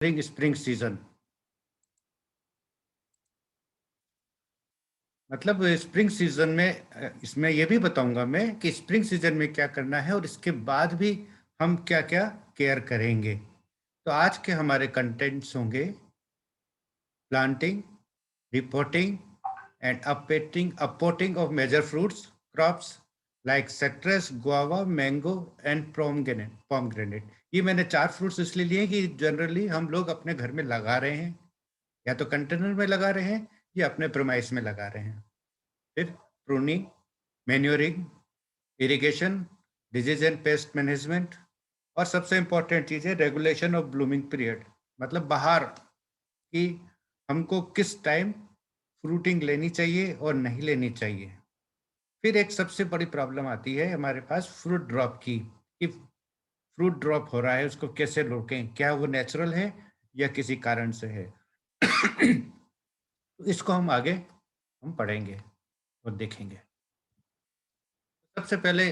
Spring season, मतलब spring season में इसमें यह भी बताऊंगा मैं कि स्प्रिंग सीजन में क्या करना है और इसके बाद भी हम क्या क्या केयर करेंगे। तो आज के हमारे कंटेंट्स होंगे प्लांटिंग, रिपोर्टिंग एंड अपपोर्टिंग of major fruits crops like citrus, guava, mango and pomegranate. ये मैंने 4 फ्रूट्स इसलिए लिए कि जनरली हम लोग अपने घर में लगा रहे हैं, या तो कंटेनर में लगा रहे हैं या अपने प्रोमाइस में लगा रहे हैं। फिर pruning, manuring, irrigation, disease and pest management, और सबसे इंपॉर्टेंट चीज है रेगुलेशन ऑफ ब्लूमिंग पीरियड, मतलब बाहर की हमको किस टाइम फ्रूटिंग लेनी चाहिए और नहीं लेनी चाहिए। फिर एक सबसे बड़ी प्रॉब्लम आती है हमारे पास फ्रूट ड्रॉप की, कि फ्रूट ड्रॉप हो रहा है उसको कैसे रोकें, क्या वो नेचुरल है या किसी कारण से है। इसको हम आगे हम पढ़ेंगे और देखेंगे। सबसे पहले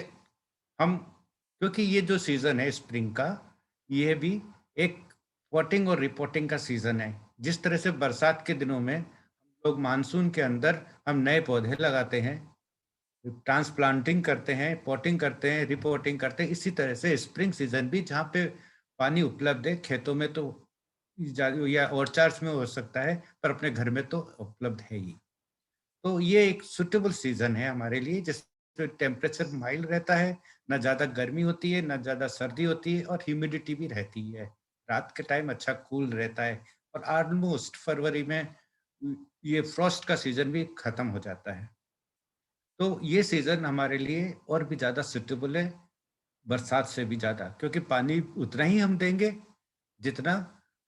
हम, क्योंकि ये जो सीजन है स्प्रिंग का, ये भी एक पॉटिंग और रिपोर्टिंग का सीजन है। जिस तरह से बरसात के दिनों में लोग मानसून के अंदर हम नए पौधे लगाते हैं, ट्रांसप्लांटिंग करते हैं, पॉटिंग करते हैं, रिपोर्टिंग करते हैं, इसी तरह से स्प्रिंग सीजन भी जहाँ पे पानी उपलब्ध है, खेतों में तो या ऑर्चार्ड्स में हो सकता है, पर अपने घर में तो उपलब्ध है ही। तो ये एक सुटेबल सीजन है हमारे लिए, जिसमें टेम्परेचर माइल्ड रहता है, ना ज्यादा गर्मी होती है ना ज्यादा सर्दी होती है, और ह्यूमिडिटी भी रहती है। रात के टाइम अच्छा कूल रहता है, और ऑलमोस्ट फरवरी में ये फ्रॉस्ट का सीजन भी खत्म हो जाता है। तो ये सीजन हमारे लिए और भी ज्यादा सुटेबल है, बरसात से भी ज्यादा, क्योंकि पानी उतना ही हम देंगे जितना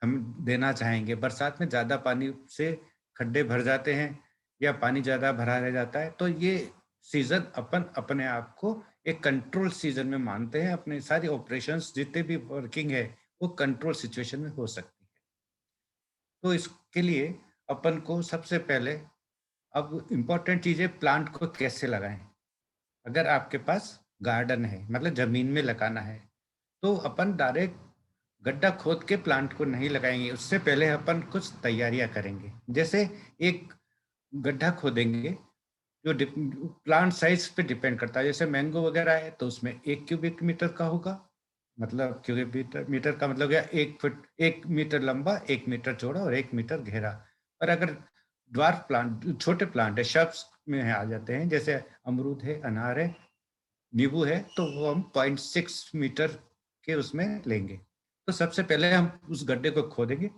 हम देना चाहेंगे। बरसात में ज्यादा पानी से खड्डे भर जाते हैं या पानी ज्यादा भरा रह जाता है, तो ये सीजन अपन अपने आप को एक कंट्रोल सीजन में मानते हैं। अपने सारे ऑपरेशंस जितने भी वर्किंग है वो कंट्रोल सिचुएशन में हो सकती है। तो इसके लिए अपन को सबसे पहले, अब इम्पोर्टेंट चीज है प्लांट को कैसे लगाएं। अगर आपके पास गार्डन है, मतलब जमीन में लगाना है, तो अपन डायरेक्ट गड्ढा खोद के प्लांट को नहीं लगाएंगे। उससे पहले अपन कुछ तैयारियां करेंगे। जैसे एक गड्ढा खोदेंगे, जो प्लांट साइज पे डिपेंड करता है। जैसे मैंगो वगैरह है तो उसमें 1 क्यूबिक मीटर का होगा, मतलब क्यूबिक मीटर का मतलब क्या, 1 फुट, 1 मीटर लंबा, 1 मीटर चौड़ा और 1 मीटर गहरा। और अगर ड्वार्फ प्लांट, छोटे प्लांट है, शब्स में आ जाते हैं, जैसे अमरूद है, अनार है, नींबू है, तो वो हम 0.6 मीटर के उसमें लेंगे। तो सबसे पहले हम उस गड्ढे को खोदेंगे,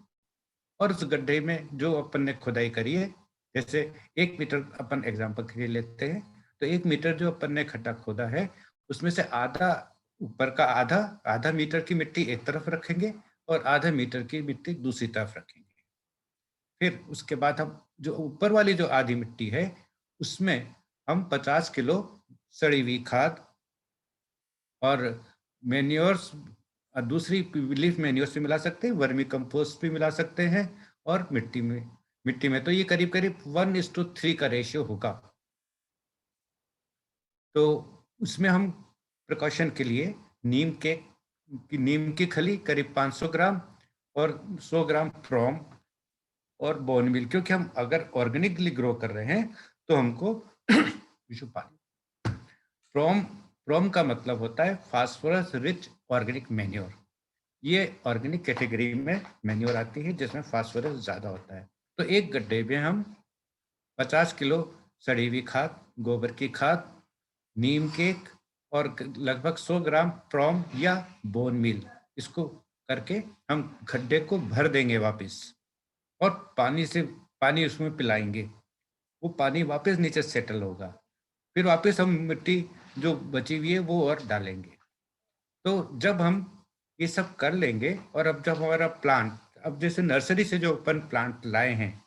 और उस गड्ढे में जो अपन ने खुदाई करी है, जैसे 1 मीटर अपन एग्जाम्पल के लिए लेते हैं, तो 1 मीटर जो अपन ने खड्डा खोदा है, उसमें से आधा, ऊपर का आधा, आधा मीटर की मिट्टी एक तरफ रखेंगे और आधा मीटर की मिट्टी दूसरी तरफ रखेंगे। फिर उसके बाद हम जो ऊपर वाली जो आधी मिट्टी है, उसमें हम 50 किलो सड़ी हुई खाद और मेन्योर्स, दूसरी लीफ मेन्योर्स भी मिला सकते हैं, वर्मी कंपोस्ट भी मिला सकते हैं, और मिट्टी में तो ये करीब करीब 1:3 का रेशियो होगा। तो उसमें हम प्रिकॉशन के लिए नीम की खली करीब 500 ग्राम और 100 ग्राम फ्रॉम और बोन मिल, क्योंकि हम अगर ऑर्गेनिकली ग्रो कर रहे हैं तो हमको फ्रॉम फ्रॉम का मतलब होता है फास्फोरस रिच ऑर्गेनिक मैन्योर। ये ऑर्गेनिक कैटेगरी में मैन्योर आती है जिसमें फास्फोरस ज्यादा होता है। तो एक गड्ढे में हम 50 किलो सड़ी हुई खाद, गोबर की खाद, नीम केक और लगभग 100 ग्राम फ्रॉम या बोन मील, इसको करके हम गड्ढे को भर देंगे वापस, और पानी उसमें पिलाएंगे। वो पानी वापस नीचे सेटल होगा। फिर वापस हम मिट्टी जो बची हुई है वो और डालेंगे। तो जब हम ये सब कर लेंगे, और अब जब हमारा प्लांट, अब जैसे नर्सरी से जो अपन प्लांट लाए हैं,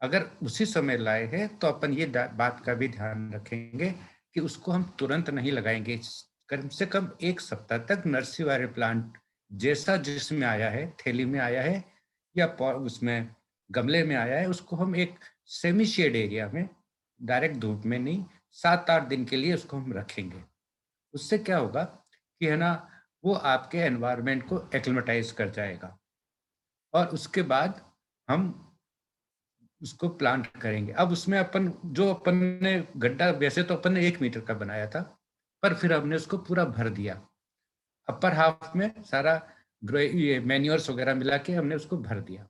अगर उसी समय लाए हैं तो अपन ये बात का भी ध्यान रखेंगे कि उसको हम तुरंत नहीं लगाएंगे। कम से कम 1 सप्ताह तक नर्सरी वाले प्लांट जैसा जिसमें आया है, थैली में आया है या उसमें गमले में आया है, उसको हम एक सेमी शेड एरिया में, डायरेक्ट धूप में नहीं, 7-8 दिन के लिए उसको हम रखेंगे। उससे क्या होगा कि है ना, वो आपके एनवायरनमेंट को एक्लिमेटाइज कर जाएगा। और उसके बाद हम उसको प्लांट करेंगे। अब उसमें अपन ने गड्ढा वैसे तो अपन ने 1 मीटर का बनाया था, पर फिर हमने उसको पूरा भर दिया। अपर हाफ में सारा ये मैन्योर्स वगैरह मिला के हमने उसको भर दिया।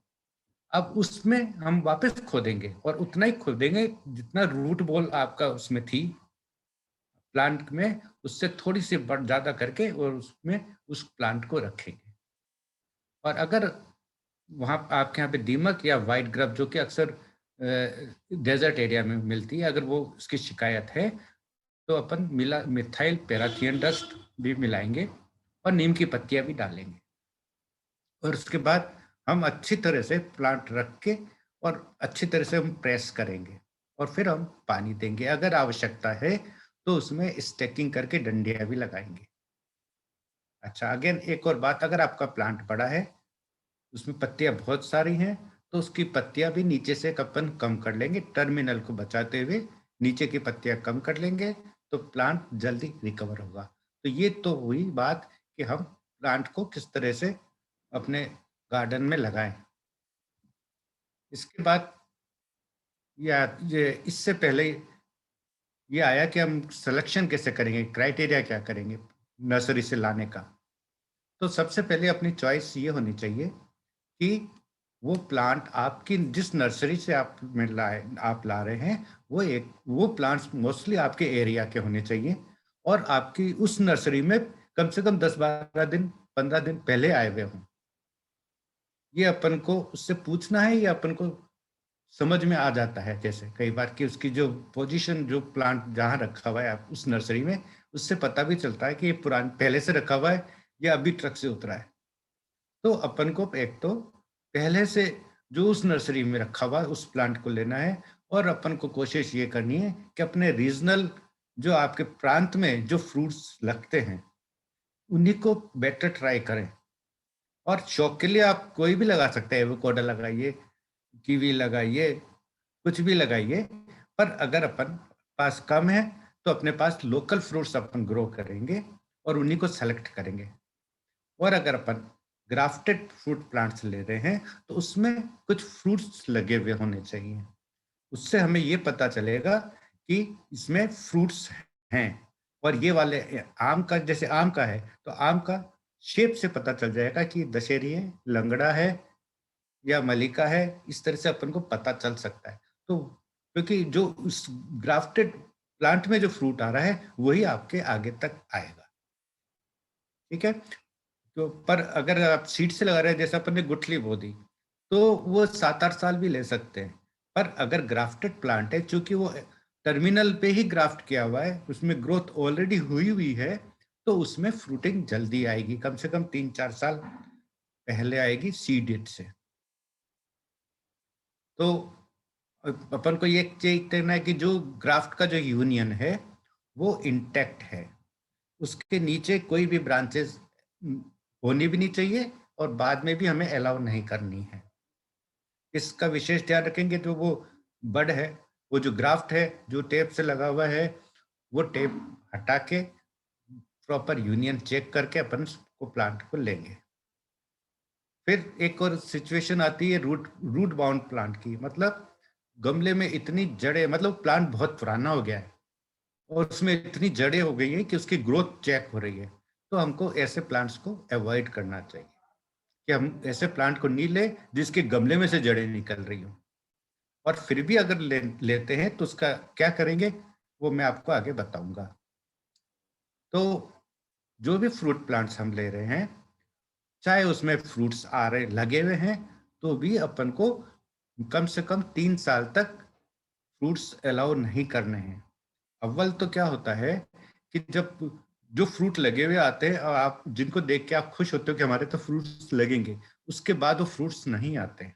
अब उसमें हम वापस खोदेंगे और उतना ही खोदेंगे जितना रूट बॉल आपका उसमें थी प्लांट में, उससे थोड़ी सी बढ़ ज्यादा करके, और उसमें उस प्लांट को रखेंगे। और अगर वहां आपके यहाँ पे दीमक या व्हाइट ग्रब जो कि अक्सर डेजर्ट एरिया में मिलती है, अगर वो उसकी शिकायत है तो अपन मिथाइल पैराथियन डस्ट भी मिलाएंगे और नीम की पत्तियां भी डालेंगे। और उसके बाद हम अच्छी तरह से प्लांट रख के और अच्छी तरह से हम प्रेस करेंगे और फिर हम पानी देंगे। अगर आवश्यकता है तो उसमें स्टेकिंग करके डंडियां भी लगाएंगे। अच्छा, अगेन एक और बात, अगर आपका प्लांट बड़ा है, उसमें पत्तियां बहुत सारी हैं, तो उसकी पत्तियां भी नीचे से अपन कम कर लेंगे, टर्मिनल को बचाते हुए नीचे की पत्तियां कम कर लेंगे, तो प्लांट जल्दी रिकवर होगा। तो ये तो हुई बात कि हम प्लांट को किस तरह से अपने गार्डन में लगाएं। इसके बाद ये इससे पहले ये आया कि हम सिलेक्शन कैसे करेंगे, क्राइटेरिया क्या करेंगे नर्सरी से लाने का। तो सबसे पहले अपनी चॉइस ये होनी चाहिए कि वो प्लांट आपकी जिस नर्सरी से आप ला रहे हैं, वो प्लांट्स मोस्टली आपके एरिया के होने चाहिए और आपकी उस नर्सरी में कम से कम 10-12 दिन 15 दिन पहले आए हुए हों। ये अपन को उससे पूछना है, ये अपन को समझ में आ जाता है जैसे कई बार कि उसकी जो पोजीशन, जो प्लांट जहां रखा हुआ है आप उस नर्सरी में, उससे पता भी चलता है कि ये पुरान पहले से रखा हुआ है या अभी ट्रक से उतरा है। तो अपन को एक तो पहले से जो उस नर्सरी में रखा हुआ उस प्लांट को लेना है, और अपन को कोशिश ये करनी है कि अपने रीजनल जो आपके प्रांत में जो फ्रूट्स लगते हैं उन्हीं को बेटर ट्राई करें। और शौक के लिए आप कोई भी लगा सकते हैं, एवोकाडो लगाइए, कीवी लगाइए, कुछ भी लगाइए। पर अगर अपन पास कम है तो अपने पास लोकल फ्रूट्स अपन ग्रो करेंगे और उन्हीं को सेलेक्ट करेंगे। और अगर अपन ग्राफ्टेड फ्रूट प्लांट्स ले रहे हैं तो उसमें कुछ फ्रूट्स लगे हुए होने चाहिए। उससे हमें ये पता चलेगा कि इसमें फ्रूट्स हैं। और ये वाले आम का, जैसे आम का है तो आम का शेप से पता चल जाएगा कि दशहरी है, लंगड़ा है या मलिका है। इस तरह से अपन को पता चल सकता है। तो क्योंकि जो उस ग्राफ्टेड प्लांट में जो फ्रूट आ रहा है वही आपके आगे तक आएगा। ठीक है। तो पर अगर आप सीड से लगा रहे हैं, जैसे अपन ने गुठली बो दी, तो वो 7-8 साल भी ले सकते हैं। पर अगर ग्राफ्टेड प्लांट है, चूंकि वो टर्मिनल पे ही ग्राफ्ट किया हुआ है, उसमें ग्रोथ ऑलरेडी हुई हुई है, तो उसमें फ्रूटिंग जल्दी आएगी, कम से कम 3-4 साल पहले आएगी सीडेड से। तो अपन को ये चेक करना है कि जो ग्राफ्ट का जो यूनियन है वो इंटैक्ट है, उसके नीचे कोई भी ब्रांचेस होनी भी नहीं चाहिए और बाद में भी हमें अलाउ नहीं करनी है। इसका विशेष ध्यान रखेंगे। जो वो बड है, वो जो ग्राफ्ट है जो टेप से लगा हुआ है, वो टेप हटा के प्रॉपर यूनियन चेक करके अपन को प्लांट को लेंगे। फिर एक और सिचुएशन आती है रूट रूट बाउंड प्लांट की। मतलब गमले में इतनी जड़ें, मतलब प्लांट बहुत पुराना हो गया है और उसमें इतनी जड़ें हो गई है कि उसकी ग्रोथ चेक हो रही है। तो हमको ऐसे प्लांट्स को अवॉइड करना चाहिए कि हम ऐसे प्लांट को नहीं ले जिसके गमले में से जड़ें निकल रही हो। और फिर भी अगर लेते हैं तो उसका क्या करेंगे वो मैं आपको आगे बताऊंगा। तो जो भी फ्रूट प्लांट्स हम ले रहे हैं, चाहे उसमें फ्रूट्स आ रहे लगे हुए हैं, तो भी अपन को कम से कम 3 साल तक फ्रूट्स अलाउ नहीं करने हैं। अव्वल तो क्या होता है कि जब जो फ्रूट लगे हुए आते हैं और आप जिनको देख के आप खुश होते हो कि हमारे तो फ्रूट्स लगेंगे, उसके बाद वो फ्रूट्स नहीं आते,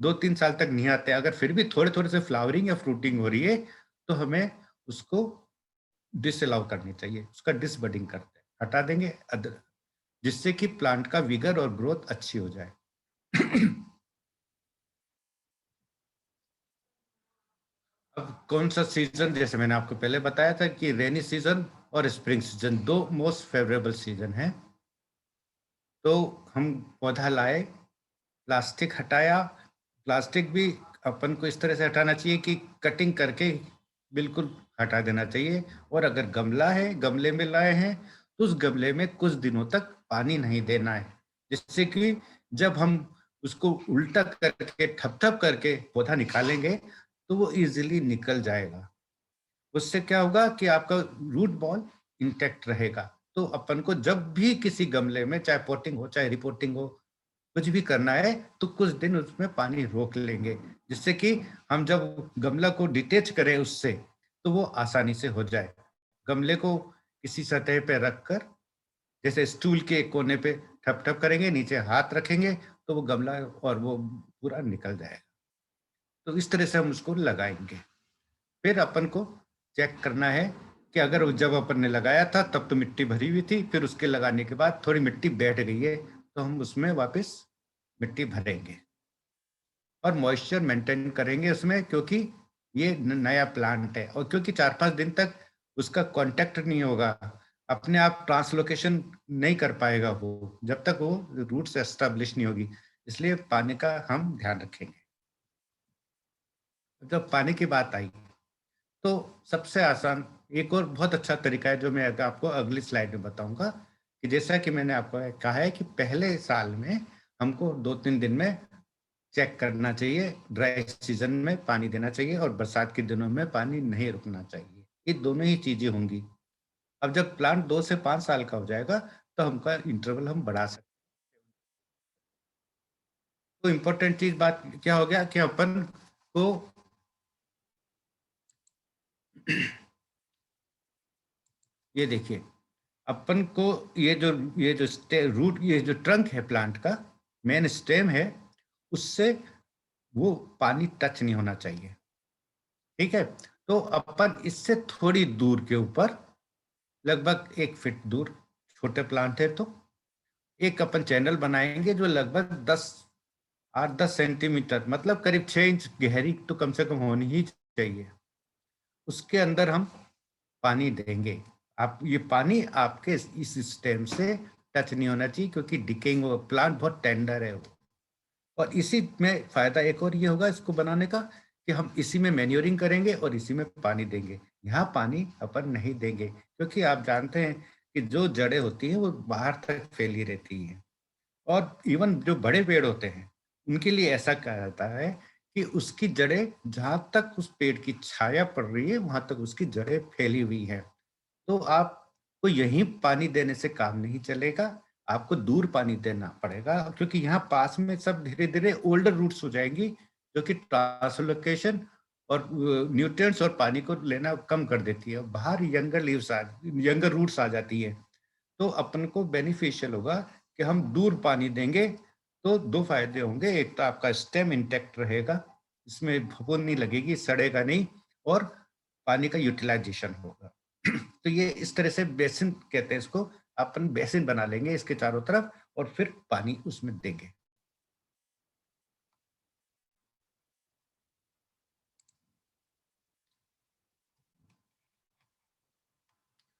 2-3 साल तक नहीं आते। अगर फिर भी थोड़े थोड़े से फ्लावरिंग या फ्रूटिंग हो रही है तो हमें उसको डिसअलाउ करनी चाहिए, उसका डिसबडिंग करते हैं, हटा देंगे जिससे कि प्लांट का विगर और ग्रोथ अच्छी हो जाए। अब कौन सा सीजन, जैसे मैंने आपको पहले बताया था कि रेनी सीजन और स्प्रिंग सीजन दो मोस्ट फेवरेबल सीजन है। तो हम पौधा लाए, प्लास्टिक हटाया। प्लास्टिक भी अपन को इस तरह से हटाना चाहिए कि कटिंग करके बिल्कुल हटा देना चाहिए। और अगर गमला है, गमले में लाए हैं, तो उस गमले में कुछ दिनों तक पानी नहीं देना है, जिससे कि जब हम उसको उल्टा करके ठप ठप करके पौधा निकालेंगे तो वो इजीली निकल जाएगा। उससे क्या होगा कि आपका रूट बॉल इंटैक्ट रहेगा। तो अपन को जब भी किसी गमले में, चाहे पोटिंग हो चाहे रिपोर्टिंग हो, कुछ भी करना है तो कुछ दिन उसमें पानी रोक लेंगे, जिससे कि हम जब गमला को डिटेच करें उससे तो वो आसानी से हो जाए। गमले को किसी सतह पे रखकर, जैसे स्टूल के एक कोने पे ठप ठप करेंगे, नीचे हाथ रखेंगे तो वो गमला और वो पूरा निकल जाएगा। तो इस तरह से हम उसको लगाएंगे। फिर अपन को चेक करना है कि अगर जब अपन ने लगाया था तब तो मिट्टी भरी हुई थी, फिर उसके लगाने के बाद थोड़ी मिट्टी बैठ गई है तो हम उसमें वापस मिट्टी भरेंगे और मॉइस्चर मेंटेन करेंगे उसमें, क्योंकि ये नया प्लांट है और क्योंकि 4-5 दिन तक उसका कांटेक्ट नहीं होगा, अपने आप ट्रांसलोकेशन नहीं कर पाएगा वो, जब तक वो रूट से एस्टेब्लिश नहीं होगी। इसलिए पानी का हम ध्यान रखेंगे। जब पानी की बात आई तो सबसे आसान एक और बहुत अच्छा तरीका है जो मैं आपको अगली स्लाइड में बताऊंगा, कि जैसा कि मैंने आपको कहा है कि पहले साल में हमको 2-3 दिन में चेक करना चाहिए, ड्राई सीजन में पानी देना चाहिए और बरसात के दिनों में पानी नहीं रुकना चाहिए। ये दोनों ही चीजें होंगी। अब जब प्लांट 2 से 5 साल का हो जाएगा तो हमका इंटरवल हम बढ़ा सकते हैं। तो इम्पोर्टेंट चीज बात क्या हो गया कि अपन को ये देखिए, अपन को ये जो रूट, ये जो ट्रंक है प्लांट का, मेन स्टेम है, उससे वो पानी टच नहीं होना चाहिए। ठीक है, तो अपन इससे थोड़ी दूर के ऊपर, लगभग 1 फीट दूर, छोटे प्लांट है तो एक अपन चैनल बनाएंगे जो लगभग 8-10 सेंटीमीटर, मतलब करीब 6 इंच गहरी तो कम से कम होनी ही चाहिए। उसके अंदर हम पानी देंगे। आप ये पानी आपके इस स्टेम से टच नहीं होना चाहिए, क्योंकि डिकेइंग प्लांट बहुत टेंडर है वो। और इसी में फायदा एक और ये होगा इसको बनाने का, कि हम इसी में मैन्योरिंग करेंगे और इसी में पानी देंगे। यहाँ पानी अपन नहीं देंगे, क्योंकि आप जानते हैं कि जो जड़ें होती हैं वो बाहर तक फैली रहती हैं। और इवन जो बड़े पेड़ होते हैं उनके लिए ऐसा कहा जाता है कि उसकी जड़ें, जहां तक उस पेड़ की छाया पड़ रही है वहां तक उसकी जड़ें फैली हुई हैं। तो आपको यहीं पानी देने से काम नहीं चलेगा, आपको दूर पानी देना पड़ेगा, क्योंकि यहाँ पास में सब धीरे धीरे ओल्डर रूट्स हो जाएंगी, जो कि ट्रांसलोकेशन और न्यूट्रिएंट्स और पानी को लेना कम कर देती है। बाहर यंगर रूट्स आ जाती है। तो अपन को बेनिफिशियल होगा कि हम दूर पानी देंगे। तो दो फायदे होंगे, एक तो आपका स्टेम इंटैक्ट रहेगा, इसमें फफूंद नहीं लगेगी, सड़ेगा नहीं, और पानी का यूटिलाइजेशन होगा। तो ये इस तरह से बेसिन कहते हैं इसको, अपन बेसिन बना लेंगे इसके चारों तरफ और फिर पानी उसमें देंगे।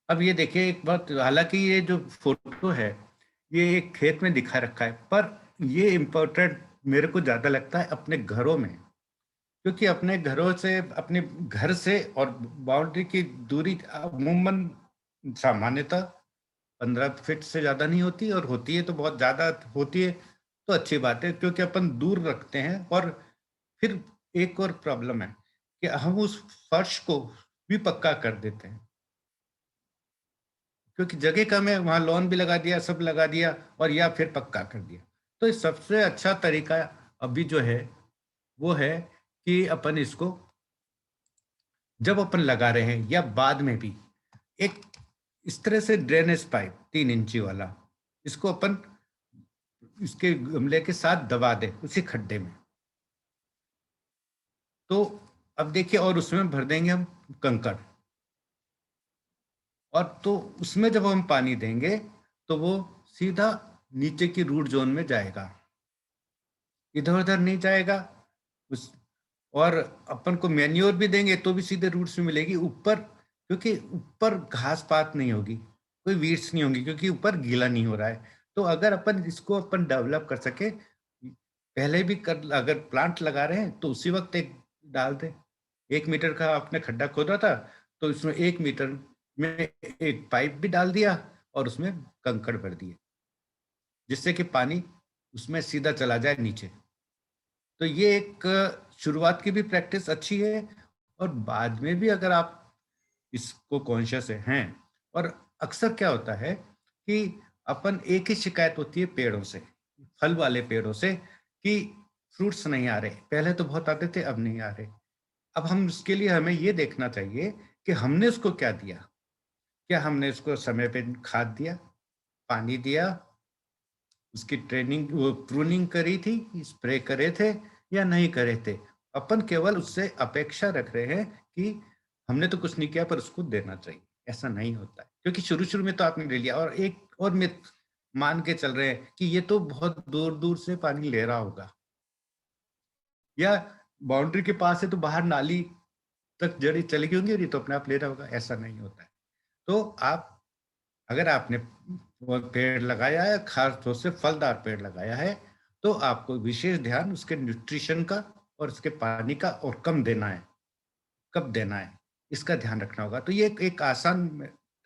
अब ये देखिए एक बात, हालांकि ये जो फोटो है ये एक खेत में दिखा रखा है, पर ये इम्पोर्टेंट मेरे को ज्यादा लगता है अपने घरों में, क्योंकि अपने घरों से, अपने घर से और बाउंड्री की दूरी अमूमन सामान्यतः 15 फीट से ज्यादा नहीं होती, और होती है तो बहुत ज्यादा होती है। तो अच्छी बात है, क्योंकि अपन दूर रखते हैं। और फिर एक और प्रॉब्लम है कि हम उस फर्श को भी पक्का कर देते हैं, क्योंकि जगह कम है, वहां लॉन भी लगा दिया, सब लगा दिया, और या फिर पक्का कर दिया। तो इस सबसे अच्छा तरीका अभी जो है वो है कि अपन इसको, जब अपन लगा रहे हैं या बाद में भी, एक इस तरह से ड्रेनेज पाइप 3 इंची वाला, इसको अपन इसके गमले के साथ दबा दे उसी खड्डे में। तो अब देखिए, और उसमें भर देंगे हम कंकड़, और तो उसमें जब हम पानी देंगे तो वो सीधा नीचे की रूट जोन में जाएगा, इधर उधर नहीं जाएगा। उस और अपन को मैन्योर भी देंगे तो भी सीधे रूट्स में मिलेगी ऊपर, क्योंकि ऊपर घास पात नहीं होगी, कोई वीड्स नहीं होंगी, क्योंकि ऊपर गीला नहीं हो रहा है। तो अगर अपन इसको अपन डेवलप कर सके, पहले भी कर, अगर प्लांट लगा रहे हैं तो उसी वक्त एक डाल दें। 1 मीटर का आपने खड्डा खोदा था तो इसमें 1 मीटर में एक पाइप भी डाल दिया और उसमें कंकड़ भर दिए, जिससे कि पानी उसमें सीधा चला जाए नीचे। तो ये एक शुरुआत की भी प्रैक्टिस अच्छी है, और बाद में भी अगर आप इसको कॉन्शियस हैं। और अक्सर क्या होता है कि अपन, एक ही शिकायत होती है पेड़ों से, फल वाले पेड़ों से, कि फ्रूट्स नहीं आ रहे। पहले तो बहुत आते थे, अब नहीं आ रहे। अब हम इसके लिए हमें ये देखना चाहिए कि हमने उसको क्या दिया। क्या हमने उसको समय पे खाद दिया, पानी दिया, उसकी ट्रेनिंग, वो प्रूनिंग करी थी, स्प्रे करे थे या नहीं करे थे। अपन केवल उससे अपेक्षा रख रहे हैं कि हमने तो कुछ नहीं किया पर उसको देना चाहिए। ऐसा नहीं होता है, क्योंकि शुरू शुरू में तो आपने ले लिया, और एक और मिथ मान के चल रहे हैं कि ये तो बहुत दूर दूर से पानी ले रहा होगा, या बाउंड्री के पास है तो बाहर नाली तक जड़ी चली गई होंगी, तो अपने आप ले रहा होगा। ऐसा नहीं होता है। तो आप, अगर आपने वो पेड़ लगाया है, खास तौर से फलदार पेड़ लगाया है, तो आपको विशेष ध्यान उसके न्यूट्रिशन का और उसके पानी का, और कम देना है, कब देना है, इसका ध्यान रखना होगा। तो ये एक आसान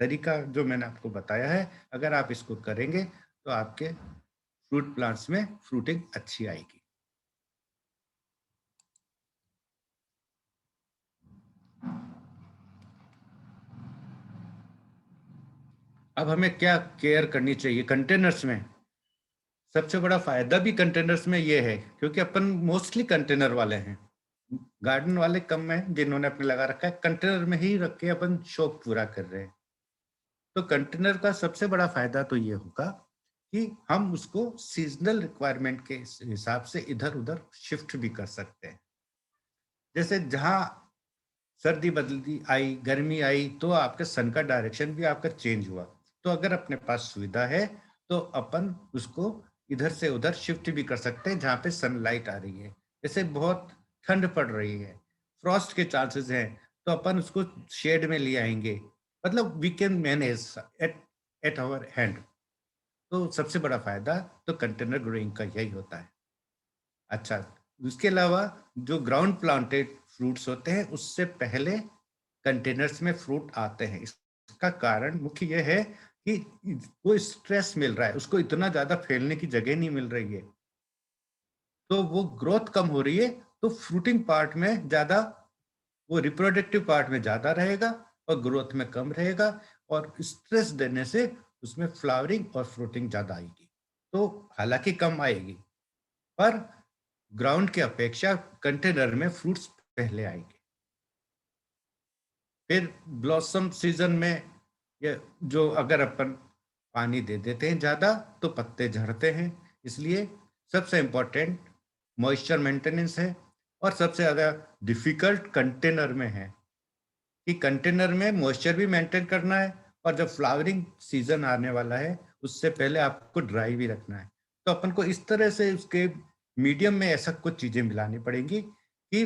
तरीका जो मैंने आपको बताया है, अगर आप इसको करेंगे तो आपके फ्रूट प्लांट्स में फ्रूटिंग अच्छी आएगी। अब हमें क्या केयर करनी चाहिए कंटेनर्स में? सबसे बड़ा फायदा भी कंटेनर्स में ये है, क्योंकि अपन मोस्टली कंटेनर वाले हैं, गार्डन वाले कम है जिन्होंने अपने लगा रखा है। कंटेनर में ही रख के अपन शौक पूरा कर रहे हैं। तो कंटेनर का सबसे बड़ा फायदा तो ये होगा कि हम उसको सीजनल रिक्वायरमेंट के हिसाब से इधर उधर शिफ्ट भी कर सकते हैं। जैसे जहां सर्दी बदलती आई, गर्मी आई, तो आपके सन का डायरेक्शन भी आपका चेंज हुआ। तो अगर अपने पास सुविधा है तो अपन उसको इधर से उधर शिफ्ट भी कर सकते हैं जहाँ पे सनलाइट आ रही है। जैसे बहुत ठंड पड़ रही है, फ्रॉस्ट के चांसेस हैं, तो अपन उसको शेड में ले आएंगे। मतलब we can manage at at our hand. तो सबसे बड़ा फायदा तो कंटेनर ग्रोइंग का यही होता है। अच्छा, उसके अलावा जो ग्राउंड प्लांटेड फ्रूट्स होते हैं, उससे पहले कंटेनर्स में फ्रूट आते हैं। इसका कारण मुख्य यह है कि वो स्ट्रेस मिल रहा है, उसको इतना ज्यादा फैलने की जगह नहीं मिल रही है, तो वो ग्रोथ कम हो रही है। तो फ्रूटिंग पार्ट में ज्यादा, वो रिप्रोडक्टिव पार्ट में ज्यादा रहेगा और ग्रोथ में कम रहेगा, और स्ट्रेस देने से उसमें फ्लावरिंग और फ्रूटिंग ज्यादा आएगी। तो हालांकि कम आएगी, पर ग्राउंड की अपेक्षा कंटेनर में फ्रूट्स पहले आएंगे। फिर ब्लॉसम सीजन में, ये जो अगर अपन पानी दे देते हैं ज्यादा तो पत्ते झड़ते हैं। इसलिए सबसे इम्पोर्टेंट मॉइस्चर मेंटेनेंस है, और सबसे ज्यादा डिफिकल्ट कंटेनर में है कि कंटेनर में मॉइस्चर भी मेंटेन करना है, और जब फ्लावरिंग सीजन आने वाला है उससे पहले आपको ड्राई भी रखना है। तो अपन को इस तरह से उसके मीडियम में ऐसा कुछ चीजें मिलानी पड़ेंगी कि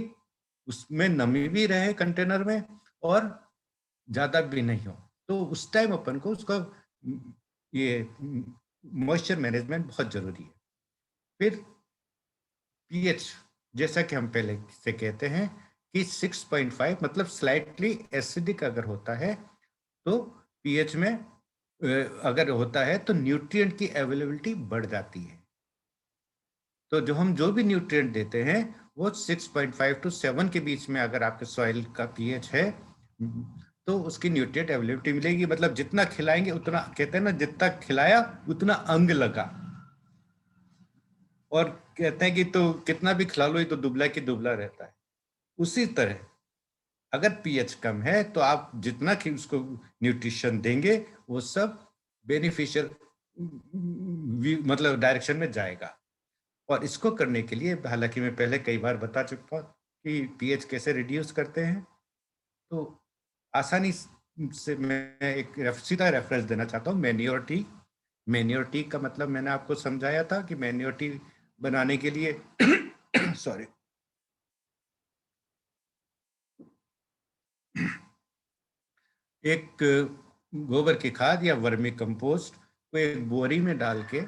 उसमें नमी भी रहे कंटेनर में, और ज्यादा भी नहीं हो। तो उस टाइम अपन को उसका ये मॉइस्चर मैनेजमेंट बहुत जरूरी है। फिर पीएच, जैसा कि हम पहले से कहते हैं कि 6.5 मतलब स्लाइटली एसिडिक अगर होता है, तो पीएच में अगर होता है तो न्यूट्रिएंट की अवेलेबिलिटी बढ़ जाती है। तो जो भी न्यूट्रिएंट देते हैं वो 6.5 to 7 के बीच में अगर आपके सॉइल का पीएच है, तो उसकी न्यूट्रिएंट अवेलेबिलिटी मिलेगी। मतलब जितना खिलाएंगे उतना, कहते हैं ना, जितना खिलाया उतना अंग लगा। और कहते हैं कि तो कितना भी खिला लो ये तो दुबला की दुबला रहता है। उसी तरह अगर पीएच कम है तो आप जितना कि उसको न्यूट्रिशन देंगे वो सब बेनिफिशियल मतलब डायरेक्शन में जाएगा। और इसको करने के लिए, हालांकि मैं पहले कई बार बता चुका हूँ कि पीएच कैसे रिड्यूस करते हैं, तो आसानी से मैं एक सीधा रेफरेंस देना चाहता हूँ, मैन्योर टी। मैन्योर टी का मतलब मैंने आपको समझाया था कि मैन्योर टी बनाने के लिए सॉरी, एक गोबर की खाद या वर्मी कंपोस्ट को एक बोरी में डाल के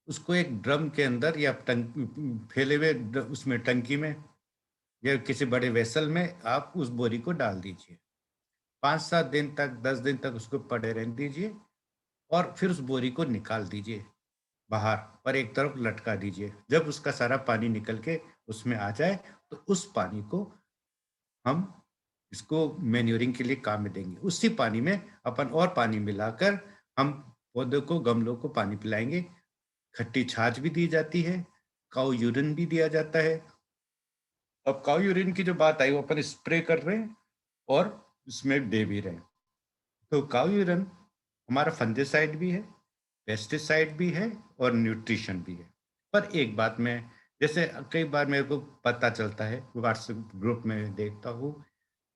उसको एक ड्रम के अंदर या फैले हुए उसमें टंकी में या किसी बड़े वेसल में आप उस बोरी को डाल दीजिए। 5-7 दिन तक, 10 दिन तक उसको पड़े रहने दीजिए और फिर उस बोरी को निकाल दीजिए बाहर और एक तरफ लटका दीजिए। जब उसका सारा पानी निकल के उसमें आ जाए तो उस पानी को हम इसको मैन्योरिंग के लिए काम में देंगे। उसी पानी में अपन और पानी मिलाकर हम पौधों को, गमलों को पानी पिलाएंगे। खट्टी छाछ भी दी जाती है, काऊ यूरिन भी दिया जाता है। अब काऊ यूरिन की जो बात आई वो अपन स्प्रे कर रहे हैं और इसमें दे भी रहे हैं। तो काऊ यूरिन हमारा फंगिसाइड भी है, पेस्टिसाइड भी है और न्यूट्रिशन भी है। पर एक बात मैं, जैसे कई बार मेरे को पता चलता है, व्हाट्सएप ग्रुप में देखता हूँ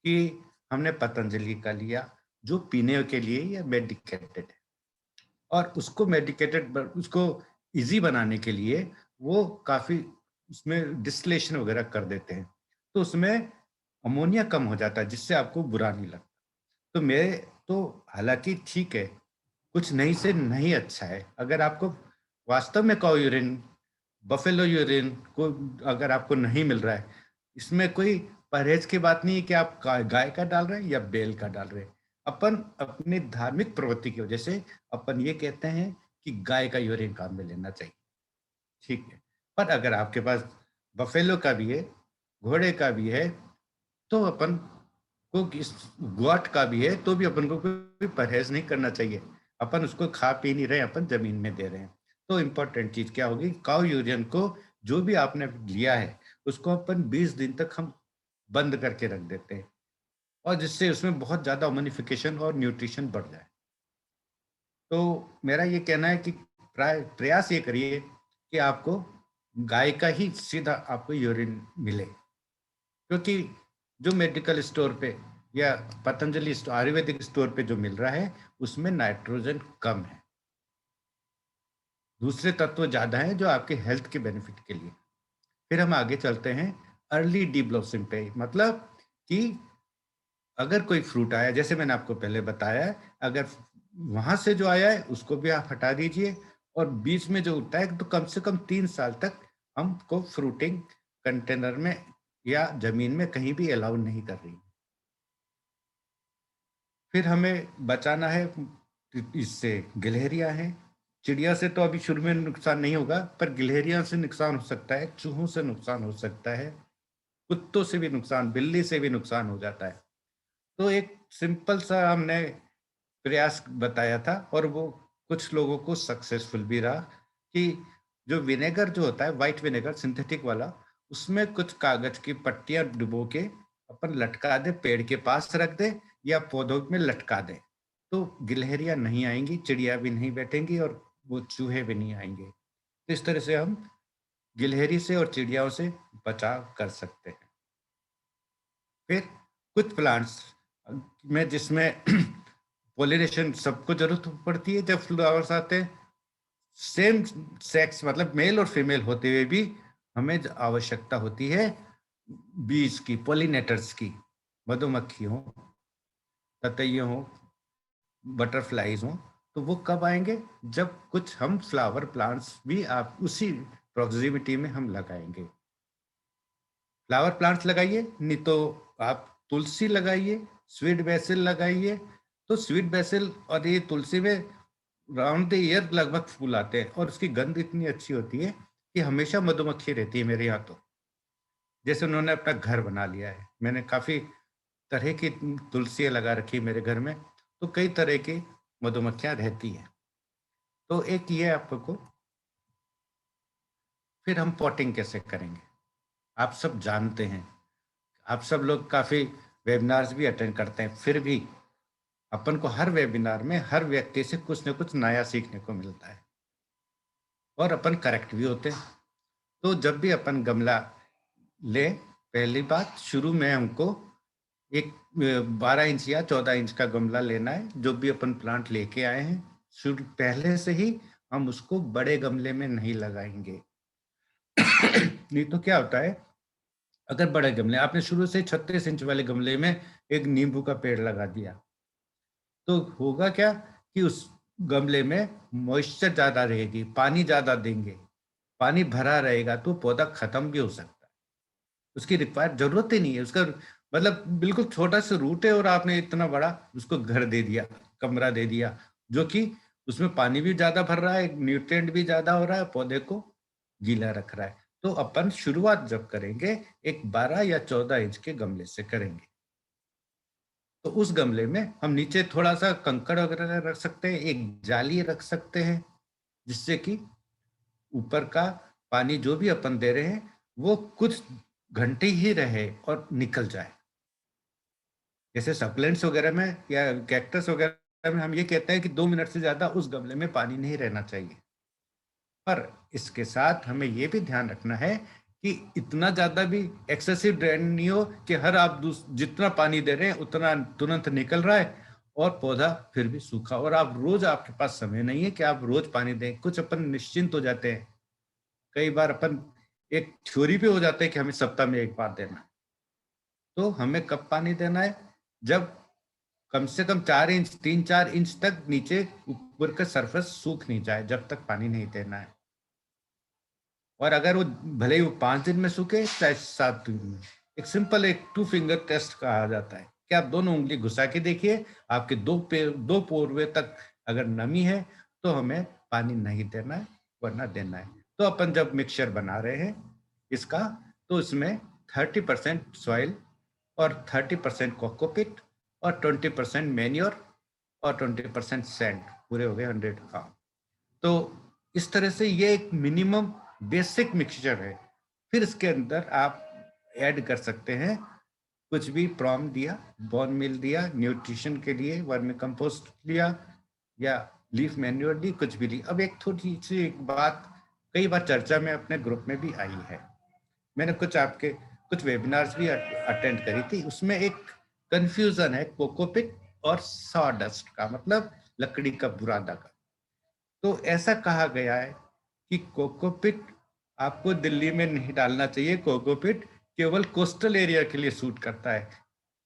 कि हमने पतंजलि का लिया जो पीने के लिए या मेडिकेटेड है, और उसको मेडिकेटेड उसको इजी बनाने के लिए वो काफी उसमें डिस्टिलेशन वगैरह कर देते हैं, तो उसमें अमोनिया कम हो जाता है जिससे आपको बुरा नहीं लगता। तो मेरे तो हालांकि ठीक है, कुछ नहीं से नहीं अच्छा है। अगर आपको वास्तव में काऊ यूरिन, बफेलो यूरिन को अगर आपको नहीं मिल रहा है, इसमें कोई परहेज की बात नहीं है कि आप गाय का डाल रहे हैं या बैल का डाल रहे हैं। अपन अपनी धार्मिक प्रवृत्ति की वजह से अपन ये कहते हैं कि गाय का यूरिन काम में लेना चाहिए, ठीक है। पर अगर आपके पास बफेलो का भी है, घोड़े का भी है, तो अपन को इस ग्वाट का भी है, तो भी अपन को कोई परहेज नहीं करना चाहिए। अपन उसको खा पी नहीं रहे, अपन जमीन में दे रहे हैं। तो इम्पोर्टेंट चीज क्या होगी, काऊ यूरियन को जो भी आपने लिया है उसको अपन 20 दिन तक हम बंद करके रख देते हैं, और जिससे उसमें बहुत ज्यादा अमोनिफिकेशन और न्यूट्रिशन बढ़ जाए। तो मेरा ये कहना है कि प्रयास ये करिए कि आपको गाय का ही सीधा आपको यूरिन मिले, क्योंकि जो मेडिकल स्टोर पे या पतंजलि आयुर्वेदिक स्टोर पे जो मिल रहा है उसमें नाइट्रोजन कम है, दूसरे तत्व ज्यादा हैं जो आपके हेल्थ के बेनिफिट के लिए। फिर हम आगे चलते हैं अर्ली डी ब्लॉसम पे, मतलब कि अगर कोई फ्रूट आया, जैसे मैंने आपको पहले बताया, अगर वहां से जो आया है उसको भी आप हटा दीजिए, और बीच में जो उगता है तो कम से कम 3 साल तक हमको फ्रूटिंग कंटेनर में या जमीन में कहीं भी अलाउ नहीं कर रही। फिर हमें बचाना है इससे गिलहरियां हैं। चिड़िया से तो अभी शुरू में नुकसान नहीं होगा, पर गिलहरियां से नुकसान हो सकता है, चूहों से नुकसान हो सकता है, कुत्तों से भी नुकसान, बिल्ली से भी नुकसान हो जाता है। तो एक सिंपल सा हमने प्रयास बताया था और वो कुछ लोगों को सक्सेसफुल भी रहा, कि जो विनेगर जो होता है, व्हाइट विनेगर सिंथेटिक वाला, उसमें कुछ कागज की पट्टियां डुबो के अपन लटका दे, पेड़ के पास रख दे या पौधों में लटका दे, तो गिलहरियां नहीं आएंगी, चिड़िया भी नहीं बैठेंगी और वो चूहे भी नहीं आएंगे। तो इस तरह से हम गिलहरी से और चिड़ियाओं से बचाव कर सकते हैं। फिर कुछ प्लांट्स में जिसमें पोलिनेशन सबको जरूरत पड़ती है, जब फ्लावर्स आते हैं, सेम सेक्स मतलब मेल और फीमेल होते हुए भी हमें आवश्यकता होती है बीज की, पोलिनेटर्स की, मधुमक्खी हो, ततैया हो, बटरफ्लाईज हो। तो वो कब आएंगे, जब कुछ हम फ्लावर प्लांट्स भी आप उसी प्रोक्सिमिटी में हम लगाएंगे। फ्लावर प्लांट्स लगाइए, नहीं तो आप तुलसी लगाइए, स्वीट बेसिल लगाइए। तो स्वीट बेसिल और ये तुलसी में राउंड द ईयर लगभग फूल आते हैं, और उसकी गंध इतनी अच्छी होती है कि हमेशा मधुमक्खी रहती है मेरे यहाँ। तो जैसे उन्होंने अपना घर बना लिया है, मैंने काफी तरह की तुलसियां लगा रखी है मेरे घर में, तो कई तरह की मधुमक्खियां रहती हैं। तो एक ये आपको, फिर हम पॉटिंग कैसे करेंगे, आप सब जानते हैं, आप सब लोग काफी वेबिनार्स भी अटेंड करते हैं, फिर भी अपन को हर वेबिनार में हर व्यक्ति से कुछ न कुछ नया सीखने को मिलता है और अपन करेक्ट भी होते हैं। तो जब भी अपन गमला ले, पहली बात शुरू में हमको एक 12 इंच या 14 इंच का गमला लेना है। जो भी अपन प्लांट लेके आए हैं, शुरू पहले से ही हम उसको बड़े गमले में नहीं लगाएंगे। नहीं तो क्या होता है, अगर बड़े गमले आपने शुरू से 36 इंच वाले गमले में एक नींबू का पेड़ लगा दिया, तो होगा क्या कि उस गमले में मॉइस्चर ज्यादा रहेगी, पानी ज्यादा देंगे, पानी भरा रहेगा तो पौधा खत्म भी हो सकता है। उसकी रिक्वायर जरूरत ही नहीं है उसका, मतलब बिल्कुल छोटा सा रूट है और आपने इतना बड़ा उसको घर दे दिया, कमरा दे दिया, जो कि उसमें पानी भी ज्यादा भर रहा है, न्यूट्रिएंट भी ज्यादा हो रहा है, पौधे को गीला रख रहा है। तो अपन शुरुआत जब करेंगे एक 12 या 14 इंच के गमले से करेंगे। तो उस गमले में हम नीचे थोड़ा सा कंकड़ वगैरह रख सकते हैं, एक जाली रख सकते हैं, जिससे कि ऊपर का पानी जो भी अपन दे रहे हैं वो कुछ घंटे ही रहे और निकल जाए। जैसे सप्लेंट्स वगैरह में या कैक्टस वगैरह में हम ये कहते हैं कि 2 मिनट से ज्यादा उस गमले में पानी नहीं रहना चाहिए। पर इसके साथ हमें ये भी ध्यान रखना है कि इतना ज्यादा भी एक्सेसिव ड्रेन नहीं हो कि हर आप जितना पानी दे रहे हैं उतना तुरंत निकल रहा है और पौधा फिर भी सूखा, और आप रोज, आपके पास समय नहीं है कि आप रोज पानी दें। कुछ अपन निश्चिंत हो जाते हैं, कई बार अपन एक थ्योरी पे हो जाते हैं कि हमें सप्ताह में एक बार देना है। तो हमें कब पानी देना है? जब कम से कम 4 इंच, 3-4 इंच तक नीचे ऊपर का सरफेस सूख नहीं जाए, जब तक पानी नहीं देना है। और अगर वो भले ही वो 5 दिन में सूखे चाहे 7 दिन में, एक सिंपल एक 2 फिंगर टेस्ट कहा जाता है कि आप दोनों उंगली घुसा के देखिए, आपके दो पोरवे तक अगर नमी है तो हमें पानी नहीं देना है, वरना देना है। तो अपन जब मिक्सचर बना रहे हैं इसका, तो इसमें 30% सॉइल और 30% कोकोपिट और 20% मैन्योर और 20% सैंड, पूरे हो गए 100 का। तो इस तरह से ये एक मिनिमम बेसिक मिक्सचर है। फिर इसके अंदर आप ऐड कर सकते हैं कुछ भी, प्रॉम दिया, बॉर्न मिल दिया न्यूट्रिशन के लिए, वर्मी कंपोस्ट लिया या लीफ मैन्योर दी, कुछ भी ली। अब एक थोड़ी सी एक बात कई बार चर्चा में अपने ग्रुप में भी आई है, मैंने कुछ वेबिनार्स भी अटेंड करी थी, उसमें एक कंफ्यूजन है कोकोपिट और सॉडस्ट का, मतलब लकड़ी का बुरादा का। तो ऐसा कहा गया है कि कोकोपिट आपको दिल्ली में नहीं डालना चाहिए, कोकोपिट केवल कोस्टल एरिया के लिए सूट करता है।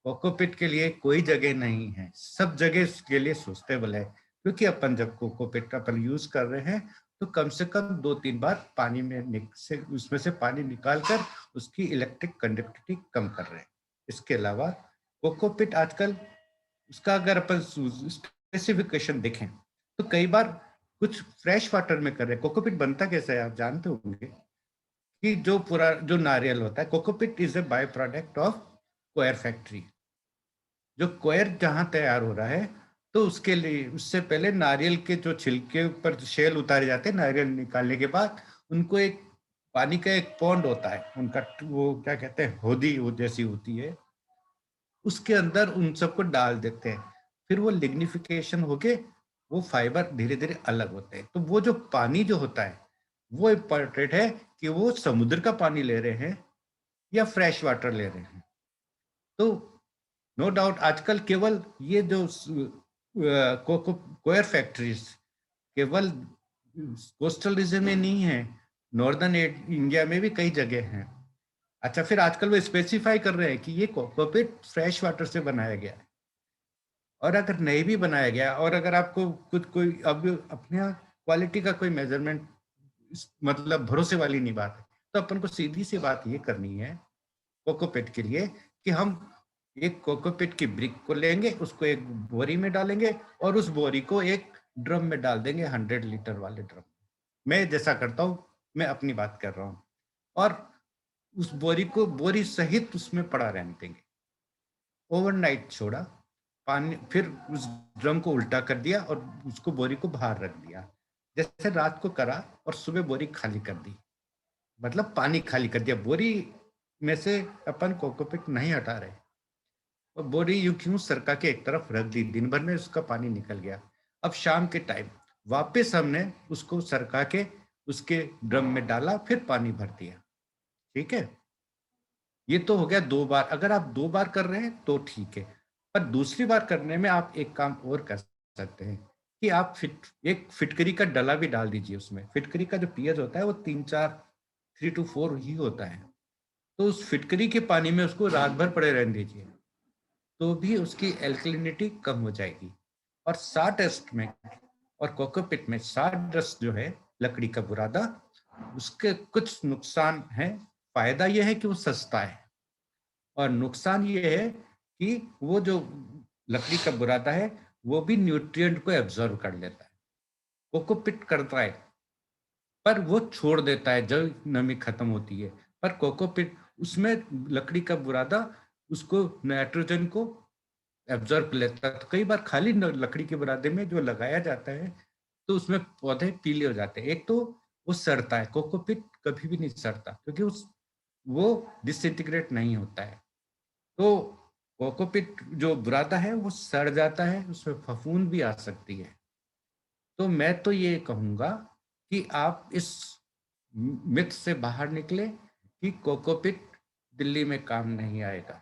कोकोपिट के लिए कोई जगह नहीं है, सब जगह के लिए सूटेबल है, क्योंकि अपन जब कोकोपिट अपन यूज कर रहे हैं तो कम से कम 2-3 बार पानी में से उसमें से पानी निकालकर उसकी इलेक्ट्रिक कंडक्टिविटी कम कर रहे हैं। इसके अलावा कोकोपिट आजकल उसका अगर अपन स्पेसिफिकेशन देखें तो कई बार कुछ फ्रेश वाटर में कर रहे हैं। कोकोपिट बनता कैसा है आप जानते होंगे कि जो नारियल होता है, cocopeat is a by product of coir factory. जो कोयर जहां तैयार हो रहा है तो उसके लिए उससे पहले नारियल के जो छिलके ऊपर शेल उतारे जाते हैं नारियल निकालने के बाद, उनको एक पानी का एक पॉन्ड होता है उनका, वो क्या कहते हैं, होदी वो जैसी होती है, उसके अंदर उन सबको डाल देते हैं। फिर वो लिग्निफिकेशन होके वो फाइबर धीरे धीरे अलग होते हैं। तो वो जो पानी जो होता है वो इम्पोर्टेंट है कि वो समुद्र का पानी ले रहे हैं या फ्रेश वाटर ले रहे हैं। तो नो डाउट आजकल केवल ये जो कोयर फैक्ट्रीज केवल कोस्टल रीजन में नहीं है, नॉर्दर्न इंडिया में भी कई जगह हैं। अच्छा, फिर आजकल वो स्पेसिफाई कर रहे हैं कि ये कोकोपिट फ्रेश वाटर से बनाया गया है। और अगर नहीं भी बनाया गया और अगर आपको कुछ कोई अब अपने क्वालिटी का कोई मेजरमेंट, मतलब भरोसे वाली नहीं बात है, तो अपन को सीधी सी बात ये करनी है कोकोपिट के लिए कि हम एक कोकोपिट की ब्रिक को लेंगे, उसको एक बोरी में डालेंगे और उस बोरी को एक ड्रम में डाल देंगे, 100 लीटर वाले ड्रम। मैं जैसा करता हूँ, मैं अपनी बात कर रहा हूँ। और उस बोरी को बोरी सहित उसमें पड़ा रहने देंगे, ओवरनाइट छोड़ा पानी, फिर उस ड्रम को उल्टा कर दिया और उसको बोरी को बाहर रख दिया, जैसे रात को करा और सुबह बोरी खाली कर दी, मतलब पानी खाली कर दिया, बोरी में से अपन कोकोपिट नहीं हटा रहे और बोरी यूं क्यों सरका के एक तरफ रख दी, दिन भर में उसका पानी निकल गया। अब शाम के टाइम वापस हमने उसको सरका के उसके ड्रम में डाला, फिर पानी भर दिया। ठीक है, ये तो हो गया 2 बार। अगर आप 2 बार कर रहे हैं तो ठीक है, पर दूसरी बार करने में आप एक काम और कर सकते हैं कि आप एक फिटकरी का डला भी डाल दीजिए उसमें। फिटकरी का जो पीएच होता है वो 3 to 4 ही होता है, तो उस फिटकरी के पानी में उसको रात भर पड़े रहने दीजिए, तो भी उसकी एल्कलिनिटी कम हो जाएगी। और 60 टेस्ट में और कोकोपीट में साडस्ट जो है, लकड़ी का बुरादा, उसके कुछ नुकसान है। फायदा यह है कि वो सस्ता है, और नुकसान ये है कि वो जो लकड़ी का बुरादा है वो भी न्यूट्रिएंट को एब्जॉर्व कर लेता है। कोकोपीट करता है पर वो छोड़ देता है जब नमी खत्म होती है। पर कोकोपीट, उसमें लकड़ी का बुरादा उसको नाइट्रोजन को एब्जॉर्ब लेता है। तो कई बार खाली लकड़ी के बुरादे में जो लगाया जाता है तो उसमें पौधे पीले हो जाते हैं। एक तो वो सड़ता है, कोकोपीट कभी भी नहीं सड़ता क्योंकि वो डिसइंटीग्रेट नहीं होता है। तो कोकोपीट जो बुरादा है वो सड़ जाता है, उसमें फफूंद भी आ सकती है। तो मैं तो ये कहूंगा कि आप इस मिथ से बाहर निकले कि कोकोपीट दिल्ली में काम नहीं आएगा,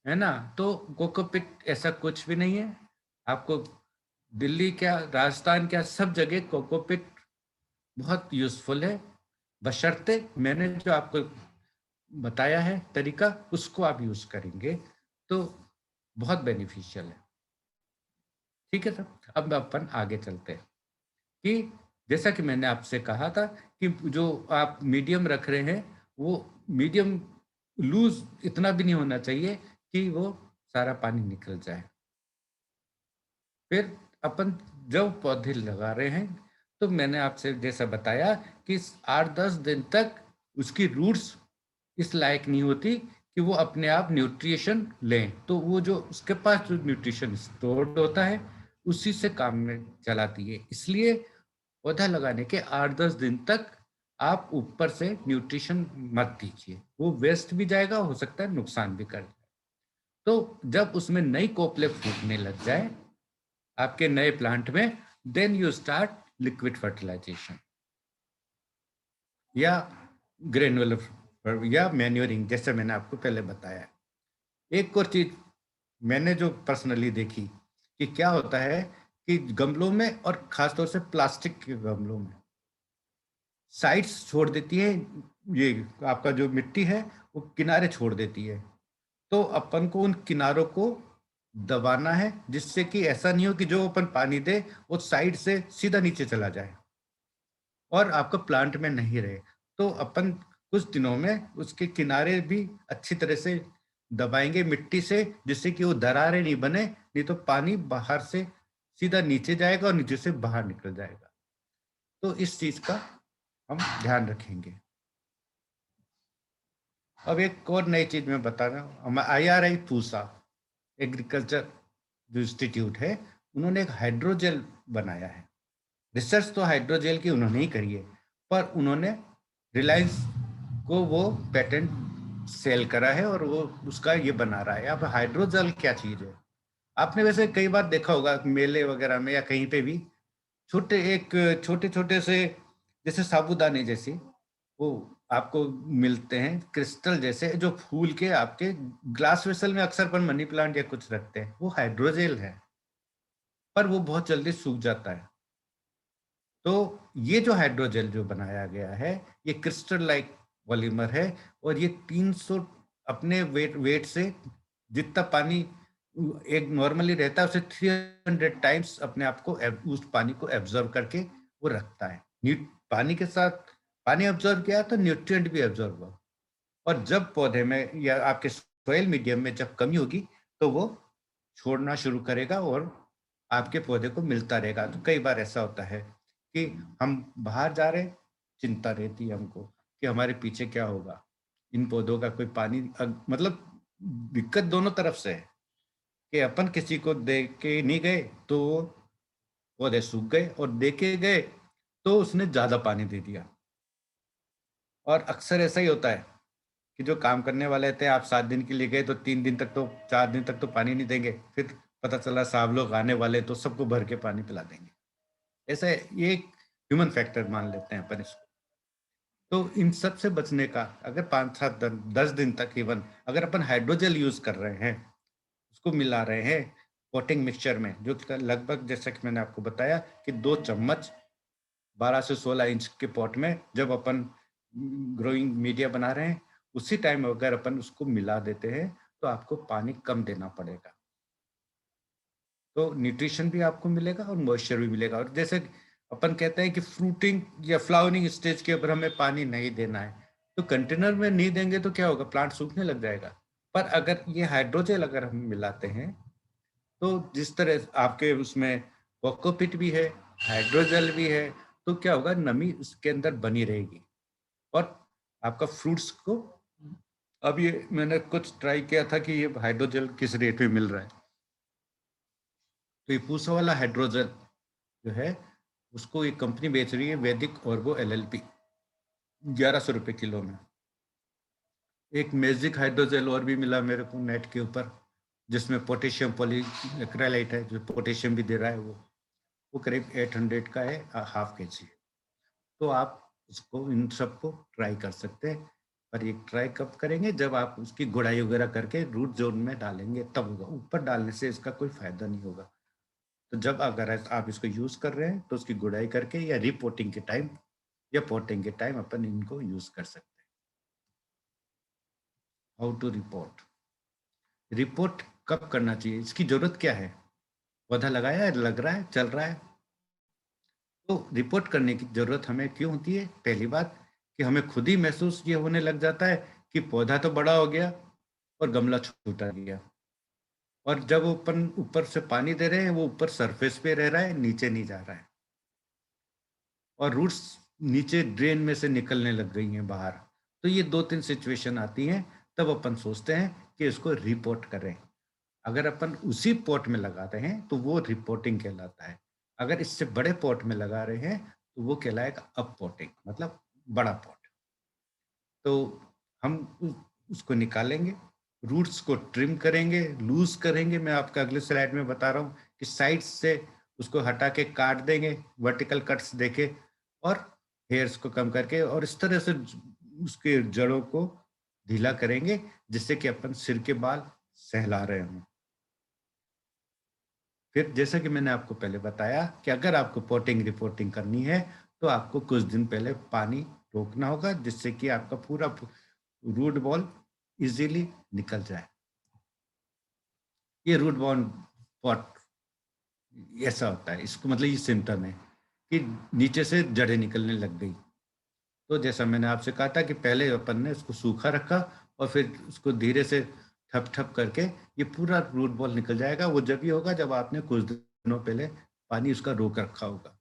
है ना। तो कोकोपीट ऐसा कुछ भी नहीं है। आपको दिल्ली क्या, राजस्थान क्या, सब जगह कोकोपीट बहुत यूजफुल है, बशर्ते मैंने जो आपको बताया है तरीका, उसको आप यूज करेंगे तो बहुत बेनिफिशियल है। ठीक है सर, अब अपन आगे चलते हैं कि जैसा कि मैंने आपसे कहा था कि जो आप मीडियम रख रहे हैं वो मीडियम लूज इतना भी नहीं होना चाहिए कि वो सारा पानी निकल जाए। फिर अपन जब पौधे लगा रहे हैं तो मैंने आपसे जैसा बताया कि 8-10 दिन तक उसकी रूट्स इस लायक नहीं होती कि वो अपने आप न्यूट्रिशन लें। तो वो जो उसके पास जो न्यूट्रिशन स्टोर्ड होता है उसी से काम में चलाती है। इसलिए पौधा लगाने के 8-10 दिन तक आप ऊपर से न्यूट्रिशन मत दीजिए, वो वेस्ट भी जाएगा, हो सकता है नुकसान भी कर। तो जब उसमें नई कोपले फूटने लग जाए आपके नए प्लांट में, then you start liquid fertilization या ग्रेनुलर या मैन्योरिंग, जैसे मैंने आपको पहले बताया। एक और चीज मैंने जो पर्सनली देखी कि क्या होता है कि गमलों में और खासतौर से प्लास्टिक के गमलों में साइड्स छोड़ देती है, ये आपका जो मिट्टी है वो किनारे छोड़ देती है। तो अपन को उन किनारों को दबाना है जिससे कि ऐसा नहीं हो कि जो अपन पानी दे वो साइड से सीधा नीचे चला जाए और आपका प्लांट में नहीं रहे। तो अपन कुछ दिनों में उसके किनारे भी अच्छी तरह से दबाएंगे मिट्टी से, जिससे कि वो दरारें नहीं बने, नहीं तो पानी बाहर से सीधा नीचे जाएगा और नीचे से बाहर निकल जाएगा। तो इस चीज का हम ध्यान रखेंगे। अब एक और नई चीज मैं बता रहा हूँ, हम IRI पूसा एग्रीकल्चर जो इंस्टीट्यूट है, उन्होंने एक हाइड्रोजेल बनाया है। रिसर्च तो हाइड्रोजेल की उन्होंने ही करी है, पर उन्होंने रिलायंस को वो पेटेंट सेल करा है और वो उसका ये बना रहा है। अब हाइड्रोजेल क्या चीज है, आपने वैसे कई बार देखा होगा मेले वगैरह में या कहीं पे भी, छोटे छोटे से जैसे साबूदाने जैसे वो आपको मिलते हैं, क्रिस्टल जैसे, जो फूल के आपके ग्लास वेसल में अक्सर पर मनी प्लांट या कुछ रखते हैं, वो हाइड्रोजेल है, पर वो बहुत जल्दी सूख जाता है। तो ये जो हाइड्रोजेल जो बनाया गया है ये क्रिस्टल लाइक पॉलीमर है, और ये 300 अपने वेट से जितना पानी एक नॉर्मली रहता है उसे 300 टाइम्स अपने आप को उस पानी को एब्जॉर्ब करके वो रखता है। पानी के साथ पानी एब्जॉर्ब किया तो न्यूट्रिएंट भी एब्जॉर्ब हुआ, और जब पौधे में या आपके सोइल मीडियम में जब कमी होगी तो वो छोड़ना शुरू करेगा और आपके पौधे को मिलता रहेगा। तो कई बार ऐसा होता है कि हम बाहर जा रहे, चिंता रहती है हमको कि हमारे पीछे क्या होगा, इन पौधों का कोई पानी मतलब दिक्कत दोनों तरफ से है कि अपन किसी को दे के नहीं गए तो पौधे सूख गए, और दे के गए तो उसने ज्यादा पानी दे दिया। और अक्सर ऐसा ही होता है कि जो काम करने वाले थे, आप 7 दिन के लिए गए तो 3 दिन तक तो 4 दिन तक तो पानी नहीं देंगे, फिर पता चला साहब लोग आने वाले तो सबको भर के पानी पिला देंगे। ऐसा ये एक ह्यूमन फैक्टर मान लेते हैं अपन इसको। तो इन सब से बचने का, अगर 5-7-10 दिन तक इवन अगर अपन हाइड्रोजेल यूज कर रहे हैं, उसको मिला रहे हैं पॉटिंग मिक्सचर में, जो लगभग जैसा कि मैंने आपको बताया कि 2 चम्मच 12 से 16 इंच के पॉट में जब अपन ग्रोइंग मीडिया बना रहे हैं, उसी टाइम अगर अपन उसको मिला देते हैं तो आपको पानी कम देना पड़ेगा। तो न्यूट्रिशन भी आपको मिलेगा और मॉइस्चर भी मिलेगा। और जैसे अपन कहते हैं कि फ्रूटिंग या फ्लावरिंग स्टेज के ऊपर हमें पानी नहीं देना है, तो कंटेनर में नहीं देंगे तो क्या होगा, प्लांट सूखने लग जाएगा। पर अगर ये हाइड्रोजेल अगर हम मिलाते हैं, तो जिस तरह आपके उसमें कोकोपीट भी है, हाइड्रोजेल भी है, तो क्या होगा, नमी उसके अंदर बनी रहेगी। और आपका फ्रूट्स को, अब ये मैंने कुछ ट्राई किया था कि ये हाइड्रोजेल किस रेट में मिल रहा है। तो ये पूसा वाला हाइड्रोजेल जो है, उसको एक कंपनी बेच रही है, वैदिक ऑर्गो LLP, 1100 रुपये किलो में। एक मैजिक हाइड्रोजेल और भी मिला मेरे को नेट के ऊपर, जिसमें पोटेशियम पॉलीक्रेलाइट है, जो पोटेशियम भी दे रहा है। वो करीब 800 का है, हाफ kg। तो आप उसको, इन सबको ट्राई कर सकते हैं। पर ये ट्राई कब करेंगे, जब आप उसकी गुड़ाई वगैरह करके रूट जोन में डालेंगे तब होगा। ऊपर डालने से इसका कोई फायदा नहीं होगा। तो जब अगर आप इसको यूज कर रहे हैं तो उसकी गुड़ाई करके या रिपोर्टिंग के टाइम या पोटिंग के टाइम अपन इनको यूज कर सकते हैं। हाउ टू रिपोर्ट, रिपोर्ट कब करना चाहिए, इसकी जरूरत क्या है, पौधा लगाया है, लग रहा है, चल रहा है, तो रिपोर्ट करने की जरूरत हमें क्यों होती है। पहली बात कि हमें खुद ही महसूस ये होने लग जाता है कि पौधा तो बड़ा हो गया और गमला छोटा गया। और जब अपन ऊपर से पानी दे रहे हैं, वो ऊपर सरफेस पे रह रहा है, नीचे नहीं जा रहा है। और रूट्स नीचे ड्रेन में से निकलने लग गई हैं बाहर। तो ये 2-3 सिचुएशन आती हैं, तब अपन सोचते हैं कि इसको रिपोर्ट करें। अगर अपन उसी पॉट में लगाते हैं तो वो रिपोर्टिंग कहलाता है। अगर इससे बड़े पॉट में लगा रहे हैं तो वो कहलाएगा अप पॉटिंग, मतलब बड़ा पॉट। तो हम उसको निकालेंगे, रूट्स को ट्रिम करेंगे, लूज करेंगे। मैं आपका अगले स्लाइड में बता रहा हूँ कि साइड से उसको हटा के काट देंगे, वर्टिकल कट्स देके, और हेयर्स को कम करके, और इस तरह से उसके जड़ों को ढीला करेंगे, जिससे कि अपन सिर के बाल सहला रहे हों। फिर जैसा कि मैंने आपको पहले बताया कि अगर आपको पोटिंग रिपोर्टिंग करनी है तो आपको कुछ दिन पहले पानी रोकना होगा, जिससे कि आपका पूरा रूट बॉल इजीली निकल जाए। ये रूट बॉल पॉट ऐसा होता है, इसको मतलब ये सिम्टम है कि नीचे से जड़ें निकलने लग गई। तो जैसा मैंने आपसे कहा था कि पहले अपन ने उसको सूखा रखा और फिर उसको धीरे से ठप ठप करके ये पूरा रूट बॉल निकल जाएगा। वो जब भी होगा जब आपने कुछ दिनों पहले पानी उसका रोक रखा होगा।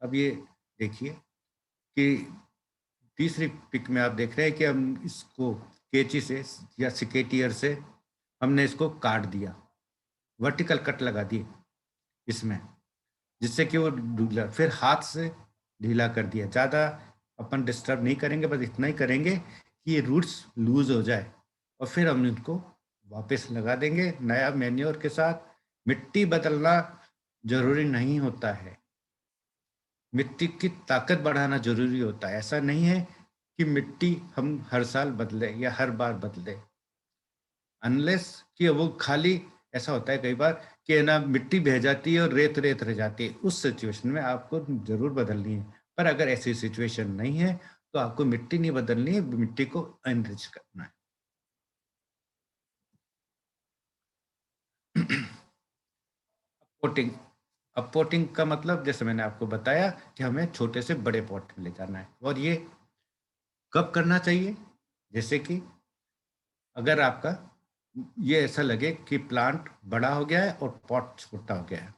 अब ये देखिए कि तीसरी पिक में आप देख रहे हैं कि हम इसको कैंची से या सिकेटियर से हमने इसको काट दिया, वर्टिकल कट लगा दिए इसमें, जिससे कि वो ढीला, फिर हाथ से ढीला कर दिया। ज़्यादा अपन डिस्टर्ब नहीं करेंगे, बस इतना ही करेंगे कि ये रूट्स लूज हो जाए, और फिर हम इनको वापस लगा देंगे नया मैन्योर के साथ। मिट्टी बदलना जरूरी नहीं होता है, मिट्टी की ताकत बढ़ाना जरूरी होता है। ऐसा नहीं है कि मिट्टी हम हर साल बदले या हर बार बदले, अनलेस कि वो खाली, ऐसा होता है कई बार कि ना मिट्टी बह जाती है और रेत रेत रह जाती है, उस सिचुएशन में आपको जरूर बदलनी है। पर अगर ऐसी सिचुएशन नहीं है तो आपको मिट्टी नहीं बदलनी है, मिट्टी को एनरिच करना है। पोटिंग, अब पोटिंग का मतलब जैसे मैंने आपको बताया कि हमें छोटे से बड़े पॉट में ले जाना है। और ये कब करना चाहिए, जैसे कि अगर आपका ये ऐसा लगे कि प्लांट बड़ा हो गया है और पॉट छोटा हो गया है।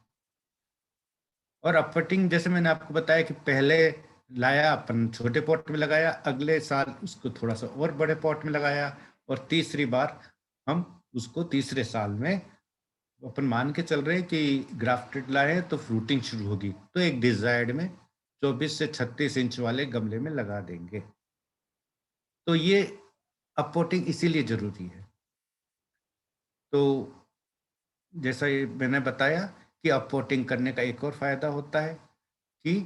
और अपकटिंग जैसे मैंने आपको बताया कि पहले लाया अपन छोटे पॉट में लगाया, अगले साल उसको थोड़ा सा और बड़े पॉट में लगाया, और तीसरी बार हम उसको तीसरे साल में, अपन मान के चल रहे हैं कि ग्राफ्टेड लाए तो फ्रूटिंग शुरू होगी, तो एक डिजायर्ड में 24 से 36 इंच वाले गमले में लगा देंगे। तो ये अपपोटिंग इसीलिए जरूरी है। तो जैसा ये मैंने बताया कि अपपोटिंग करने का एक और फायदा होता है कि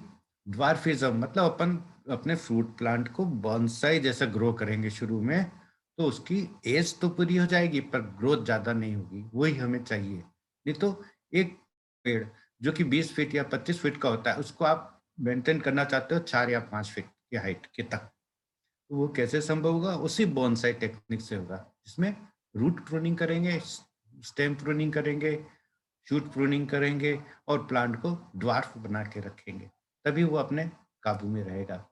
ड्वार्फिज्म, मतलब अपन अपने फ्रूट प्लांट को बॉन्साई जैसा ग्रो करेंगे शुरू में, तो उसकी एज तो पूरी हो जाएगी पर ग्रोथ ज्यादा नहीं होगी, वही हमें चाहिए। नहीं तो एक पेड़ जो कि 20 फीट या 25 फीट का होता है, उसको आप मेंटेन करना चाहते हो 4 या 5 फीट की हाइट के तक, तो वो कैसे संभव होगा, उसी बॉन्साई टेक्निक से होगा, जिसमें रूट प्रूनिंग करेंगे, स्टेम प्रूनिंग करेंगे, शूट प्रूनिंग करेंगे और प्लांट को ड्वार्फ बना के रखेंगे, तभी वो अपने काबू में रहेगा।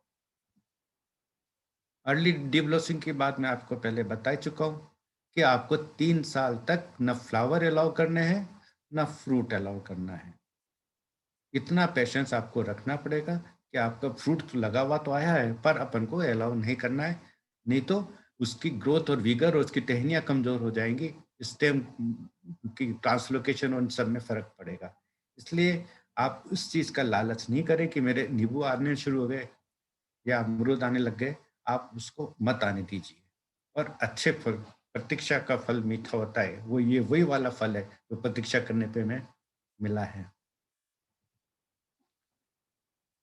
अर्ली डिब्लोसिंग की बात मैं आपको पहले बता चुका हूँ कि आपको 3 साल तक न फ्लावर अलाउ करने हैं न फ्रूट अलाउ करना है। इतना पेशेंस आपको रखना पड़ेगा कि आपका फ्रूट तो लगा हुआ तो आया है, पर अपन को अलाउ नहीं करना है, नहीं तो उसकी ग्रोथ और विगर और उसकी टहनियाँ कमजोर हो जाएंगी, स्टेम की ट्रांसलोकेशन और सब में फर्क पड़ेगा। इसलिए आप उस चीज का लालच नहीं करें कि मेरे नींबू आने शुरू हो गए या अमरूद आने लग गए, आप उसको मत आने दीजिए। और अच्छे फल, प्रतीक्षा का फल मीठा होता है, वो ये वही वाला फल है जो प्रतीक्षा करने पे हमें मिला है।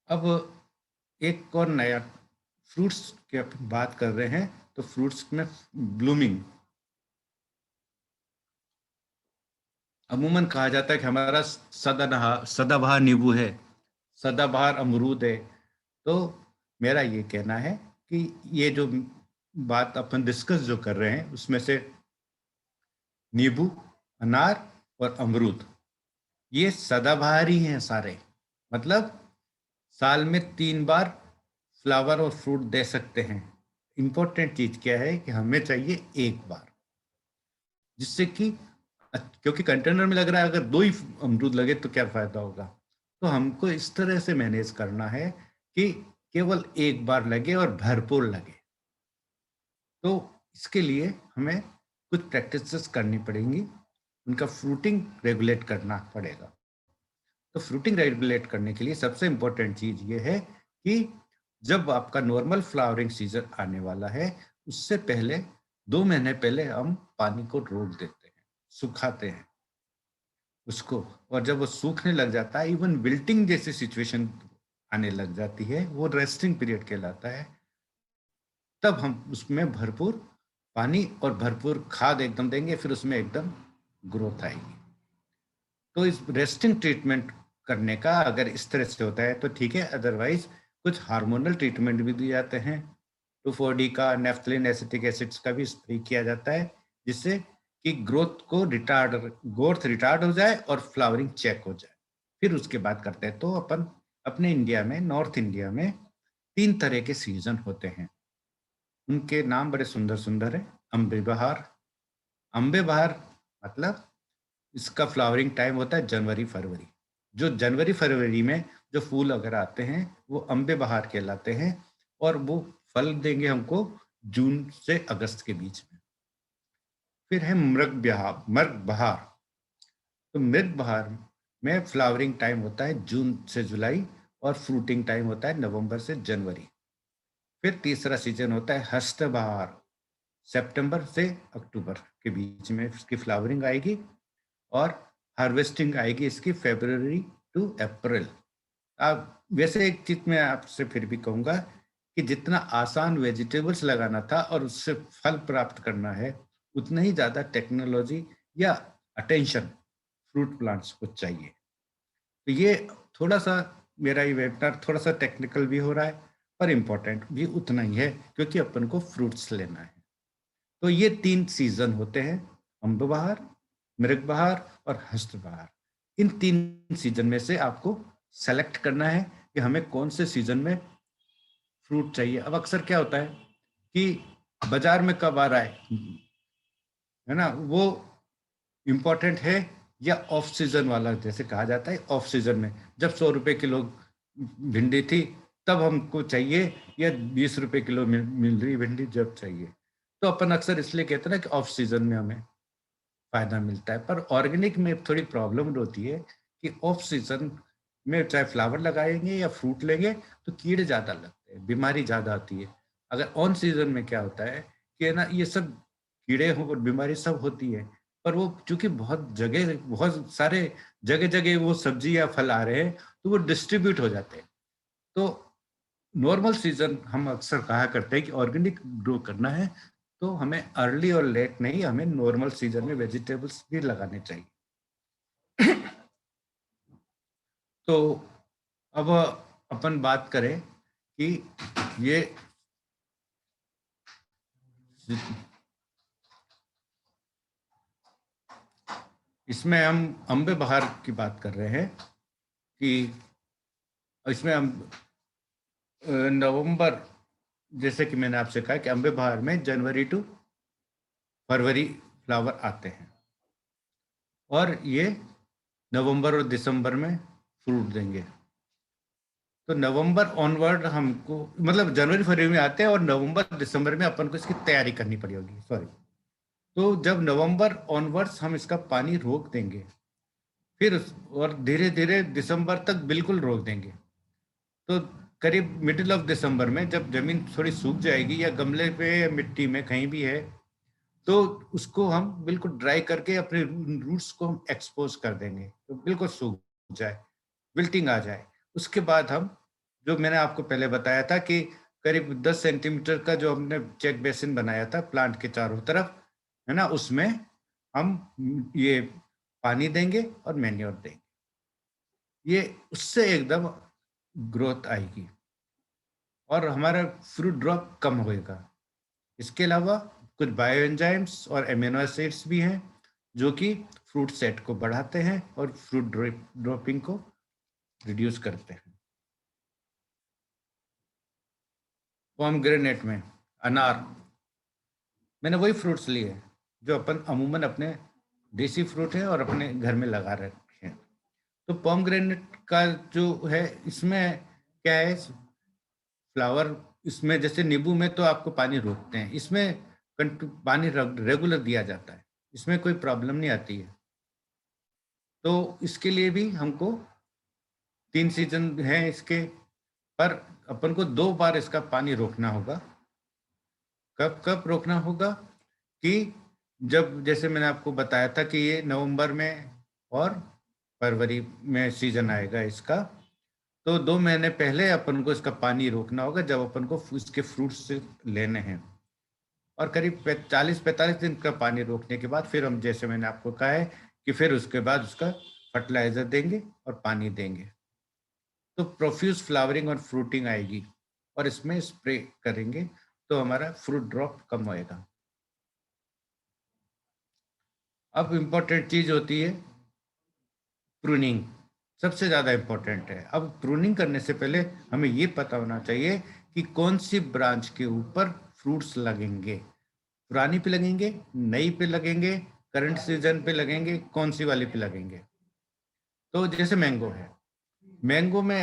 अब एक और नया फ्रूट्स की बात कर रहे हैं, तो फ्रूट्स में ब्लूमिंग अमूमन कहा जाता है कि हमारा सदाबहार नींबू है, सदाबहार अमरूद है। तो मेरा ये कहना है कि ये जो बात अपन डिस्कस जो कर रहे हैं उसमें से नींबू, अनार और अमरूद ये सदाबहार ही हैं सारे। मतलब साल में 3 बार फ्लावर और फ्रूट दे सकते हैं। इंपॉर्टेंट चीज क्या है कि हमें चाहिए एक बार, जिससे कि क्योंकि कंटेनर में लग रहा है, अगर 2 ही अमरूद लगे तो क्या फायदा होगा। तो हमको इस तरह से मैनेज करना है कि केवल एक बार लगे और भरपूर लगे। तो इसके लिए हमें कुछ प्रैक्टिसेस करनी पड़ेंगी, उनका फ्रूटिंग रेगुलेट करना पड़ेगा। तो फ्रूटिंग रेगुलेट करने के लिए सबसे इंपॉर्टेंट चीज ये है कि जब आपका नॉर्मल फ्लावरिंग सीजन आने वाला है, उससे पहले 2 महीने पहले हम पानी को रोक देते हैं, सुखाते हैं उसको। और जब वो सूखने लग जाता है, इवन विल्टिंग जैसी सिचुएशन आने लग जाती है, वो रेस्टिंग पीरियड कहलाता है, तब हम उसमें भरपूर पानी और भरपूर खाद एकदम देंगे, फिर उसमें एकदम ग्रोथ आएगी। तो इस रेस्टिंग ट्रीटमेंट करने का अगर इस तरह से होता है तो ठीक है, अदरवाइज कुछ हार्मोनल ट्रीटमेंट भी दिए जाते हैं। 2,4-D का, नेफ्थलिन एसिटिक एसिड्स का भी स्प्रे किया जाता है, जिससे कि ग्रोथ रिटार्ड हो जाए और फ्लावरिंग चेक हो जाए। फिर उसके बाद करते हैं। तो अपन अपने इंडिया में, नॉर्थ इंडिया में 3 तरह के सीजन होते हैं, उनके नाम बड़े सुंदर सुंदर है। अम्बे बहार, अम्बे बहार मतलब इसका फ्लावरिंग टाइम होता है जनवरी फरवरी। जो जनवरी फरवरी में जो फूल अगर आते हैं वो अम्बे बहार कहलाते हैं, और वो फल देंगे हमको जून से अगस्त के बीच में। फिर है मृग बहार। तो मृग बहार में फ्लावरिंग टाइम होता है जून से जुलाई, और फ्रूटिंग टाइम होता है नवंबर से जनवरी। फिर तीसरा सीजन होता है हस्त बहार, सितंबर से अक्टूबर के बीच में इसकी फ्लावरिंग आएगी, और हार्वेस्टिंग आएगी इसकी फरवरी टू अप्रैल। अब वैसे एक चीज मैं आपसे फिर भी कहूंगा कि जितना आसान वेजिटेबल्स लगाना था और उससे फल प्राप्त करना है, उतना ही ज्यादा टेक्नोलॉजी या अटेंशन फ्रूट प्लांट्स को चाहिए। तो ये थोड़ा सा, मेरा ये वेबिनार थोड़ा सा टेक्निकल भी हो रहा है, पर इम्पोर्टेंट भी उतना ही है, क्योंकि अपन को फ्रूट्स लेना है। तो ये 3 सीजन होते हैं, अम्ब बहार, मृग बहार और हस्त बहार। इन 3 सीजन में से आपको सेलेक्ट करना है कि हमें कौन से सीजन में फ्रूट चाहिए। अब अक्सर क्या होता है कि बाजार में कब आ रहा है ना, वो इम्पोर्टेंट है, या ऑफ सीजन वाला जैसे कहा जाता है, ऑफ सीजन में जब 100 रुपए किलो भिंडी थी तब हमको चाहिए, या 20 रुपए किलो मिल रही भिंडी जब चाहिए। तो अपन अक्सर इसलिए कहते हैं ना कि ऑफ सीजन में हमें फायदा मिलता है। पर ऑर्गेनिक में थोड़ी प्रॉब्लम होती है कि ऑफ सीजन में चाहे फ्लावर लगाएंगे या फ्रूट लेंगे तो कीड़े ज्यादा लगते हैं, बीमारी ज्यादा आती है। अगर ऑन सीजन में क्या होता है कि ना, ये सब कीड़े हो और बीमारी सब होती है, पर वो चूंकि बहुत सारे जगह जगह वो सब्जी या फल आ रहे हैं, तो वो डिस्ट्रीब्यूट हो जाते हैं। तो नॉर्मल सीजन हम अक्सर कहा करते हैं कि ऑर्गेनिक ग्रो करना है, तो हमें अर्ली और लेट नहीं, हमें नॉर्मल सीजन में वेजिटेबल्स भी लगाने चाहिए। तो अब अपन बात करें कि ये इसमें हम अम्बे बहार की बात कर रहे हैं कि इसमें हम नवंबर, जैसे कि मैंने आपसे कहा कि अम्बे बहार में जनवरी टू फरवरी फ्लावर आते हैं और ये नवंबर और दिसंबर में फ्रूट देंगे। तो नवंबर ऑनवर्ड हमको, मतलब जनवरी फरवरी में आते हैं और नवंबर दिसंबर में अपन को इसकी तैयारी करनी पड़ी होगी, सॉरी। तो जब नवंबर ऑनवर्ड्स हम इसका पानी रोक देंगे, फिर और धीरे धीरे दिसंबर तक बिल्कुल रोक देंगे। तो करीब मिडिल ऑफ दिसंबर में जब जमीन थोड़ी सूख जाएगी या गमले पे या मिट्टी में कहीं भी है, तो उसको हम बिल्कुल ड्राई करके अपने रूट्स को हम एक्सपोज कर देंगे, तो बिल्कुल सूख जाए, विल्टिंग आ जाए। उसके बाद हम, जो मैंने आपको पहले बताया था कि करीब 10 सेंटीमीटर का जो हमने चेक बेसिन बनाया था प्लांट के चारों तरफ, है ना, उसमें हम ये पानी देंगे और मैन्योर देंगे। ये उससे एकदम ग्रोथ आएगी और हमारा फ्रूट ड्रॉप कम होएगा। इसके अलावा कुछ बायो एंजाइम्स और एमिनो एसिड्स भी हैं जो कि फ्रूट सेट को बढ़ाते हैं और फ्रूट ड्रॉपिंग को रिड्यूस करते हैं। पोमग्रेनेट में अनार, मैंने वही फ्रूट्स लिए जो अपन अमूमन अपने देसी फ्रूट है और अपने घर में लगा रखे हैं। तो पोमग्रेनेट का जो है, इसमें क्या है, फ्लावर, इसमें जैसे नींबू में तो आपको पानी रोकते हैं, इसमें पानी रेगुलर दिया जाता है, इसमें कोई प्रॉब्लम नहीं आती है। तो इसके लिए भी हमको 3 सीजन है इसके, पर अपन को 2 बार इसका पानी रोकना होगा। कब कब रोकना होगा कि जब, जैसे मैंने आपको बताया था कि ये नवंबर में और फरवरी में सीजन आएगा इसका, तो 2 महीने पहले अपन को इसका पानी रोकना होगा जब अपन को इसके फ्रूट्स लेने हैं। और करीब 40-45 दिन का पानी रोकने के बाद फिर हम, जैसे मैंने आपको कहा है कि फिर उसके बाद उसका फर्टिलाइजर देंगे और पानी देंगे, तो प्रोफ्यूज फ्लावरिंग और फ्रूटिंग आएगी और इसमें स्प्रे करेंगे तो हमारा फ्रूट ड्रॉप कम होएगा। अब इम्पोर्टेंट चीज होती है प्रूनिंग, सबसे ज्यादा इम्पोर्टेंट है। अब प्रूनिंग करने से पहले हमें ये पता होना चाहिए कि कौन सी ब्रांच के ऊपर फ्रूट्स लगेंगे, पुरानी पे लगेंगे, नई पे लगेंगे, करंट सीजन पे लगेंगे, कौन सी वाली पे लगेंगे। तो जैसे मैंगो है, मैंगो में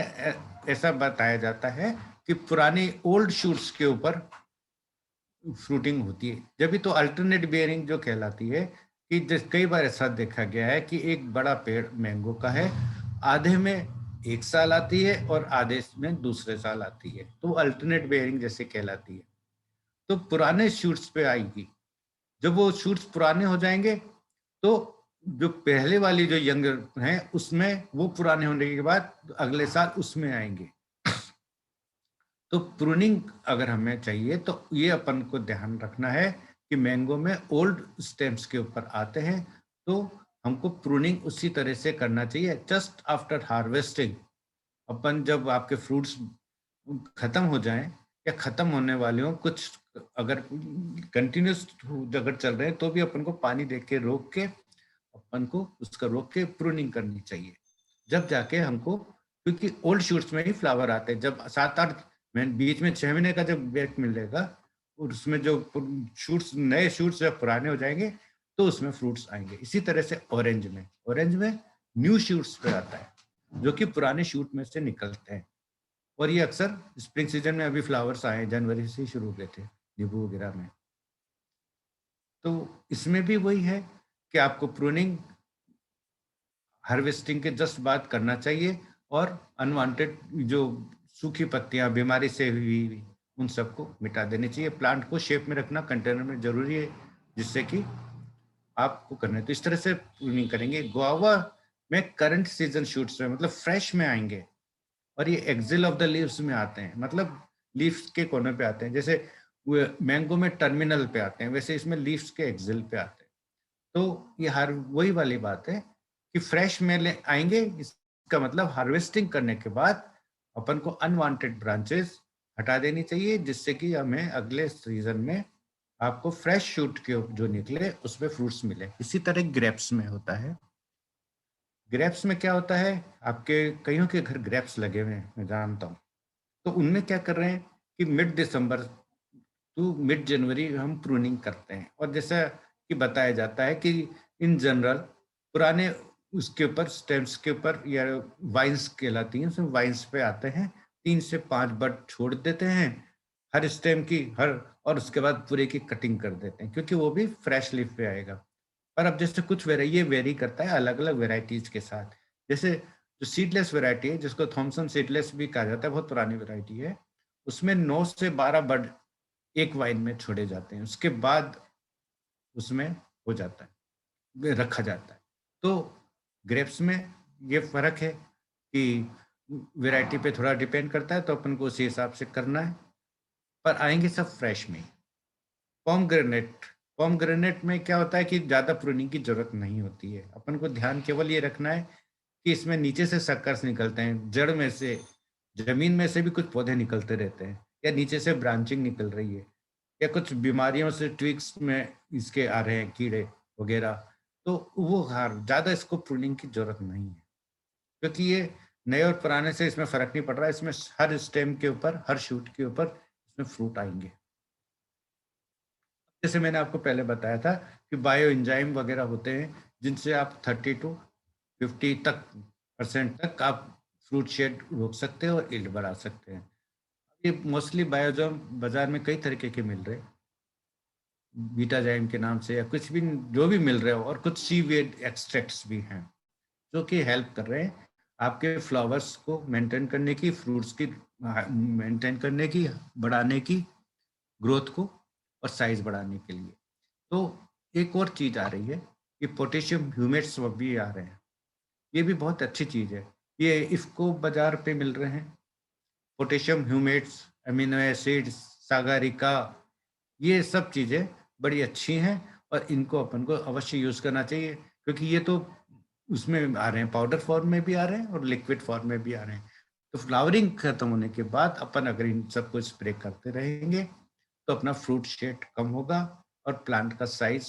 ऐसा बताया जाता है कि पुरानी ओल्ड शूट्स के ऊपर फ्रूटिंग होती है, जब भी तो अल्टरनेट बियरिंग जो कहलाती है, कि कई बार ऐसा देखा गया है कि एक बड़ा पेड़ मैंगो का है, आधे में एक साल आती है और आधे में दूसरे साल आती है, तो अल्टरनेट बियरिंग जैसे कहलाती है। तो पुराने शूट्स पे आएगी, जब वो शूट्स पुराने हो जाएंगे तो जो पहले वाली जो यंग हैं उसमें वो पुराने होने के बाद अगले साल उसमें आएंगे। तो प्रूनिंग अगर हमें चाहिए तो ये अपन को ध्यान रखना है कि मैंगो में ओल्ड स्टेम्स के ऊपर आते हैं, तो हमको प्रूनिंग उसी तरह से करना चाहिए। जस्ट आफ्टर हार्वेस्टिंग, अपन जब आपके फ्रूट्स खत्म हो जाएं या खत्म होने वाले हो कुछ, अगर कंटिन्यूस अगर चल रहे हैं तो भी अपन को पानी दे के रोक के, अपन को उसका रोक के प्रूनिंग करनी चाहिए, जब जाके हमको, क्योंकि ओल्ड शूट्स में ही फ्लावर आते हैं। जब 7-8 बीच में 6 महीने का जब ब्रेक मिलेगा और उसमें जो शूट्स, नए शूट्स जब पुराने हो जाएंगे तो उसमें फ्रूट्स आएंगे। इसी तरह से ऑरेंज में न्यू शूट्स पे आता है जो कि पुराने शूट में से निकलते हैं, और ये अक्सर स्प्रिंग सीजन में अभी फ्लावर्स आए, जनवरी से शुरू हुए थे नींबू वगैरह में। तो इसमें भी वही है कि आपको प्रूनिंग हार्वेस्टिंग के जस्ट बाद करना चाहिए और अनवांटेड जो सूखी पत्तियां बीमारी से हुई उन सबको मिटा देनी चाहिए। प्लांट को शेप में रखना कंटेनर में जरूरी है, जिससे कि आपको करना है। तो इस तरह से प्रूनिंग करेंगे। गुआवा में करंट सीजन शूट्स में, मतलब फ्रेश में आएंगे, और ये एक्सिल ऑफ द लीव्स में आते हैं, मतलब लीव्स के कोने पे आते हैं। जैसे मैंगो में टर्मिनल पे आते हैं, वैसे इसमें लीव्स के एक्सिल पे आते हैं। तो ये हर वही वाली बात है कि फ्रेश में ले आएंगे, इसका मतलब हार्वेस्टिंग करने के बाद अपन को अनवांटेड ब्रांचेस हटा देनी चाहिए, जिससे कि हमें अगले सीजन में आपको फ्रेश शूट के जो निकले उसमें फ्रूट्स मिले। इसी तरह ग्रेप्स में होता है। ग्रेप्स में क्या होता है, आपके कईयों के घर ग्रेप्स लगे हुए हैं, मैं जानता हूँ। तो उनमें क्या कर रहे हैं कि मिड दिसंबर टू मिड जनवरी हम प्रूनिंग करते हैं। और जैसा कि बताया जाता है कि इन जनरल पुराने उसके ऊपर स्टेम्स के ऊपर या वाइन्स कहलाती हैं, उसमें वाइन्स पे आते हैं 3 से 5 बड छोड़ देते हैं हर स्टेम की, हर, और उसके बाद पूरे की कटिंग कर देते हैं क्योंकि वो भी फ्रेश लीफ पे आएगा। पर अब जैसे कुछ ये वेरी करता है अलग अलग वेराइटीज के साथ। जैसे जो सीडलेस वेराइटी है जिसको थॉमसन सीडलेस भी कहा जाता है, बहुत पुरानी वेराइटी है, उसमें 9 से 12 बड एक वाइन में छोड़े जाते हैं, उसके बाद उसमें हो जाता है, रखा जाता है। तो ग्रेप्स में ये फर्क है कि वैरायटी पे थोड़ा डिपेंड करता है, तो अपन को उसी हिसाब से करना है। पर आएंगे सब फ्रेश में। पॉमग्रेनेट, पॉमग्रेनेट में क्या होता है कि ज्यादा प्रूनिंग की जरूरत नहीं होती है। अपन को ध्यान केवल ये रखना है कि इसमें नीचे से सक्कर्स निकलते हैं, जड़ में से, जमीन में से भी कुछ पौधे निकलते रहते हैं, या नीचे से ब्रांचिंग निकल रही है, या कुछ बीमारियों से ट्विक्स में इसके आ रहे हैं कीड़े वगैरह। तो वो हार ज्यादा इसको प्रूनिंग की जरूरत नहीं है, क्योंकि ये नए और पुराने से इसमें फर्क नहीं पड़ रहा है। इसमें हर स्टेम के ऊपर, हर शूट के ऊपर इसमें फ्रूट आएंगे। जैसे मैंने आपको पहले बताया था कि बायो एंजाइम वगैरह होते हैं जिनसे आप 30 to 50 तक % तक आप फ्रूट शेड रोक सकते हैं और यील्ड बढ़ा सकते हैं। ये मोस्टली बायोजाइम बाजार में कई तरीके के मिल रहे हैं, बीटाजाइम के नाम से या कुछ भी जो भी मिल रहे हो, और कुछ सीवेड एक्सट्रैक्ट्स भी हैं जो कि हेल्प कर रहे हैं आपके फ्लावर्स को मेंटेन करने की, फ्रूट्स की मेंटेन करने की, बढ़ाने की, ग्रोथ को और साइज बढ़ाने के लिए। तो एक और चीज आ रही है कि पोटेशियम ह्यूमेट्स भी आ रहे हैं। ये भी बहुत अच्छी चीज है। ये इफ्को बाजार पे मिल रहे हैं, पोटेशियम ह्यूमेट्स, अमीनो एसिड्स, सागारिका, ये सब चीजें बड़ी अच्छी हैं और इनको अपन को अवश्य यूज करना चाहिए, क्योंकि ये तो उसमें आ रहे हैं, पाउडर फॉर्म में भी आ रहे हैं और लिक्विड फॉर्म में भी आ रहे हैं। तो फ्लावरिंग खत्म होने के बाद अपन अगर इन सबको स्प्रे करते रहेंगे तो अपना फ्रूट शेड कम होगा और प्लांट का साइज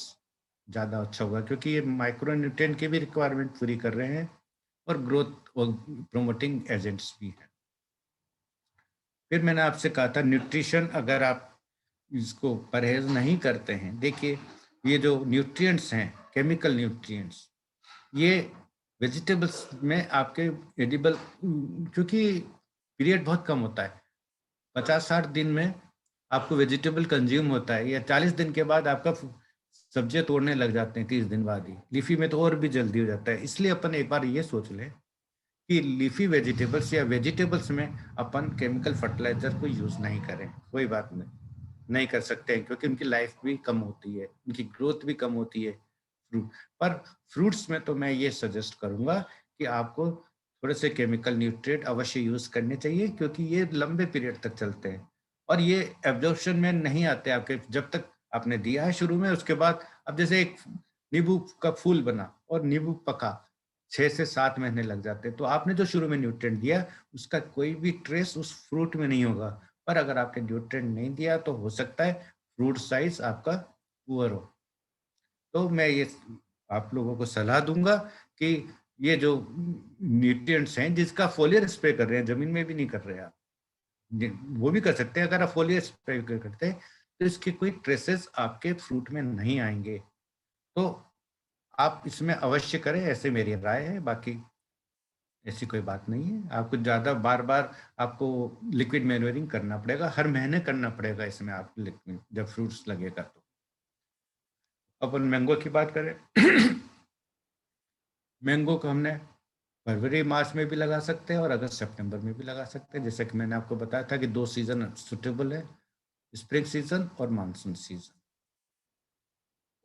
ज्यादा अच्छा होगा, क्योंकि ये माइक्रो न्यूट्रिएंट की भी रिक्वायरमेंट पूरी कर रहे हैं और ग्रोथ और प्रोमोटिंग एजेंट्स भी हैं। फिर मैंने आपसे कहा था न्यूट्रिशन, अगर आप इसको परहेज नहीं करते हैं, देखिए ये जो न्यूट्रिएंट्स हैं, केमिकल न्यूट्रिएंट्स, ये वेजिटेबल्स में आपके एडिबल, क्योंकि पीरियड बहुत कम होता है, 50-60 दिन में आपको वेजिटेबल कंज्यूम होता है, या 40 दिन के बाद आपका सब्जियां तोड़ने लग जाते हैं, 30 दिन बाद ही। लीफी में तो और भी जल्दी हो जाता है। इसलिए अपन एक बार ये सोच लें कि लीफी वेजिटेबल्स या वेजिटेबल्स में अपन केमिकल फर्टिलाइजर को यूज नहीं करें। कोई बात नहीं कर सकते हैं, क्योंकि उनकी लाइफ भी कम होती है, उनकी ग्रोथ भी कम होती है। पर फ्रूट्स में तो मैं ये सजेस्ट करूंगा कि आपको थोड़े से केमिकल न्यूट्रिएंट अवश्य यूज करने चाहिए, क्योंकि ये लंबे पीरियड तक चलते हैं और ये एब्जॉर्प्शन में नहीं आते आपके, जब तक आपने दिया है शुरू में। उसके बाद अब जैसे एक नींबू का फूल बना और नींबू पका, 6 से 7 महीने लग जाते हैं, तो आपने जो शुरू में न्यूट्रिएंट दिया उसका कोई भी ट्रेस उस फ्रूट में नहीं होगा। पर अगर आपने न्यूट्रिएंट नहीं दिया तो हो सकता है फ्रूट साइज आपका पुअर हो। तो मैं ये आप लोगों को सलाह दूंगा कि ये जो न्यूट्रिएंट्स हैं, जिसका फोलियर स्प्रे कर रहे हैं, जमीन में भी नहीं कर रहे आप, वो भी कर सकते हैं। अगर आप फोलियर स्प्रे करते हैं तो इसके कोई ट्रेसेस आपके फ्रूट में नहीं आएंगे। तो आप इसमें अवश्य करें, ऐसे मेरी राय है। बाकी ऐसी कोई बात नहीं है। आपको ज्यादा बार बार आपको लिक्विड मैन्योरिंग करना पड़ेगा, हर महीने करना पड़ेगा इसमें आप लिक्विड, जब फ्रूट्स लगेगा। तो अपन मैंगो की बात करें मैंगो को हमने फरवरी मार्च में भी लगा सकते हैं और अगस्त सितंबर में भी लगा सकते हैं। जैसे कि मैंने आपको बताया था कि 2 सीजन सुटेबल है, स्प्रिंग सीजन और मानसून सीजन।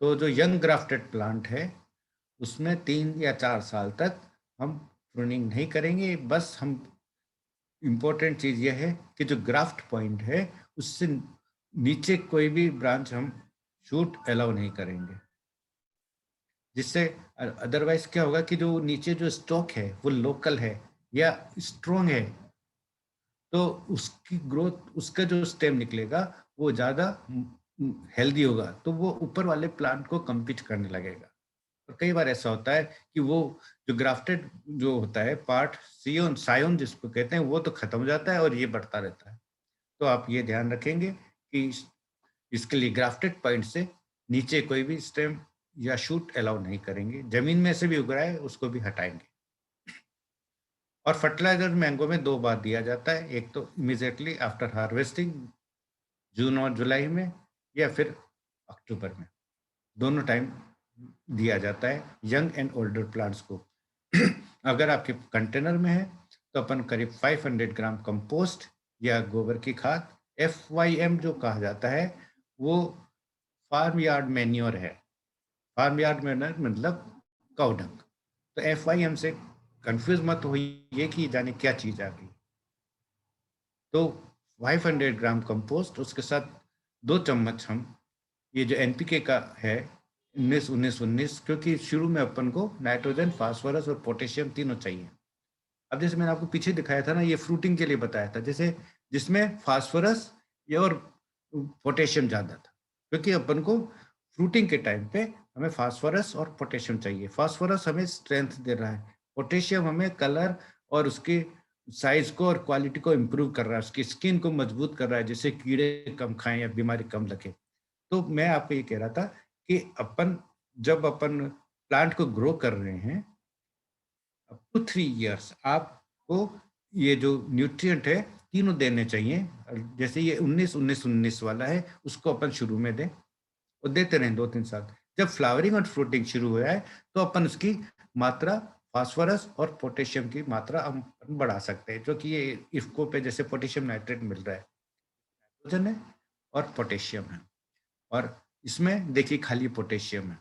तो जो यंग ग्राफ्टेड प्लांट है उसमें 3 या 4 साल तक हम प्रूनिंग नहीं करेंगे। बस हम, इम्पोर्टेंट चीज यह है कि जो ग्राफ्ट पॉइंट है उससे नीचे कोई भी ब्रांच हम शूट अलाउ नहीं करेंगे, जिससे अदरवाइज क्या होगा कि जो नीचे जो स्टॉक है वो लोकल है या स्ट्रॉन्ग है, तो उसकी ग्रोथ, उसका जो स्टेम निकलेगा वो ज्यादा हेल्दी होगा, तो वो ऊपर वाले प्लांट को कम्पीट करने लगेगा। और कई बार ऐसा होता है कि वो जो ग्राफ्टेड जो होता है पार्ट सायोन जिसको कहते हैं, वो तो खत्म हो जाता है और ये बढ़ता रहता है। तो आप ये ध्यान रखेंगे कि इसके लिए ग्राफ्टेड पॉइंट से नीचे कोई भी स्टेम या शूट अलाउ नहीं करेंगे। जमीन में से भी उग रहा है उसको भी हटाएंगे। और फर्टिलाइजर मैंगो में 2 बार दिया जाता है, एक तो इमीडिएटली आफ्टर हार्वेस्टिंग जून और जुलाई में, या फिर अक्टूबर में, दोनों टाइम दिया जाता है यंग एंड ओल्डर प्लांट्स को। अगर आपके कंटेनर में है तो अपन करीब 500 ग्राम कंपोस्ट या गोबर की खाद, FYM जो कहा जाता है, वो फार्म यार्ड मैन्योर है। फार्म यार्ड मैन्योर मतलब काऊ डंग। तो FYM से कंफ्यूज मत होइए कि जाने क्या चीज आ गई। तो 500 ग्राम कंपोस्ट, उसके साथ 2 चम्मच हम ये जो NPK का है 19-19-19, क्योंकि शुरू में अपन को नाइट्रोजन, फास्फोरस और पोटेशियम तीनों चाहिए। अब जैसे मैंने आपको पीछे दिखाया था ना, ये फ्रूटिंग के लिए बताया था, जैसे जिसमें फास्फोरस और पोटेशियम ज्यादा था, क्योंकि अपन को फ्रूटिंग के टाइम पे हमें फास्फोरस और पोटेशियम चाहिए। फास्फोरस हमें स्ट्रेंथ दे रहा है, पोटेशियम हमें कलर और उसके साइज को और क्वालिटी को इम्प्रूव कर रहा है, उसकी स्किन को मजबूत कर रहा है, जिससे कीड़े कम खाएं या बीमारी कम लगे। तो मैं आपको ये कह रहा था कि जब अपन प्लांट को ग्रो कर रहे हैं अप टू 3 इयर्स, आपको ये जो न्यूट्रिएंट है तीनों देने चाहिए। जैसे ये 19-19-19 वाला है, उसको अपन शुरू में दें और देते रहें 2-3 साल। जब फ्लावरिंग और फ्रूटिंग शुरू हो जाए तो अपन उसकी मात्रा फास्फोरस और पोटेशियम की मात्रा हम बढ़ा सकते हैं, जो कि ये इफ्को पे जैसे पोटेशियम नाइट्रेट मिल रहा है, नाइट्रोजन है और पोटेशियम है, और इसमें देखिए खाली पोटेशियम है।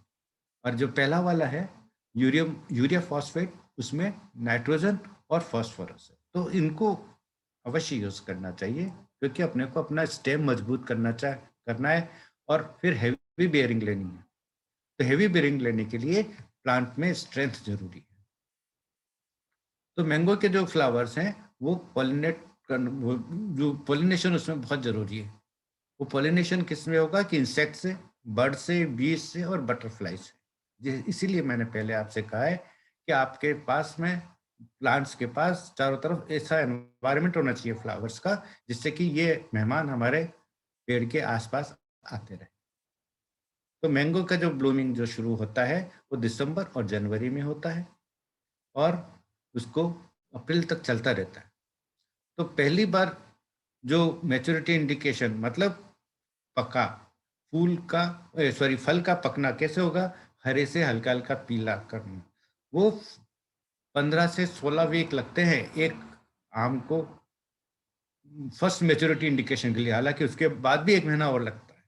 और जो पहला वाला है यूरिया फॉस्फेट, उसमें नाइट्रोजन और फास्फोरस है। तो इनको अवश्य यूज करना चाहिए, क्योंकि अपने को अपना स्टेम मजबूत करना है और फिर हेवी बेयरिंग लेनी है। तो हेवी बेयरिंग लेने के लिए प्लांट में स्ट्रेंथ जरूरी है। तो मैंगो के जो फ्लावर्स हैं वो जो पोलिनेशन उसमें बहुत जरूरी है। वो पोलिनेशन किस में होगा कि इंसेक्ट से, बर्ड से, बीज से और बटरफ्लाई से। इसीलिए मैंने पहले आपसे कहा है कि आपके पास में प्लांट्स के पास चारों तरफ ऐसा एनवायरनमेंट होना चाहिए फ्लावर्स का, जिससे कि ये मेहमान हमारे पेड़ के आसपास आते रहे। तो मैंगो का जो ब्लूमिंग जो शुरू होता है वो दिसंबर और जनवरी में होता है और उसको अप्रैल तक चलता रहता है। तो पहली बार जो मैच्योरिटी इंडिकेशन मतलब पका फल का पकना कैसे होगा, हरे से हल्का हल्का पीला करना, वो 15 से 16 वीक लगते हैं एक आम को फर्स्ट मैच्योरिटी इंडिकेशन के लिए, हालांकि उसके बाद भी 1 महीना और लगता है।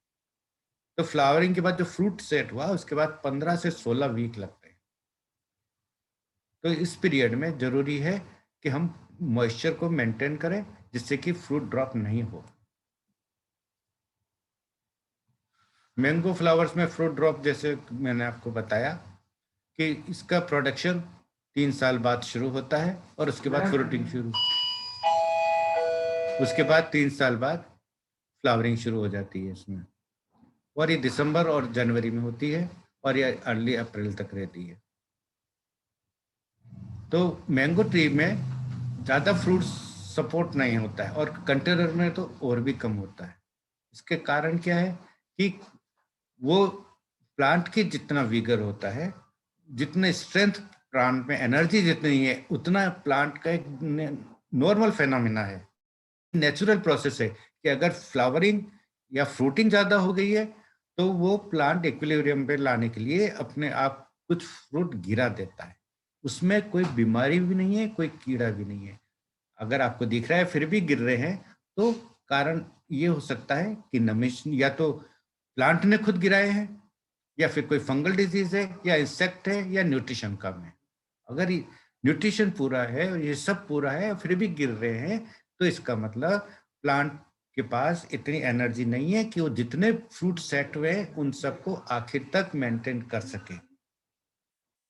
तो फ्लावरिंग के बाद जो फ्रूट सेट हुआ उसके बाद 15 से 16 वीक लगते हैं। तो इस पीरियड में जरूरी है कि हम मॉइस्चर को मेंटेन करें, जिससे कि फ्रूट ड्रॉप नहीं हो। मैंगो फ्लावर्स में फ्रूट ड्रॉप जैसे मैंने आपको बताया कि इसका प्रोडक्शन 3 साल बाद शुरू होता है और उसके बाद फ्रूटिंग शुरू, उसके बाद 3 साल बाद फ्लावरिंग शुरू हो जाती है इसमें, और ये दिसंबर और जनवरी में होती है और ये अर्ली अप्रैल तक रहती है। तो मैंगो ट्री में ज़्यादा फ्रूट सपोर्ट नहीं होता है और कंटेनर में तो और भी कम होता है। इसके कारण क्या है कि वो प्लांट की जितना विगर होता है, जितने स्ट्रेंथ प्लांट में एनर्जी जितनी है, उतना प्लांट का एक नॉर्मल फेनोमेना है, नेचुरल प्रोसेस है कि अगर फ्लावरिंग या फ्रूटिंग ज्यादा हो गई है तो वो प्लांट इक्विलिब्रियम पे लाने के लिए अपने आप कुछ फ्रूट गिरा देता है। उसमें कोई बीमारी भी नहीं है, कोई कीड़ा भी नहीं है। अगर आपको दिख रहा है फिर भी गिर रहे हैं तो कारण ये हो सकता है कि नमिश या तो प्लांट ने खुद गिराए हैं, या फिर कोई फंगल डिजीज है, या इंसेक्ट है, या न्यूट्रिशन कम है। अगर न्यूट्रिशन पूरा है और ये सब पूरा है फिर भी गिर रहे हैं, तो इसका मतलब प्लांट के पास इतनी एनर्जी नहीं है कि वो जितने फ्रूट सेट हुए उन सबको आखिर तक मेंटेन कर सके।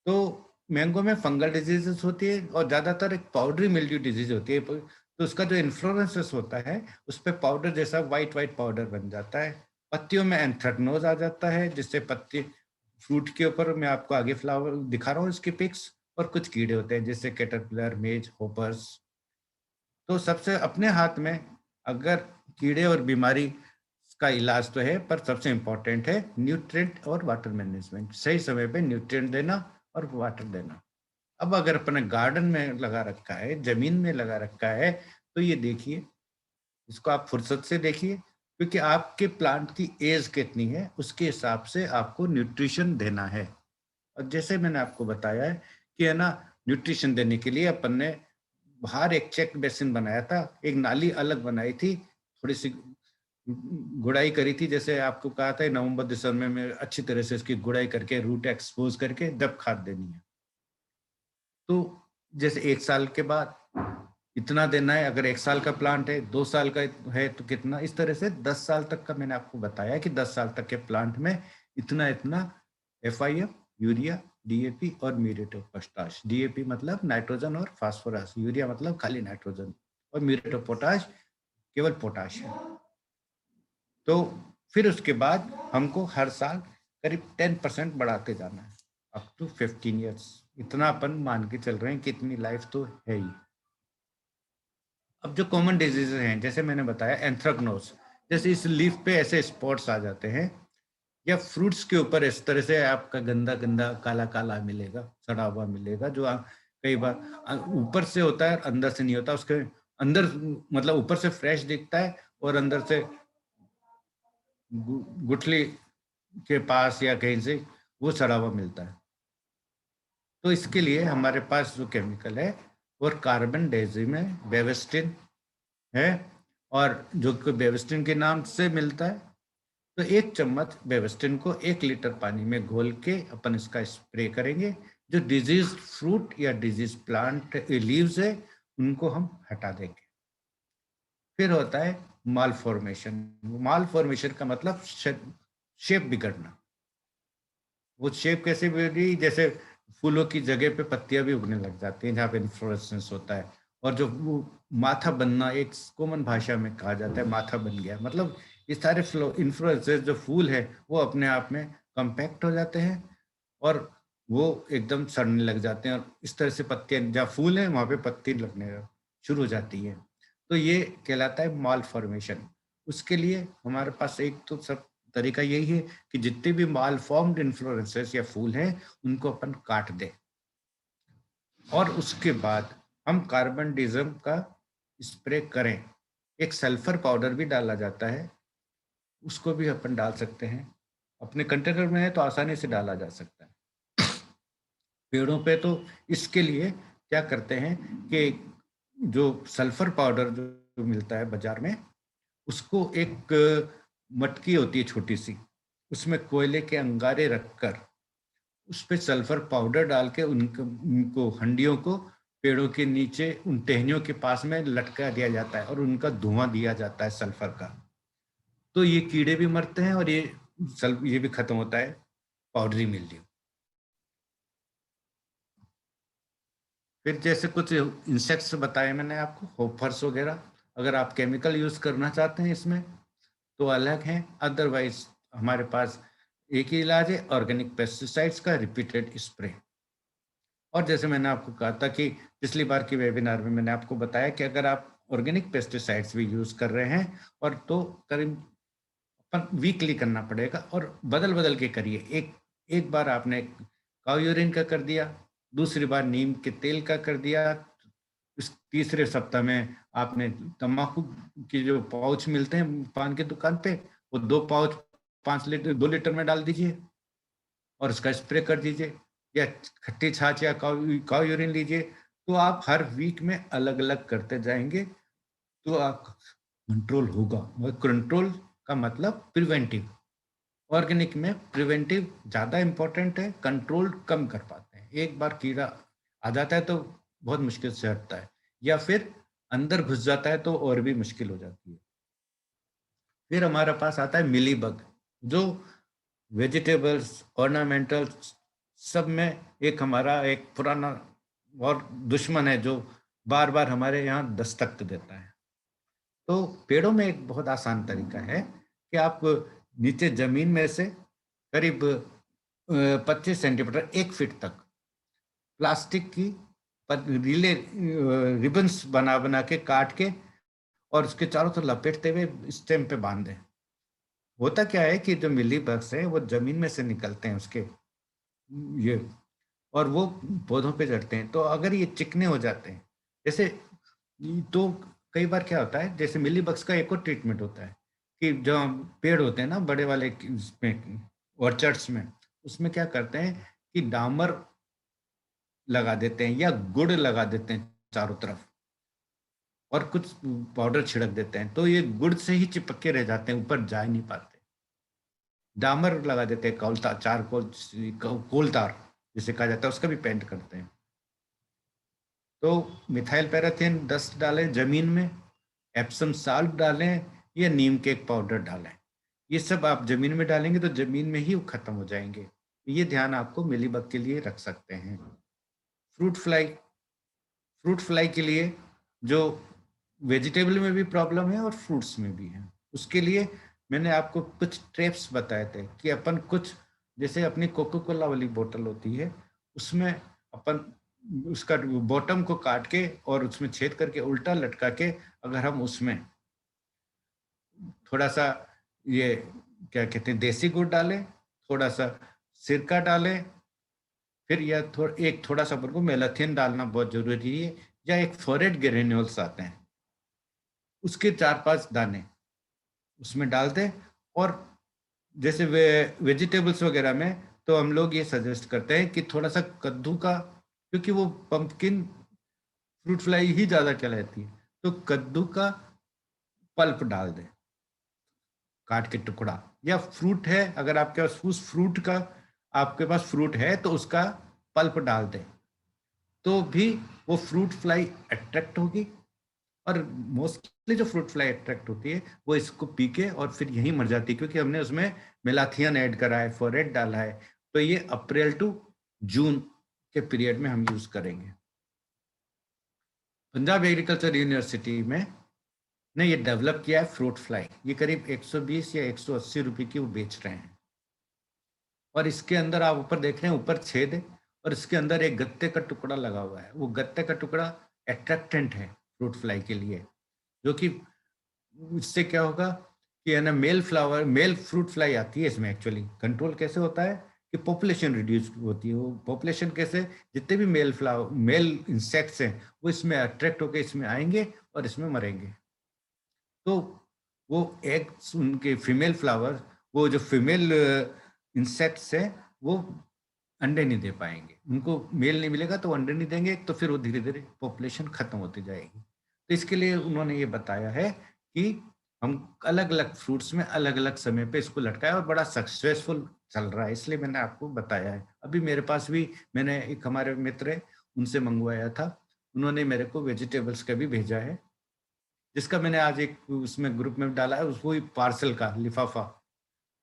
तो मैंगो में फंगल डिजीजेस होती है और ज्यादातर एक पाउडरी मिल्ड्यू डिजीज होती है। तो उसका जो इन्फ्लोरेंसेस होता है उस पर पाउडर जैसा व्हाइट पाउडर बन जाता है। पत्तियों में एंथ्रेक्नोज आ जाता है, जिससे पत्ती फ्रूट के ऊपर, मैं आपको आगे फ्लावर दिखा रहा हूँ इसकी पिक्स, और कुछ कीड़े होते हैं जैसे कैटरपिलर, मेज, होपर्स। तो सबसे अपने हाथ में अगर कीड़े और बीमारी का इलाज तो है, पर सबसे इम्पोर्टेंट है न्यूट्रिएंट और वाटर मैनेजमेंट। सही समय पे न्यूट्रिएंट देना और वाटर देना। अब अगर अपने गार्डन में लगा रखा है, जमीन में लगा रखा है, तो ये देखिए, इसको आप फुर्सत से देखिए, क्योंकि आपके प्लांट की एज कितनी है उसके हिसाब से आपको न्यूट्रिशन देना है। और जैसे मैंने आपको बताया है कि है ना, न्यूट्रिशन देने के लिए अपन ने बाहर एक चेक बेसिन बनाया था, एक नाली अलग बनाई थी, थोड़ी सी गुड़ाई करी थी, जैसे आपको कहा था नवंबर दिसंबर में अच्छी तरह से इसकी गुड़ाई करके रूट एक्सपोज करके जब खाद देनी है। तो जैसे 1 साल के बाद इतना देना है, अगर 1 साल का प्लांट है, 2 साल का है तो कितना, इस तरह से 10 साल तक का मैंने आपको बताया कि 10 साल तक के प्लांट में इतना इतना FIF, यूरिया, DAP और म्यूरेट ऑफ पोटाश। DAP मतलब नाइट्रोजन और फास्फोरस, यूरिया मतलब खाली नाइट्रोजन, और म्यूरेट ऑफ पोटाश केवल पोटाश है। तो फिर उसके बाद हमको हर साल करीब 10% बढ़ाते जाना है अप टू 15 ईयर्स। इतना अपन मान के चल रहे हैं कि इतनी लाइफ तो है ही। अब जो कॉमन डिजीज हैं, जैसे मैंने बताया एंथ्रेक्नोज, जैसे इस लीफ पे ऐसे स्पॉट्स आ जाते हैं, या फ्रूट्स के ऊपर इस तरह से आपका गंदा गंदा काला काला मिलेगा, सड़ा हुआ मिलेगा, जो कई बार ऊपर से होता है अंदर से नहीं होता। उसके अंदर मतलब ऊपर से फ्रेश दिखता है और अंदर से गुठली के पास या कहीं से वो सड़ा हुआ मिलता है। तो इसके लिए हमारे पास जो केमिकल है वो कार्बन डाइऑक्साइड में बेविस्टिन है, और जो कि बेविस्टिन के नाम से मिलता है। तो 1 चम्मच बेविस्टिन को 1 लीटर पानी में घोल के अपन इसका स्प्रे करेंगे। जो डिजीज फ्रूट या डिजीज प्लांट लीव्स है उनको हम हटा देंगे। फिर होता है माल फॉर्मेशन। माल फॉर्मेशन का मतलब शेप बिगड़ना। वो शेप कैसे बिगड़ी, जैसे फूलों की जगह पे पत्तियां भी उगने लग जाती हैं जहाँ पे इन्फ्लोरेसेंस होता है। और जो वो माथा बनना, एक कॉमन भाषा में कहा जाता है माथा बन गया, मतलब ये सारे इन्फ्लोरेसेंस जो फूल है वो अपने आप में कंपैक्ट हो जाते हैं और वो एकदम सड़ने लग जाते हैं, और इस तरह से पत्तियां, जहाँ फूल है वहां पे पत्ती लगने शुरू हो जाती है। तो ये कहलाता है माल फॉर्मेशन। उसके लिए हमारे पास एक तो सब तरीका यही है कि जितने भी माल फॉर्म्ड इन्फ्लोरेंसेस या फूल हैं उनको अपन काट दें, और उसके बाद हम कार्बन डिजम का स्प्रे करें। एक सल्फर पाउडर भी डाला जाता है, उसको भी अपन डाल सकते हैं। अपने कंटेनर में है तो आसानी से डाला जा सकता है। पेड़ों पे तो इसके लिए क्या करते हैं कि जो सल्फर पाउडर जो मिलता है बाजार में, उसको एक मटकी होती है छोटी सी, उसमें कोयले के अंगारे रखकर उस पे सल्फर पाउडर डाल के उनको हंडियों को पेड़ों के नीचे उन टहनियों के पास में लटका दिया जाता है और उनका धुआं दिया जाता है सल्फर का। तो ये कीड़े भी मरते हैं और ये भी खत्म होता है पाउडरी मिल्ड्यू। फिर जैसे कुछ इंसेक्ट्स बताए मैंने आपको, होपर्स वगैरह, अगर आप केमिकल यूज करना चाहते हैं इसमें तो अलग है, अदरवाइज हमारे पास एक ही इलाज है, ऑर्गेनिक पेस्टिसाइड्स का रिपीटेड स्प्रे। और जैसे मैंने आपको कहा था कि पिछली बार की वेबिनार में मैंने आपको बताया कि अगर आप ऑर्गेनिक पेस्टिसाइड्स भी यूज कर रहे हैं और तो करीब अपन वीकली करना पड़ेगा, और बदल बदल के करिए। एक एक बार आपने काऊ यूरिन का कर दिया, दूसरी बार नीम के तेल का कर दिया, इस तीसरे सप्ताह में आपने तम्बाकू की जो पाउच मिलते हैं पान की दुकान पे, वो 2 पाउच 5 लीटर 2 लीटर में डाल दीजिए और उसका स्प्रे कर दीजिए। या खट्टी छाछ या काऊ यूरिन लीजिए। तो आप हर वीक में अलग अलग करते जाएंगे तो आप कंट्रोल होगा। कंट्रोल का मतलब प्रिवेंटिव। ऑर्गेनिक में प्रिवेंटिव ज्यादा इंपॉर्टेंट है, कंट्रोल कम कर पाते हैं। एक बार कीड़ा आ जाता है तो बहुत मुश्किल से हटता है, या फिर अंदर घुस जाता है तो और भी मुश्किल हो जाती है। फिर हमारे पास आता है मिली बग, जो वेजिटेबल्स, ऑर्नामेंटल्स, सब में एक हमारा एक पुराना और दुश्मन है जो बार बार हमारे यहाँ दस्तक देता है। तो पेड़ों में एक बहुत आसान तरीका है कि आप नीचे जमीन में से करीब 25 सेंटीमीटर 1 फीट तक प्लास्टिक की रिले रिबन्स बना बना के काट के और उसके चारों तरफ लपेटते हुए स्टेम पे बांध दें। होता क्या है कि जो मिली बग्स है वो जमीन में से निकलते हैं उसके ये, और वो पौधों पे चढ़ते हैं। तो अगर ये चिकने हो जाते हैं जैसे, तो कई बार क्या होता है, जैसे मिली बग्स का एक और ट्रीटमेंट होता है कि जो पेड़ होते हैं ना बड़े वाले उसमें ऑर्चर्ड्स में, उसमें क्या करते हैं कि डामर लगा देते हैं या गुड़ लगा देते हैं चारों तरफ, और कुछ पाउडर छिड़क देते हैं, तो ये गुड़ से ही चिपक के रह जाते हैं, ऊपर जा ही नहीं पाते। डामर लगा देते हैं, कोलता चारकोल कोलतार जिसे कहा जाता है, उसका भी पेंट करते हैं। तो मिथाइल पैराथीन 10 डालें जमीन में, एप्सम साल्ट डालें या नीम केक पाउडर डालें। ये सब आप जमीन में डालेंगे तो जमीन में ही वो खत्म हो जाएंगे। ये ध्यान आपको मिलीबग के लिए रख सकते हैं। फ्रूट फ्लाई के लिए जो वेजिटेबल में भी प्रॉब्लम है और फ्रूट्स में भी है, उसके लिए मैंने आपको कुछ ट्रेप्स बताए थे कि अपन कुछ, जैसे अपनी कोको कोला वाली बोतल होती है, उसमें अपन उसका बॉटम को काट के और उसमें छेद करके उल्टा लटका के अगर हम उसमें थोड़ा सा ये क्या कहते हैं देसी गुड़ डालें, थोड़ा सा सिरका डालें, फिर या एक थोड़ा सा अपन को मेलाथिन डालना बहुत जरूरी है, या एक फोरेट ग्रेन्यूल्स आते हैं उसके 4-5 दाने उसमें डाल दें। और जैसे वेजिटेबल्स वगैरह में तो हम लोग ये सजेस्ट करते हैं कि थोड़ा सा कद्दू का, क्योंकि वो पंपकिन फ्रूट फ्लाई ही ज्यादा कहलाती है, तो कद्दू का पल्प डाल दें काट के टुकड़ा, या फ्रूट है अगर आपके पास उस फ्रूट का, आपके पास फ्रूट है तो उसका पल्प डाल दें, तो भी वो फ्रूट फ्लाई अट्रैक्ट होगी। और मोस्टली जो फ्रूट फ्लाई अट्रैक्ट होती है वो इसको पी के और फिर यहीं मर जाती है, क्योंकि हमने उसमें मेलाथियन ऐड करा है, फोरेट डाला है। तो ये अप्रैल टू जून के पीरियड में हम यूज करेंगे। पंजाब एग्रीकल्चर यूनिवर्सिटी में ने ये डेवलप किया है फ्रूट फ्लाई। ये करीब 120 या 180 रुपए की वो बेच रहे हैं। और इसके अंदर आप ऊपर देख रहे हैं, ऊपर छेद है और इसके अंदर एक गत्ते का टुकड़ा लगा हुआ है। वो गत्ते का टुकड़ा अट्रैक्टेंट है फ्रूट फ्लाई के लिए, जो कि इससे क्या होगा कि है ना, मेल फ्रूट फ्लाई आती है इसमें। एक्चुअली कंट्रोल कैसे होता है कि पॉपुलेशन रिड्यूस होती है। वो पॉपुलेशन कैसे, जितने भी मेल इंसेक्ट्स हैं वो इसमें अट्रैक्ट होकर इसमें आएंगे और इसमें मरेंगे। तो वो एग्स उनके फीमेल फ्लावर, वो जो फीमेल इंसेक्ट्स है वो अंडे नहीं दे पाएंगे, उनको मेल नहीं मिलेगा तो अंडे नहीं देंगे, तो फिर वो धीरे धीरे पॉपुलेशन खत्म होती जाएगी। तो इसके लिए उन्होंने ये बताया है कि हम अलग अलग फ्रूट्स में अलग अलग समय पे इसको लटकाया और बड़ा सक्सेसफुल चल रहा है, इसलिए मैंने आपको बताया है। अभी मेरे पास भी, मैंने एक हमारे मित्र है उनसे मंगवाया था, उन्होंने मेरे को वेजिटेबल्स का भी भेजा है, जिसका मैंने आज एक उसमें ग्रुप में डाला है, उसको ही पार्सल का लिफाफा,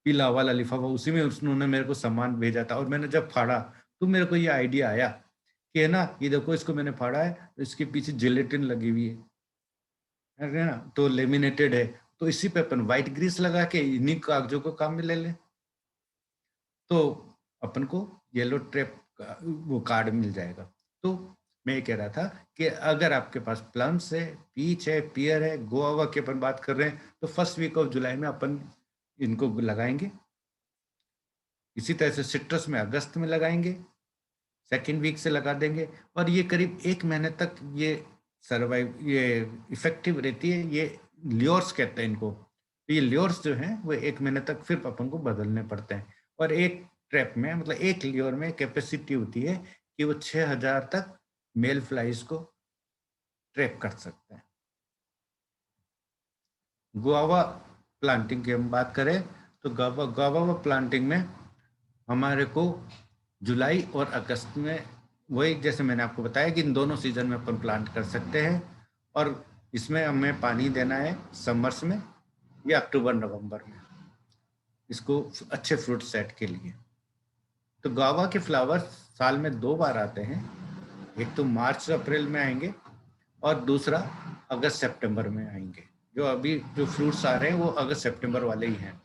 पीला वाला लिफाफा, उसी में उन्होंने मेरे को सामान भेजा था। और मैंने जब फाड़ा तो मेरे को ये आइडिया आया कि है ना, ये देखो इसको मैंने फाड़ा है तो इसके पीछे जिलेटिन लगी हुई है ना, तो लेमिनेटेड है, तो इसी पे अपन व्हाइट ग्रीस लगा के इन्हीं कागजों को काम में ले लें, तो अपन को येलो ट्रैप का वो कार्ड मिल जाएगा। तो मैं ये कह रहा था कि अगर आपके पास प्लम्स है, पीच है, पियर है, गोवा की अपन बात कर रहे हैं, तो फर्स्ट वीक ऑफ जुलाई में अपन इनको लगाएंगे। इसी तरह से सिट्रस में अगस्त में लगाएंगे, सेकेंड वीक से लगा देंगे, और ये करीब 1 महीने तक ये ये इफेक्टिव रहती है। ये ल्योर्स कहते हैं इनको। तो ये ल्योर्स जो हैं वो 1 महीने तक फिर अपन को बदलने पड़ते हैं। और एक ट्रैप में, मतलब एक ल्योर में कैपेसिटी होती है कि वो 6000 तक मेल फ्लाइज को ट्रैप कर सकते हैं। गुआवा प्लांटिंग की हम बात करें तो गुआवा प्लांटिंग में हमारे को जुलाई और अगस्त में, वही जैसे मैंने आपको बताया कि इन दोनों सीजन में अपन प्लांट कर सकते हैं। और इसमें हमें पानी देना है समर्स में या अक्टूबर नवंबर में, इसको अच्छे फ्रूट सेट के लिए। तो गुआवा के फ्लावर्स साल में 2 बार आते हैं, एक तो मार्च अप्रैल में आएंगे और दूसरा अगस्त सितंबर में आएंगे। जो अभी जो फ्रूट्स आ रहे हैं वो अगस्त सितंबर वाले ही हैं।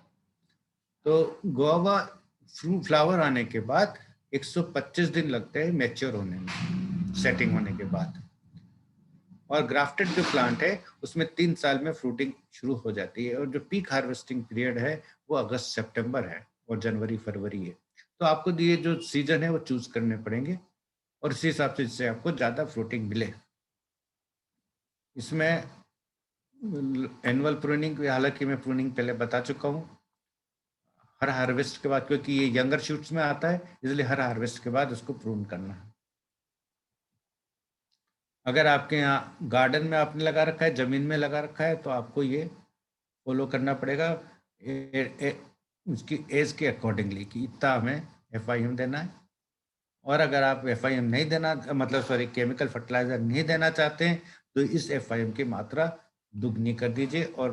तो गुआवा फ्लावर आने के बाद 125 दिन लगते हैं मैच्योर होने में, सेटिंग होने के बाद। और ग्राफ्टेड जो प्लांट है उसमें 3 साल में फ्रूटिंग शुरू हो जाती है, और जो पीक हार्वेस्टिंग पीरियड है वो अगस्त सितंबर है और जनवरी फरवरी है। तो आपको ये जो सीजन है वो चूज करने पड़ेंगे, और इसी हिसाब से जिससे आपको ज्यादा फ्रूटिंग मिले। इसमें एनुअल प्रूनिंग, हालांकि मैं प्रूनिंग पहले बता चुका हूँ, हर हार्वेस्ट के बाद, क्योंकि ये यंगर शूट्स में आता है इसलिए हर हार्वेस्ट के बाद उसको प्रून करना है। अगर आपके यहाँ गार्डन में आपने लगा रखा है, जमीन में लगा रखा है, तो आपको ये फॉलो करना पड़ेगा उसकी एज के अकॉर्डिंगली कि इतना हमें FIM देना है। और अगर आप FIM नहीं देना, मतलब सॉरी केमिकल फर्टिलाइजर नहीं देना चाहते हैं, तो इस FIM की मात्रा दुगनी कर दीजिए। और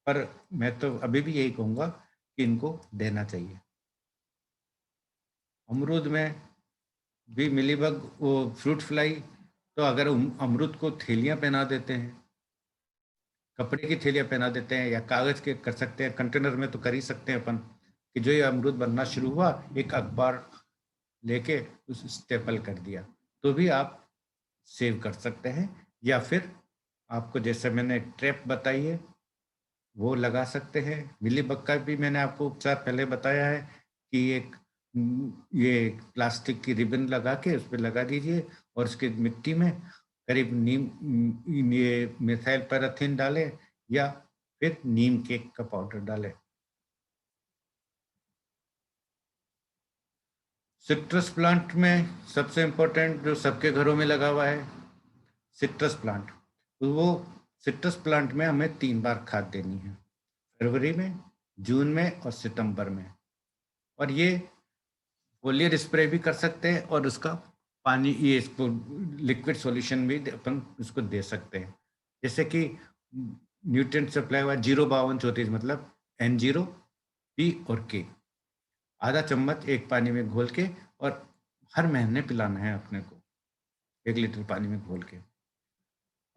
पर मैं तो अभी भी यही कहूँगा कि इनको देना चाहिए। अमरूद में भी मिलीबग, वो फ्रूट फ्लाई, तो अगर अमरूद को थैलियाँ पहना देते हैं, कपड़े की थैलियाँ पहना देते हैं, या कागज के कर सकते हैं, कंटेनर में तो कर ही सकते हैं अपन, कि जो ये अमरूद बनना शुरू हुआ एक अखबार लेके उस स्टेपल कर दिया, तो भी आप सेव कर सकते हैं। या फिर आपको जैसे मैंने ट्रैप बताई है वो लगा सकते हैं। मिलीबग का भी मैंने आपको उपचार पहले बताया है कि एक ये प्लास्टिक की रिबन लगा के उस पर लगा दीजिए, और उसके मिट्टी में करीब नीम ये मिथाइल पैराथीन डालें, या फिर नीम केक का पाउडर डालें। सिट्रस प्लांट में सबसे इम्पोर्टेंट जो सबके घरों में लगा हुआ है सिट्रस प्लांट, तो वो सिट्रस प्लांट में हमें 3 बार खाद देनी है, फरवरी में, जून में और सितंबर में। और ये फोलियर स्प्रे भी कर सकते हैं, और उसका पानी, ये इसको लिक्विड सॉल्यूशन भी अपन इसको दे सकते हैं। जैसे कि न्यूट्रिएंट सप्लाई हुआ 05234, मतलब N0, P और K, आधा चम्मच एक पानी में घोल के, और हर महीने पिलाना है अपने को 1 लीटर पानी में घोल के।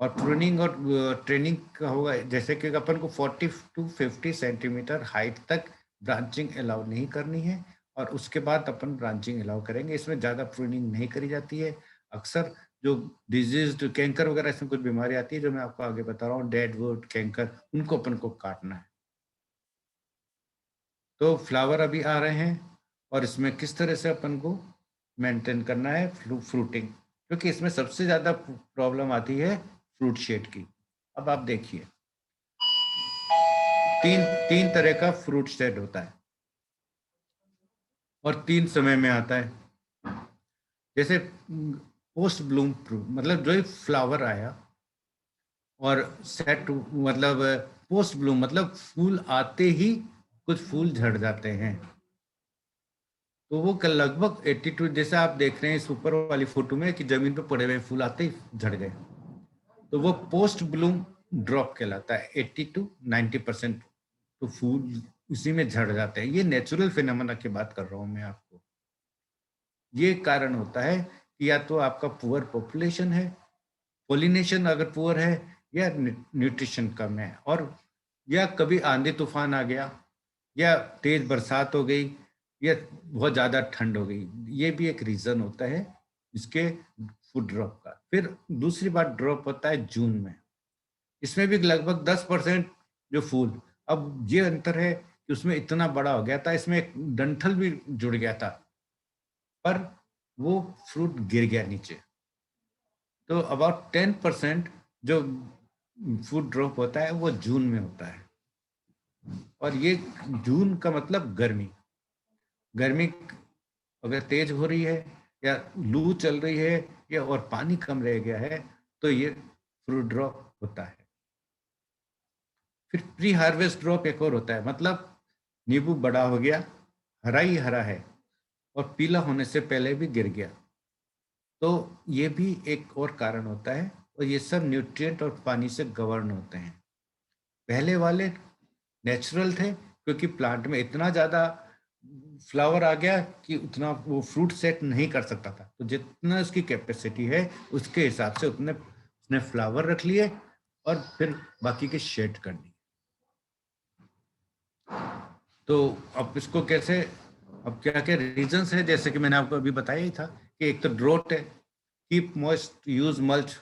और प्रूनिंग और ट्रेनिंग का होगा, जैसे कि अपन को 40 to 50 सेंटीमीटर हाइट तक ब्रांचिंग अलाउ नहीं करनी है, और उसके बाद अपन ब्रांचिंग अलाउ करेंगे। इसमें ज़्यादा प्रूनिंग नहीं करी जाती है। अक्सर जो डिजीज, कैंकर वगैरह, इसमें कुछ बीमारी आती है जो मैं आपको आगे बता रहा हूँ, डेड वुड, कैंकर, उनको अपन को काटना है। तो फ्लावर अभी आ रहे हैं, और इसमें किस तरह से अपन को मेंटेन करना है फ्रूटिंग, क्योंकि इसमें सबसे ज़्यादा प्रॉब्लम आती है फ्रूट शेड की। अब आप देखिए, तीन तीन तरह का फ्रूट शेड होता है, और 3 समय में आता है। जैसे पोस्ट ब्लूम फ्रूट, मतलब जो ही फ्लावर आया, और सेट, मतलब पोस्ट ब्लूम मतलब फूल आते ही कुछ फूल झड़ जाते हैं। तो वो लगभग 82, जैसे आप देख रहे हैं इस ऊपर वाली फोटो में कि जमीन पे पड़े हुए फूल आते ही झड़ गए, तो वो पोस्ट ब्लूम ड्रॉप कहलाता है। 80 to 90% तो फूल उसी में झड़ जाते हैं। ये नेचुरल फिनोमेना की बात कर रहा हूं मैं आपको। ये कारण होता है कि या तो आपका पुअर पॉपुलेशन है, पोलिनेशन अगर पुअर है, या न्यूट्रिशन कम है, और या कभी आंधी तूफान आ गया, या तेज बरसात हो गई, या बहुत ज्यादा ठंड हो गई। ये भी एक रीजन होता है इसके फूड ड्रॉप का। फिर दूसरी बात ड्रॉप होता है जून में। इसमें भी लगभग 10% जो फूल, अब ये अंतर है कि उसमें इतना बड़ा हो गया था, इसमें एक डंठल भी जुड़ गया था, पर वो फ्रूट गिर गया नीचे। तो अबाउट 10% जो फूड ड्रॉप होता है वो जून में होता है। और ये जून का मतलब गर्मी, गर्मी अगर तेज हो रही है, या लू चल रही है, या और पानी कम रह गया है, तो ये फ्रूट ड्रॉप होता है। फिर प्री हार्वेस्ट ड्रॉप एक और होता है, मतलब नींबू बड़ा हो गया, हरा ही हरा है, और पीला होने से पहले भी गिर गया। तो ये भी एक और कारण होता है, और ये सब न्यूट्रिएंट और पानी से गवर्न होते हैं। पहले वाले नेचुरल थे, क्योंकि प्लांट में इतना ज्यादा फ्लावर आ गया कि उतना वो फ्रूट सेट नहीं कर सकता था, तो जितना उसकी कैपेसिटी है उसके हिसाब से उतने उसने फ्लावर रख लिए, और फिर बाकी के शेड कर दिए। तो अब इसको कैसे अब क्या क्या रीजंस है, जैसे कि मैंने आपको अभी बताया ही था कि एक तो ड्रोट है, keep moist, use mulch.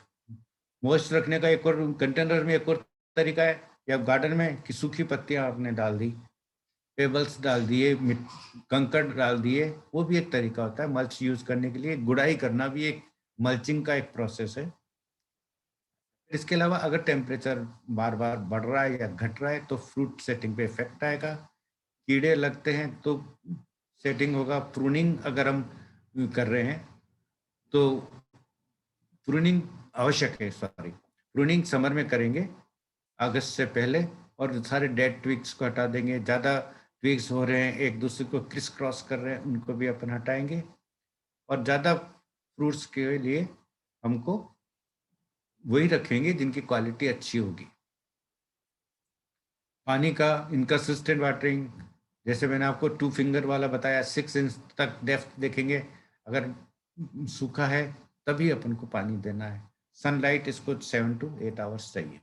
Moist रखने का एक और कंटेनर में एक और तरीका है, या गार्डन में कि सूखी पत्तियां आपने डाल दी, पेबल्स डाल दिए, कंकड़ डाल दिए, वो भी एक तरीका होता है मल्च यूज करने के लिए। गुड़ाई करना भी एक मल्चिंग का एक प्रोसेस है। इसके अलावा अगर टेम्परेचर बार बार बढ़ रहा है या घट रहा है तो फ्रूट सेटिंग पे इफेक्ट आएगा। कीड़े लगते हैं तो सेटिंग होगा। प्रूनिंग अगर हम कर रहे हैं तो प्रूनिंग आवश्यक है, सॉरी, प्रूनिंग समर में करेंगे अगस्त से पहले, और सारे डेड ट्विग्स को हटा देंगे। ज़्यादा ट्विग्स हो रहे हैं, एक दूसरे को क्रिस क्रॉस कर रहे हैं, उनको भी अपन हटाएंगे। और ज़्यादा फ्रूट्स के लिए हमको वही रखेंगे जिनकी क्वालिटी अच्छी होगी। पानी का इनकंसिस्टेंट वाटरिंग, जैसे मैंने आपको 2 फिंगर वाला बताया, 6 इंच तक डेप्थ देखेंगे। अगर सूखा है तभी अपन को पानी देना है। सनलाइट इसको 7 to 8 आवर्स चाहिए।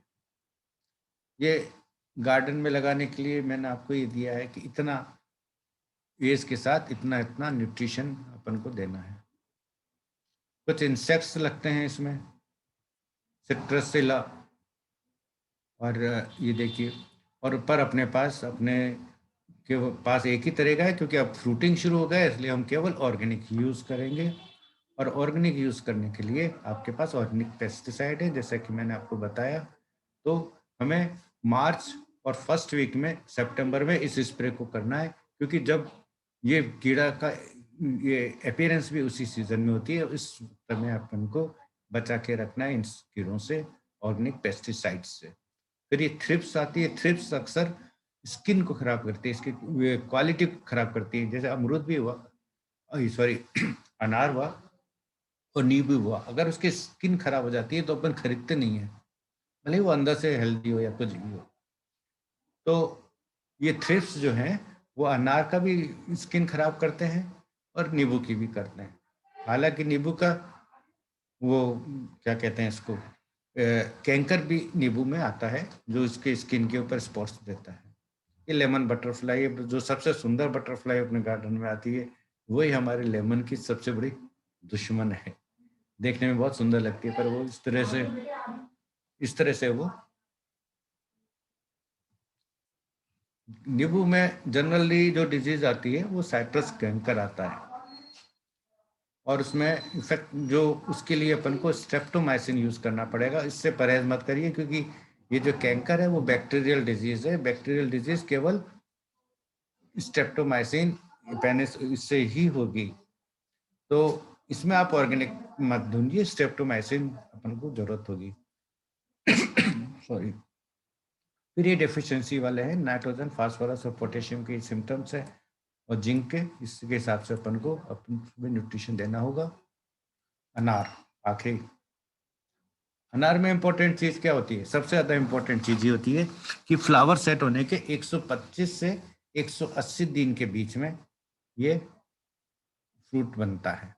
ये गार्डन में लगाने के लिए मैंने आपको ये दिया है कि इतना एज के साथ इतना इतना न्यूट्रिशन अपन को देना है। कुछ इंसेक्ट्स लगते हैं इसमें, सिट्रसिला, और ये देखिए, और ऊपर अपने के पास एक ही तरह का है, क्योंकि अब फ्रूटिंग शुरू हो गया है, इसलिए हम केवल ऑर्गेनिक यूज करेंगे। और ऑर्गेनिक यूज करने के लिए आपके पास ऑर्गेनिक पेस्टिसाइड है, जैसा कि मैंने आपको बताया। तो हमें मार्च और फर्स्ट वीक में सितंबर में इस स्प्रे को करना है, क्योंकि जब ये कीड़ा का ये अपीयरेंस भी उसी सीजन में होती है। इस समय अपन को बचा के रखना है इन कीड़ों से, ऑर्गेनिक पेस्टिसाइड से। फिर ये थ्रिप्स आती है। थ्रिप्स अक्सर स्किन को खराब करती है, इसकी क्वालिटी को खराब करती है। जैसे अमरूद भी हुआ, सॉरी अनार हुआ और नींबू हुआ, अगर उसकी स्किन खराब हो जाती है तो अपन खरीदते नहीं है, भले वो अंदर से हेल्दी हो या कुछ भी हो। तो ये थ्रिप्स जो हैं वो अनार का भी स्किन खराब करते हैं और नींबू की भी करते हैं। हालांकि नींबू का वो क्या कहते हैं इसको, कैंकर भी नींबू में आता है, जो इसके स्किन के ऊपर स्पॉट्स देता है। ये लेमन बटरफ्लाई, जो सबसे सुंदर बटरफ्लाई अपने गार्डन में आती है, वही हमारे लेमन की सबसे बड़ी दुश्मन है। देखने में बहुत सुंदर लगती है, पर वो इस तरह से वो नींबू में जनरली जो डिजीज आती है वो साइट्रस कैंकर आता है, और उसमें इफेक्ट जो उसके लिए अपन को स्ट्रेप्टोमाइसिन यूज करना पड़ेगा। इससे परहेज मत करिए, क्योंकि ये जो कैंकर है वो बैक्टीरियल डिजीज है। बैक्टीरियल डिजीज केवल स्ट्रेप्टोमाइसिन पेनिस इससे ही होगी। तो इसमें आप ऑर्गेनिक मत ढूंढिए, स्ट्रेप्टोमाइसिन अपन को जरूरत होगी। सॉरी। फिर ये डेफिशिएंसी वाले हैं, नाइट्रोजन, फास्फोरस और पोटेशियम के सिम्टम्स है, और जिंक के, इसके हिसाब से अपन को अपने न्यूट्रिशन देना होगा। अनार, आखिरी, अनार में इंपॉर्टेंट चीज क्या होती है? सबसे ज्यादा इंपॉर्टेंट चीज ये होती है कि फ्लावर सेट होने के 125 से 180 दिन के बीच में ये फ्रूट बनता है।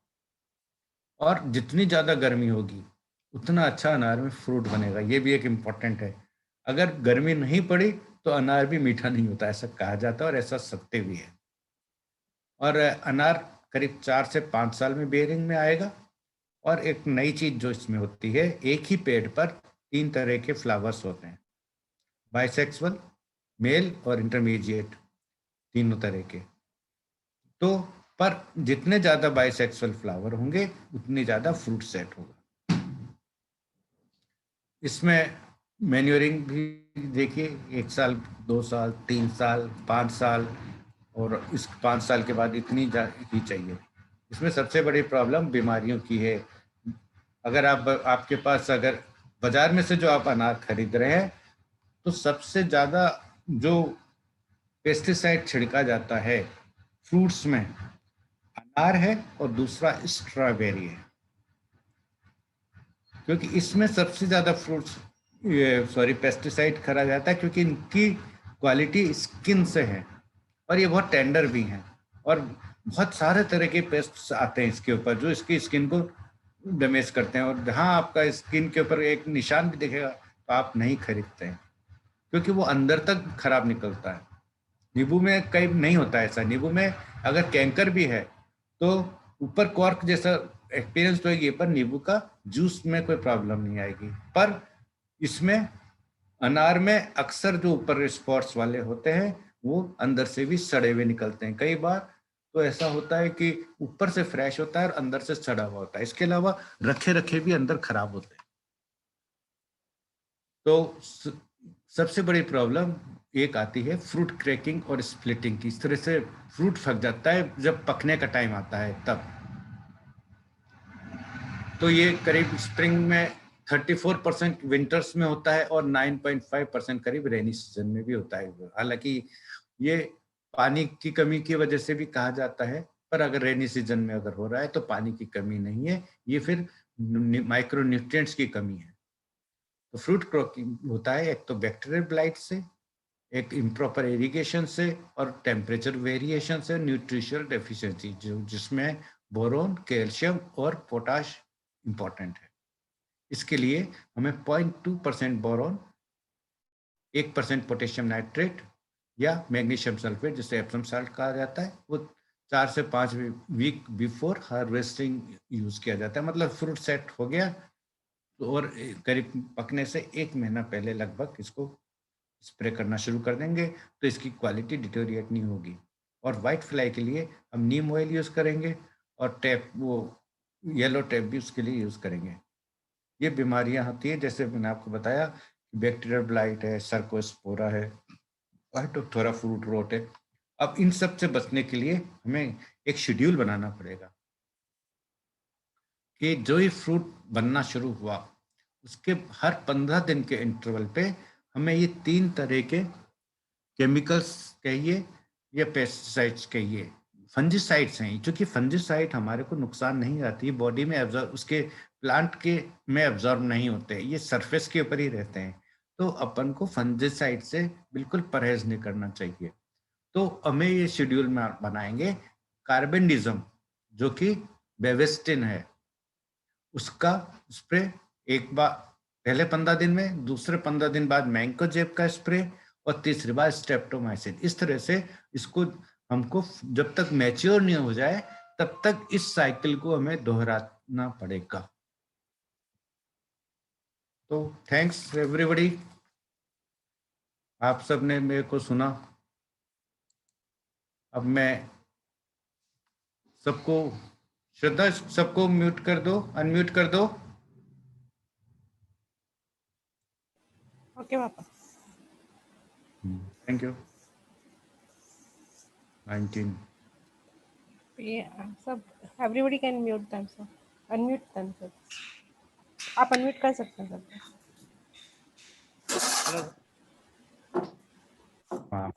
और जितनी ज्यादा गर्मी होगी उतना अच्छा अनार में फ्रूट बनेगा, ये भी एक इम्पॉर्टेंट है। अगर गर्मी नहीं पड़ी तो अनार भी मीठा नहीं होता, ऐसा कहा जाता है और ऐसा सत्य भी है। और अनार करीब 4 से 5 साल में बेयरिंग में आएगा। और एक नई चीज जो इसमें होती है, एक ही पेड़ पर 3 तरह के फ्लावर्स होते हैं, बाइसेक्सुअल, मेल और इंटरमीडिएट, तीनों तरह के। तो पर जितने ज्यादा बाइसेक्सुअल फ्लावर होंगे उतनी ज्यादा फ्रूट सेट होगा। इसमें मैन्योरिंग भी देखिए, 1 साल, 2 साल, 3 साल, 5 साल, और इस 5 साल के बाद इतनी ही चाहिए। इसमें सबसे बड़ी प्रॉब्लम बीमारियों की है। अगर आपके पास अगर बाजार में से जो आप अनार खरीद रहे हैं, तो सबसे ज्यादा जो पेस्टिसाइड छिड़का जाता है फ्रूट्स में, अनार है और दूसरा स्ट्रॉबेरी है। क्योंकि इसमें सबसे ज्यादा फ्रूट्स, सॉरी, पेस्टिसाइड करा जाता है, क्योंकि इनकी क्वालिटी स्किन से है और ये बहुत टेंडर भी हैं, और बहुत सारे तरह के पेस्ट आते हैं इसके ऊपर जो इसकी स्किन को डैमेज करते हैं। और जहाँ आपका स्किन के ऊपर एक निशान भी दिखेगा तो आप नहीं खरीदते हैं, क्योंकि वो अंदर तक खराब निकलता है। नींबू में कई नहीं होता ऐसा। नींबू में अगर कैंकर भी है तो ऊपर कॉर्क जैसा एक्सपीरियंस तो होगी, पर नींबू का जूस में कोई प्रॉब्लम नहीं आएगी। पर इसमें अनार में अक्सर जो ऊपर स्पॉट्स वाले होते हैं वो अंदर से भी सड़े हुए निकलते हैं। कई बार तो ऐसा होता है कि ऊपर से फ्रेश होता है और अंदर से सड़ा हुआ होता है। इसके अलावा रखे रखे भी अंदर खराब होते हैं। तो सबसे बड़ी प्रॉब्लम एक आती है फ्रूट क्रैकिंग और स्प्लिटिंग की। इस तरह से फ्रूट फट जाता है जब पकने का टाइम आता है तब। तो ये करीब स्प्रिंग में 34% विंटर्स में होता है और 9.5% करीब रेनी सीजन में भी होता है। हालांकि ये पानी की कमी की वजह से भी कहा जाता है, पर अगर रेनी सीजन में अगर हो रहा है तो पानी की कमी नहीं है, ये फिर माइक्रो न्यूट्रिएंट्स की कमी है। तो फ्रूट क्रॉकिंग होता है एक तो बैक्टीरियल ब्लाइट से, एक इम्प्रॉपर इरिगेशन से, और टेम्परेचर वेरिएशन से, न्यूट्रिशनल डेफिशिएंसी जो जिसमें बोरोन, कैल्शियम और पोटाश इंपॉर्टेंट है। इसके लिए हमें 0.2% बोरोन, 1% पोटेशियम नाइट्रेट या मैग्नीशियम सल्फेट जिसे एप्सम साल्ट कहा जाता है, वो 4 से 5 वीक बिफोर हार्वेस्टिंग यूज किया जाता है। मतलब फ्रूट सेट हो गया तो और करीब पकने से 1 महीना पहले लगभग इसको स्प्रे करना शुरू कर देंगे तो इसकी क्वालिटी डिटोरिएट नहीं होगी। और वाइट फ्लाई के लिए हम नीम ऑयल यूज करेंगे और टैप वो येलो टैप भी उसके लिए यूज करेंगे। ये बीमारियां होती है जैसे मैंने आपको बताया, बैक्टीरियल ब्लाइट है, सर्कोस्पोरा है, फाइटोप्थोरा फ्रूट रोट है। अब इन सब से बचने के लिए हमें एक शेड्यूल बनाना पड़ेगा कि जो ही फ्रूट बनना शुरू हुआ उसके हर 15 दिन के इंटरवल पे हमें ये 3 तरह के केमिकल्स कहिए या पेस्टिसाइड्स कहिए, फंजिसाइड्स हैं, क्योंकि फंजिसाइड हमारे को नुकसान नहीं आती है बॉडी में, एब्जॉर्ब उसके प्लांट के में एब्जॉर्ब नहीं होते, ये सरफेस के ऊपर ही रहते हैं। तो अपन को फंजिसाइड से बिल्कुल परहेज नहीं करना चाहिए। तो हमें ये शेड्यूल में बनाएंगे। कार्बेंडिज्म जो कि बेवेस्टिन है उसका स्प्रे एक बार पहले 15 दिन में, दूसरे 15 दिन बाद मैंकोजेब का स्प्रे, और तीसरी बार स्ट्रेप्टोमाइसिन। इस तरह से इसको हमको जब तक मैच्योर नहीं हो जाए तब तक इस साइकिल को हमें दोहराना पड़ेगा। तो थैंक्स एवरीबॉडी, आप सब ने मेरे को सुना। अब मैं सबको, श्रद्धा सबको म्यूट कर दो, अनम्यूट कर दो। ओके पापा, थैंक यू। 19 सब everybody can mute themselves, unmute themselves. आप अनम्यूट कर सकते हैं सब। हाँ,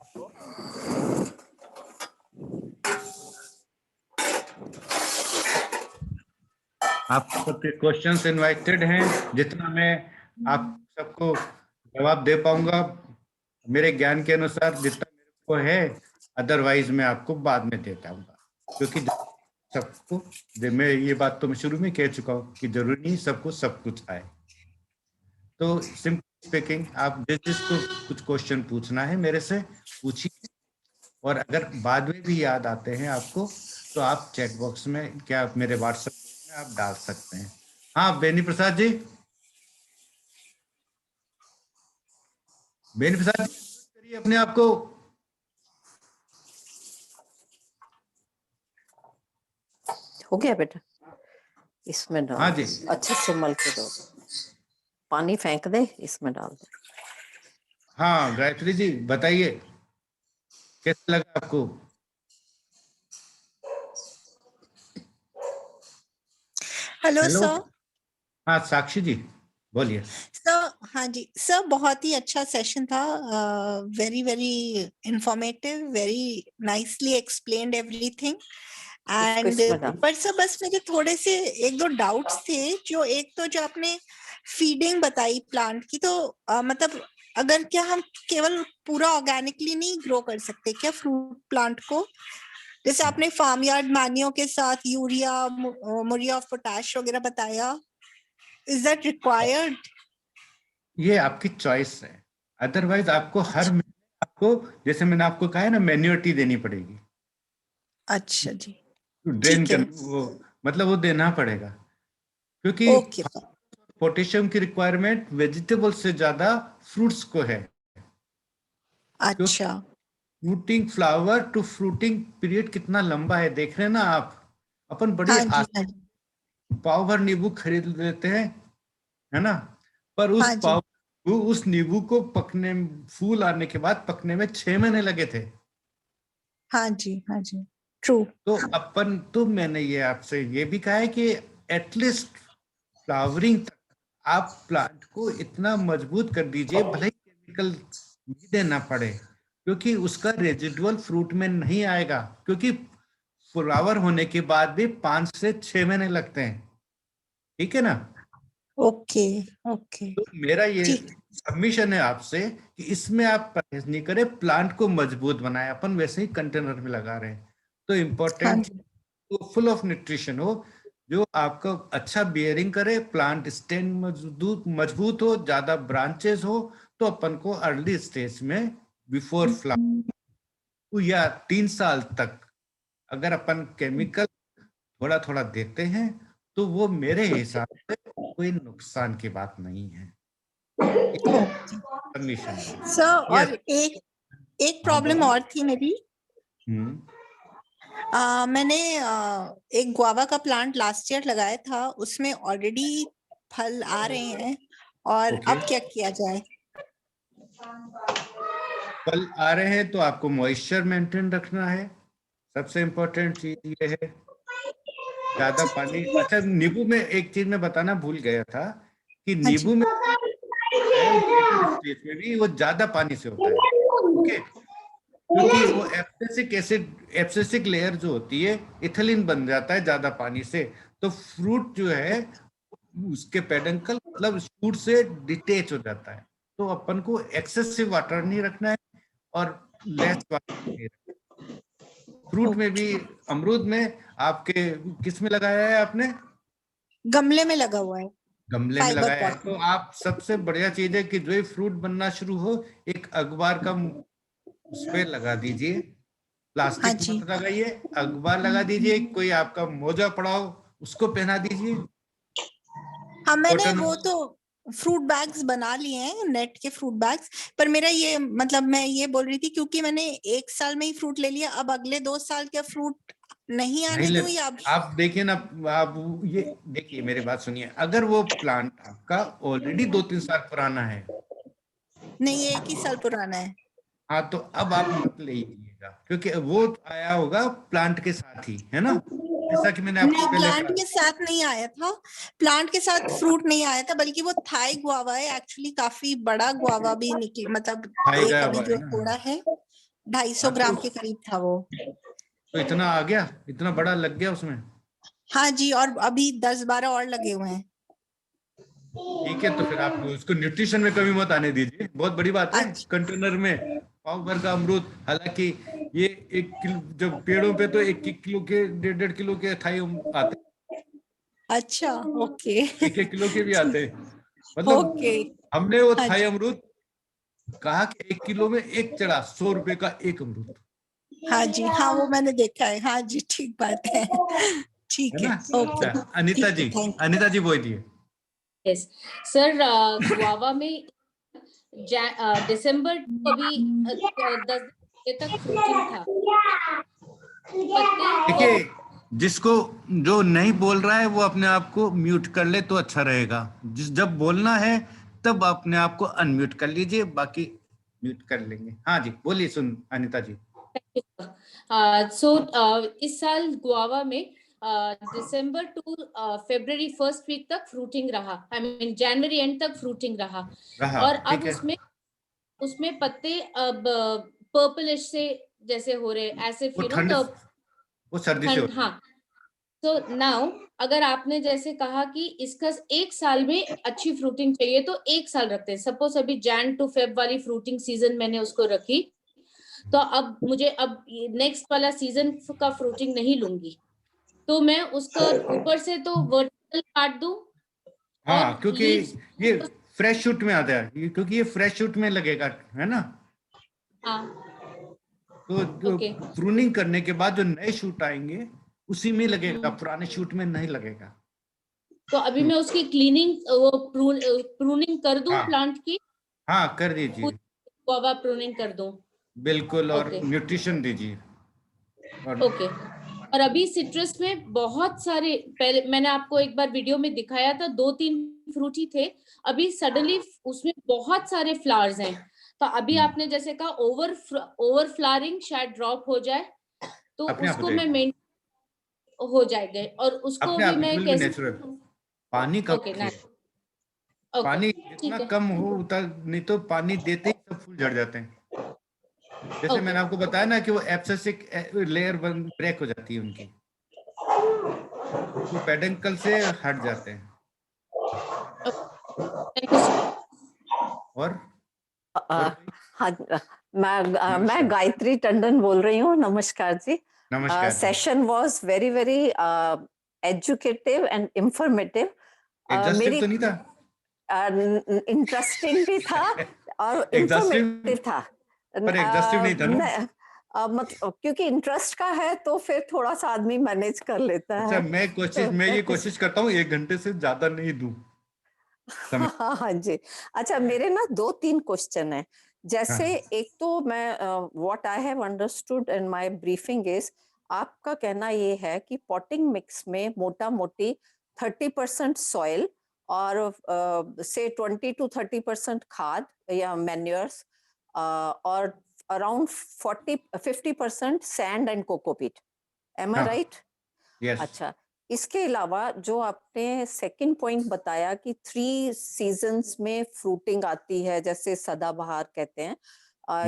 आप सबके क्वेश्चंस इनवाइटेड हैं। जितना मैं आप सबको जवाब दे पाऊंगा मेरे ज्ञान के अनुसार, जितना मेरे को है, अदरवाइज मैं आपको बाद में देता हूँ, क्योंकि सबको, मैं ये बात तो मैं शुरू में कह चुका हूँ कि जरूरी नहीं सबको सब कुछ आए। तो सिंपल स्पीकिंग, आप जिसको कुछ क्वेश्चन पूछना है मेरे से पूछिए, और अगर बाद में भी याद आते हैं आपको तो आप चैट बॉक्स में, क्या मेरे व्हाट्सएप में आप डाल सकते हैं। हाँ बेनी प्रसाद जी, बेनी प्रसाद जी करिए अपने आप को। हो गया बेटा, इसमें डाल। हाँ जी, अच्छे से मल के दो, पानी फेंक दे, इसमें डाल दो। हाँ गायत्री जी बताइए कैसा लगा आपको। Hello hello, sir. हाँ साक्षी जी बोलिए। सर हाँ जी सर, बहुत ही अच्छा सेशन था। Very very informative, very nicely explained everything. इसको एंड इसमें डाल। पर सर बस मेरे थोड़े से एक दो डाउट्स थे। जो एक तो जो आपने फीडिंग बताई प्लांट की, तो मतलब अगर क्या हम केवल पूरा ऑर्गेनिकली नहीं ग्रो कर सकते क्या फ्रूट प्लांट को? जैसे आपने फार्म यार्ड मैन्योर के साथ यूरिया, मुरिया ऑफ पोटाश वगैरह बताया, इज दैट रिक्वायर्ड? ये आपकी चॉइस है, अदरवाइज आपको हर महीने आपको, जैसे मैंने आपको कहा है ना, मैन्योरिटी देनी पड़ेगी, अच्छा जी, ड्रेन ठीक है। कर वो, मतलब वो देना पड़ेगा, क्योंकि ओके। पोटेशियम की रिक्वायरमेंट वेजिटेबल से ज्यादा फ्रूट्स को है। क्योंकि अच्छा। Fruiting, flower to fruiting period कितना लंबा है, देख रहे हैं ना आप। अपन बड़ी हाँ जी, हाँ जी, पाव भर नींबू खरीद लेते हैं, है ना, पर हाँ जी, उस नींबू को पकने, फूल आने के बाद पकने में 6 महीने लगे थे। हाँ जी, हाँ जी, ट्रू। तो अपन, तो मैंने ये आपसे ये भी कहा है कि एटलीस्ट फ्लावरिंग तक आप प्लांट को इतना मजबूत कर दीजिए, भले ही केमिकल भी देना पड़े, क्योंकि उसका रेजिडुअल फ्रूट में नहीं आएगा, क्योंकि फ्लावर होने के बाद भी 5 से 6 महीने लगते हैं। ठीक है ना। ओके, ओके, तो मेरा ये ठीक। सबमिशन है आपसे कि इसमें आप परहेज नहीं करें, प्लांट को मजबूत बनाए। अपन वैसे ही कंटेनर में लगा रहे हैं, तो हाँ इम्पोर्टेंट जी, तो फुल ऑफ न्यूट्रिशन हो, जो आपको अच्छा बियरिंग करे, प्लांट स्टेम मजबूत मजबूत हो, ज्यादा ब्रांचेस हो, तो अपन को अर्ली स्टेज में बिफोर फ्लावर या 3 साल तक अगर अपन केमिकल थोड़ा थोड़ा देते हैं, तो वो मेरे हिसाब से कोई नुकसान की बात नहीं है। ओके परमिशन है। सर। यस। और एक हाँ प्रॉब्लम बोलिए। और थी मेरी। हम्म। मैंने एक गुआवा का प्लांट लास्ट ईयर लगाया था, उसमें ऑलरेडी फल आ रहे हैं, और ओके, अब क्या किया जाए? फल आ रहे हैं तो आपको मॉइस्चर मेंटेन रखना है, सबसे इम्पोर्टेंट चीज ये है। ज्यादा पानी, अच्छा नींबू में एक चीज मैं बताना भूल गया था कि हाँ जी, नींबू में है लेटर स्टेज में भी वो ज्यादा पानी से होता है। ओके, क्योंकि वो एब्सिसिक एसिड, एब्सिसिक लेयर जो होती है, इथिलीन बन जाता है ज्यादा पानी से, तो फ्रूट जो है उसके पेडंकल मतलब फ्रूट से डिटेच हो जाता है। तो अपन को एक्सेसिव वाटर नहीं रखना है और लेस वाटर नहीं रखना। फ्रूट में भी, अमरूद में आपके किस में लगाया है आपने? गमले में लगा हुआ है, गमले में फाइबर लगाया है। पॉट तो में। आप, सबसे बढ़िया चीज है कि जो ही फ्रूट बनना शुरू हो, एक अखबार का उस पे लगा दीजिए, हाँ प्लास्टिक जी, मत लगाइए, अखबार लगा दीजिए, कोई आपका मोजा पड़ा हो उसको पहना दीजिए, हाँ मैंने कॉटन। वो तो फ्रूट बैग्स बना लिए हैं, नेट के फ्रूट बैग्स। पर मेरा ये मतलब, मैं ये बोल रही थी क्योंकि मैंने 1 साल में ही फ्रूट ले लिया, अब अगले 2 साल क्या फ्रूट नहीं नहीं आने ले, दूं या अब? आप देखिए ना, आप ये देखिए, मेरी बात सुनिए, अगर वो प्लांट आपका ऑलरेडी 2-3 साल पुराना है, नहीं, 1 ही साल पुराना है। हाँ, तो अब आप मत ले लीजिएगा, क्योंकि वो आया होगा प्लांट के साथ ही, है ना, जैसा कि मैंने आपको नहीं, पहले प्लांट कहा। के साथ नहीं आया था, प्लांट के साथ फ्रूट नहीं आया था, बल्कि वो थाई गुआवा है एक्चुअली, काफी बड़ा गुआवा भी निकल, मतलब खाई एक गया अभी हुआ है जो ना। थोड़ा है, 250 हाँ, ग्राम के करीब था वो। तो इतना आ गया, इतना बड़ा लग गया उसमें। हाँ जी, और अभी 10-12 और लगे हुए हैं। ठीक है, तो फिर आप उसको न्यूट्रिशन में कमी मत आने दीजिए, बहुत बड़ी बात है। अच्छा, कंटेनर में पाव भर का अमरूद, हालांकि ये 1 किलो, जब पेड़ों पे तो 1-1 किलो के, 1.5-1.5 किलो के थाई आते अच्छा, ओके। हैं, 1-1 किलो के भी आते हैं। ओके। मतलब हमने वो हाँ थाई जी, अमरूद कहा कि 1 किलो में एक चढ़ा, 100 रुपए का एक अमरूद, हाँ जी, हाँ वो मैंने देखा है। हाँ जी, ठीक बात है। है ठीक है, ना। ओके। अच्छा, अनीता ठीक है, जी, थैंक यू। अनीता जी बोलिए। यस सर, गुआवा में दिसंबर अभी 10 दिन तक फ्रूटिंग था, पत्ते देखिए, जिसको, जो नहीं बोल रहा है वो अपने आप को म्यूट कर ले तो अच्छा रहेगा। जब बोलना है तब अपने आप को अनम्यूट कर लीजिए, बाकी म्यूट कर लेंगे। हाँ जी, बोलिए सुन अनीता जी। सो इस साल गुआवा में दिसंबर टू फरवरी फर्स्ट वीक तक फ्रूटिंग रहा, आई मीन जनवरी एंड तक फ्रूटिंग रहा। रहा, और अब ठीक है। उसमें पत्ते अब पर्पलिश से जैसे हो रहे, ऐसे वो यू नो ठंड, द वो सर्दी से हो ठंड। रही है। हाँ, तो नाउ अगर आपने जैसे कहा कि इसका 1 साल में अच्छी फ्रूटिंग चाहिए, तो 1 साल रखते हैं। सपोज अभी जैन टू फेब वाली फ्रूटिंग सीजन मैंने उसको रखी, तो अब मुझे अब नेक्स्ट वाला सीजन का फ्रूटिंग नहीं लूंगी, तो मैं उसका ऊपर से तो वर्टिकल काट दूं, हाँ, और क्योंकि लीव्स। ये फ्रेश शूट में आता है, क्योंकि ये फ्रेश शूट में लगेगा, है ना। हाँ तो ओके प्रूनिंग करने के बाद जो नए शूट आएंगे उसी में लगेगा, पुराने शूट में नहीं लगेगा। तो अभी मैं उसकी क्लीनिंग वो प्रूनिंग कर दूं हाँ। प्लांट की, हाँ, कर दीजिए, गुआवा प्रूनिंग कर दूं। बिल्कुल, और ओके न्यूट्रिशन दीजिए। और ओके। और अभी सिट्रस में बहुत सारे, पहले मैंने आपको एक बार वीडियो में दिखाया था, 2-3 फ्रूट ही थे, अभी सडनली उसमें बहुत सारे फ्लावर्स हैं। तो अभी आपने जैसे कहा ओवर फ्लावरिंग शायद ड्रॉप हो जाए, तो अपने आप हो उसको मैं जाएगी, हो जाएगा, और उसको अपने भी आप, इट मैं विल बी कैसे। नेचुरल। पानी कम ओके रखिए, नाइस। ओके पानी ठीक जितना है। कम हो उतना, नहीं तो पानी देते ही सब फूल झड़ जाते हैं। जैसे ओके मैंने आपको बताया ना कि वो एब्सेसिक लेयर ब्रेक हो जाती है उनकी, वो पेडंकल से हट जाते हैं। Thank you sir. और अ, कोई? हाँ, मैं नमस्कार। गायत्री टंडन बोल रही हूँ। नमस्कार जी। नमस्कार जी। Session was very very educative and informative. Exhaustive मेरी तो नहीं था? इंटरेस्टिंग भी था और एग्जॉस्टिव, इंफॉर्मेटिव था। पर एग्जॉस्टिव नहीं था ना? मतलब क्योंकि इंटरेस्ट का है तो फिर थोड़ा सा आदमी मैनेज कर लेता अच्छा, है। मैं ये कोशिश करता हूँ 1 घंटे से ज्यादा नहीं दूं समय। हाँ हाँ जी। अच्छा, मेरे ना 2-3 क्वेश्चन है। जैसे हाँ, एक तो मैं what I have understood in my briefing is, आपका कहना ये है कि पॉटिंग मिक्स में मोटा मोटी 30% सॉइल और से 20 to 30% खाद या मैन्योर्स, और around 50% sand and cocopeat. Am I हाँ, राइट? यस। अच्छा, इसके अलावा जो आपने सेकंड पॉइंट बताया कि 3 सीजन्स में फ्रूटिंग आती है, जैसे सदाबहार कहते हैं।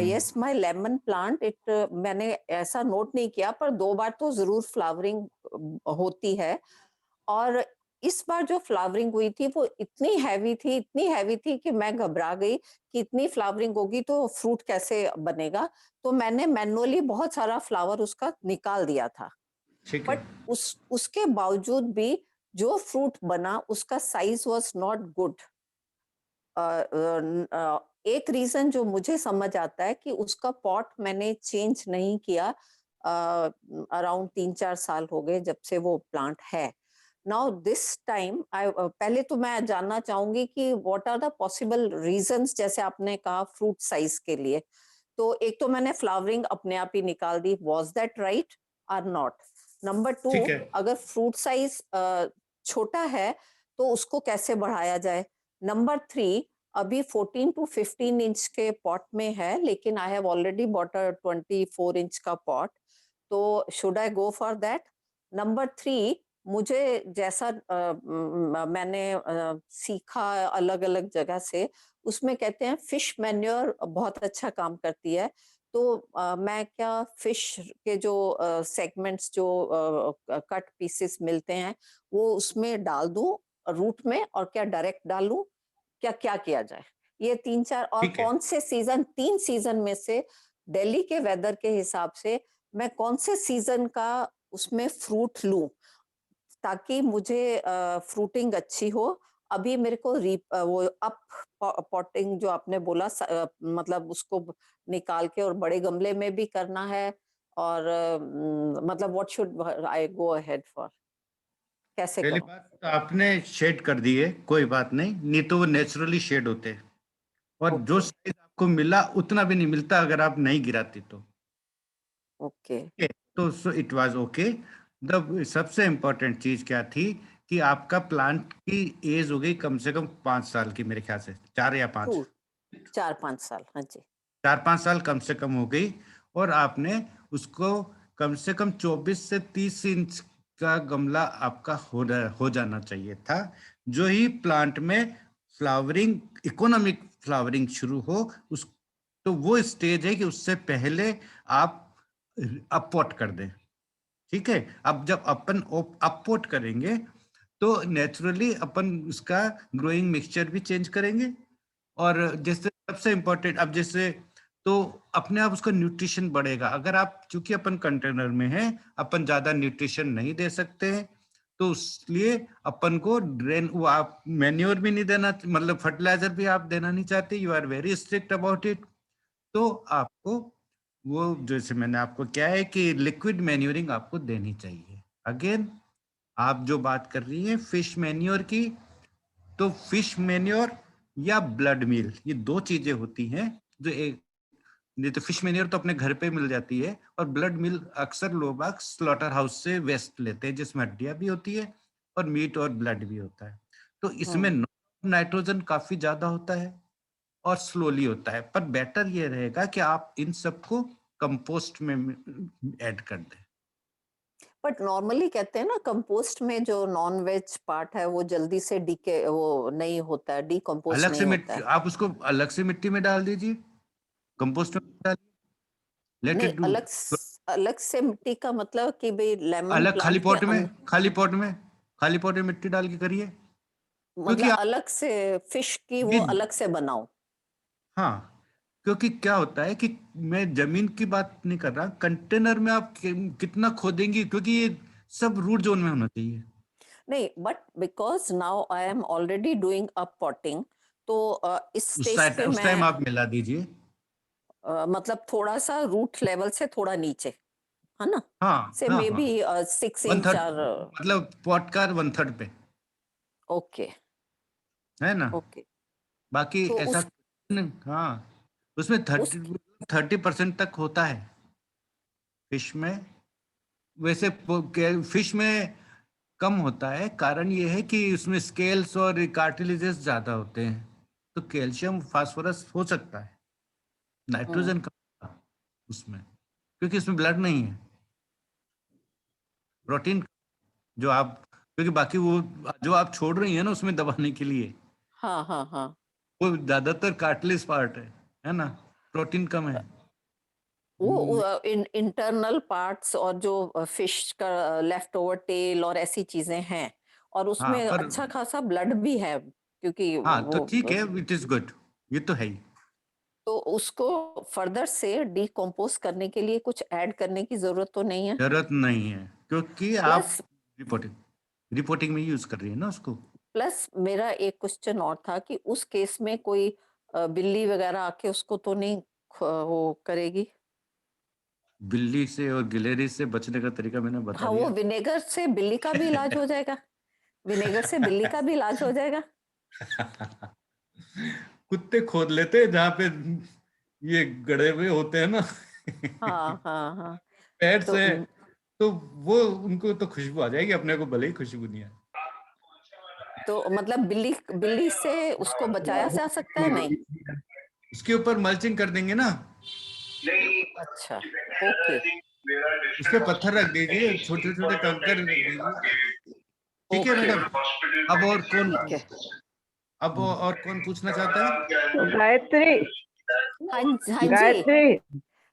Yes, my lemon plant it, मैंने ऐसा नोट नहीं किया पर 2 बार तो जरूर फ्लावरिंग होती है। और इस बार जो फ्लावरिंग हुई थी वो इतनी हैवी थी कि मैं घबरा गई कि इतनी फ्लावरिंग होगी तो फ्रूट कैसे बनेगा। तो मैंने मैनुअली बहुत सारा फ्लावर उसका निकाल दिया था। ठीक है। बट उसके बावजूद भी जो फ्रूट बना उसका साइज वाज नॉट गुड। एक रीजन जो मुझे समझ आता है कि उसका पॉट मैंने चेंज नहीं किया। अराउंड 3-4 साल हो गए जब से वो प्लांट है। नाउ दिस टाइम आई, पहले तो मैं जानना चाहूंगी कि what are the possible reasons, जैसे आपने कहा फ्रूट साइज के लिए। तो एक तो मैंने फ्लावरिंग अपने आप ही निकाल दी, वाज दैट राइट और नॉट? नंबर 2, ठीक है। अगर फ्रूट साइज छोटा है तो उसको कैसे बढ़ाया जाए? नंबर 3, अभी 14 to 15 इंच के पॉट में है, लेकिन I have already bought a 24 inch का पॉट, तो should I go for that? Number 3, मुझे जैसा मैंने सीखा अलग अलग जगह से, उसमें कहते हैं फिश मैन्योर बहुत अच्छा काम करती है। तो मैं क्या फिश के जो सेगमेंट्स जो कट पीसेस मिलते हैं वो उसमें डाल दूं रूट में, और क्या डायरेक्ट डालूं, क्या क्या किया जाए? ये 3-4, और ठीक है। कौन से सीजन, 3 सीजन में से दिल्ली के वेदर के हिसाब से मैं कौन से सीजन का उसमें फ्रूट लूं ताकि मुझे फ्रूटिंग अच्छी हो? अभी मेरे को वो अप पॉटिंग जो आपने बोला, मतलब उसको निकाल के और बड़े गमले में भी करना है, और मतलब what should I go ahead for, कैसे पहली करूं? बात तो आपने शेड कर दी है, कोई बात नहीं, नहीं तो वो नेचुरली शेड होते हैं। और जो ओके साइज आपको मिला उतना भी नहीं मिलता अगर आप नहीं गिराती तो। ओके ठीक है, तो so it was okay. The सबसे इम्पोर्टेंट चीज क्या थी कि आपका प्लांट की एज हो गई कम से कम 5 साल की, मेरे ख्याल से 4 या 5। 4-5 साल, हाँ जी। 4-5 साल कम से कम हो गई। और आपने उसको कम से कम 24 से 30 इंच का गमला आपका हो जाना चाहिए था। जो ही प्लांट में फ्लावरिंग, इकोनॉमिक फ्लावरिंग शुरू हो, उस तो वो स्टेज है कि उससे पहले आप अपपोट कर दें। ठीक है, अब जब अपन अपपोट करेंगे तो नेचुरली अपन उसका ग्रोइंग मिक्सचर भी चेंज करेंगे। और जैसे सबसे इम्पोर्टेंट, अब जैसे तो अपने आप उसका न्यूट्रिशन बढ़ेगा। अगर आप, चूंकि अपन कंटेनर में है, अपन ज्यादा न्यूट्रिशन नहीं दे सकते हैं, तो इसलिए अपन को ड्रेन, वो आप मैन्योर भी नहीं देना, मतलब फर्टिलाइजर भी आप देना नहीं चाहते, you are very strict about it. तो आपको आपको वो, जैसे मैंने आपको क्या है कि लिक्विड मैन्योरिंग आपको देनी चाहिए। अगेन आप जो बात कर रही हैं फिश मैन्योर की, तो फिश मैन्योर या ब्लड मील, ये दो चीजें होती हैं जो एक, नहीं तो फिश मैन्योर तो अपने घर पे मिल जाती है, और ब्लड मिल अक्सर लोग स्लॉटर हाउस से वेस्ट लेते हैं, जिसमें हड्डियां भी होती है और मीट और ब्लड भी होता है। तो इसमें नाइट्रोजन काफी ज्यादा होता है और स्लोली होता है, पर बेटर ये रहेगा कि आप इन सबको कंपोस्ट में ऐड कर दें। बट नॉर्मली कहते हैं ना कंपोस्ट में जो नॉन वेज पार्ट है वो जल्दी से डीके वो नहीं होता है, डिकम्पोज अलग नहीं से होता मिट्टी, है। आप उसको अलग से मिट्टी में डाल दीजिए, कंपोस्ट में डालिए, लेट नहीं, इट डू। अलग से मिट्टी का मतलब कि भाई लेमन अलग खाली प्लांट के पॉट में, खाली पॉट में मिट्टी डाल के करिए, क्योंकि मतलब अलग से फिश की वो अलग से बनाओ। हाँ, क्योंकि क्या होता है कि मैं जमीन की बात नहीं कर रहा, कंटेनर में आप कितना खोदेंगी, क्योंकि ये सब रूट जोन में होना चाहिए। नहीं, but because now I am already doing up potting, तो इस स्टेज पे उस टाइम मैं आप मिला दीजिए। मतलब थोड़ा सा रूट लेवल से थोड़ा नीचे, है ना, हाँ से हाँ मे हाँ, बी 6 वन इंच थर्ड, और मतलब पॉट का 1/3 पे, ओके है ना। ओके। बाकी तो ऐसा उस हाँ, उसमें उस 30% तक होता है फिश में। वैसे फिश में कम होता है, कारण ये है कि उसमें स्केल्स और कार्टिलेजेस ज्यादा होते हैं, तो कैल्शियम फास्फोरस हो सकता है, नाइट्रोजन कम होगा उसमें, क्योंकि उसमें ब्लड नहीं है, प्रोटीन जो आप, क्योंकि बाकी वो जो आप छोड़ रही है ना उसमें दबाने के लिए, हाँ हाँ हाँ। वो ज्यादातर कार्टिलेज पार्ट है ना, प्रोटीन कम है। वो इंटरनल पार्ट्स और जो फिश का लेफ्ट ओवर टेल और ऐसी चीजें हैं, और हाँ उसमें पर, अच्छा खासा ब्लड भी है क्योंकि हाँ तो वो ठीक है, इट इज गुड, ये तो है ही। तो उसको फर्दर से डिकम्पोज करने के लिए कुछ ऐड करने की जरूरत तो नहीं है। जरूरत नहीं है, क्योंकि आप प्लस रिपोर्टिंग रिपोर्टिंग में यूज कर रही है ना उसको। प्लस मेरा एक क्वेश्चन और था कि उस केस में कोई बिल्ली वगैरह आके उसको तो नहीं वो करेगी। बिल्ली से और गिलहरी से बचने का तरीका मैंने बता हाँ, वो दिया। विनेगर से बिल्ली का भी इलाज हो जाएगा, विनेगर से बिल्ली का भी इलाज हो जाएगा। कुत्ते खोद लेते हैं जहाँ पे ये गड़े हुए होते हैं ना, हाँ हाँ हाँ। पैर तो से, तो वो उनको तो खुशबू आ जाएगी, अपने को भले ही खुशबू नहीं आए। मतलब बिल्ली बिल्ली से उसको बचाया जा सकता है नहीं। उसके ऊपर मल्चिंग कर देंगे ना, अच्छा, ओके उस पे पत्थर रख दीजिए, छोटे छोटे कंकर रख दीजिए। ठीक है ओके, मैडम। अब और कौन, ठीक है। अब और कौन पूछना चाहता है? तो गायत्री, हाँ हाँ जी, गायत्री,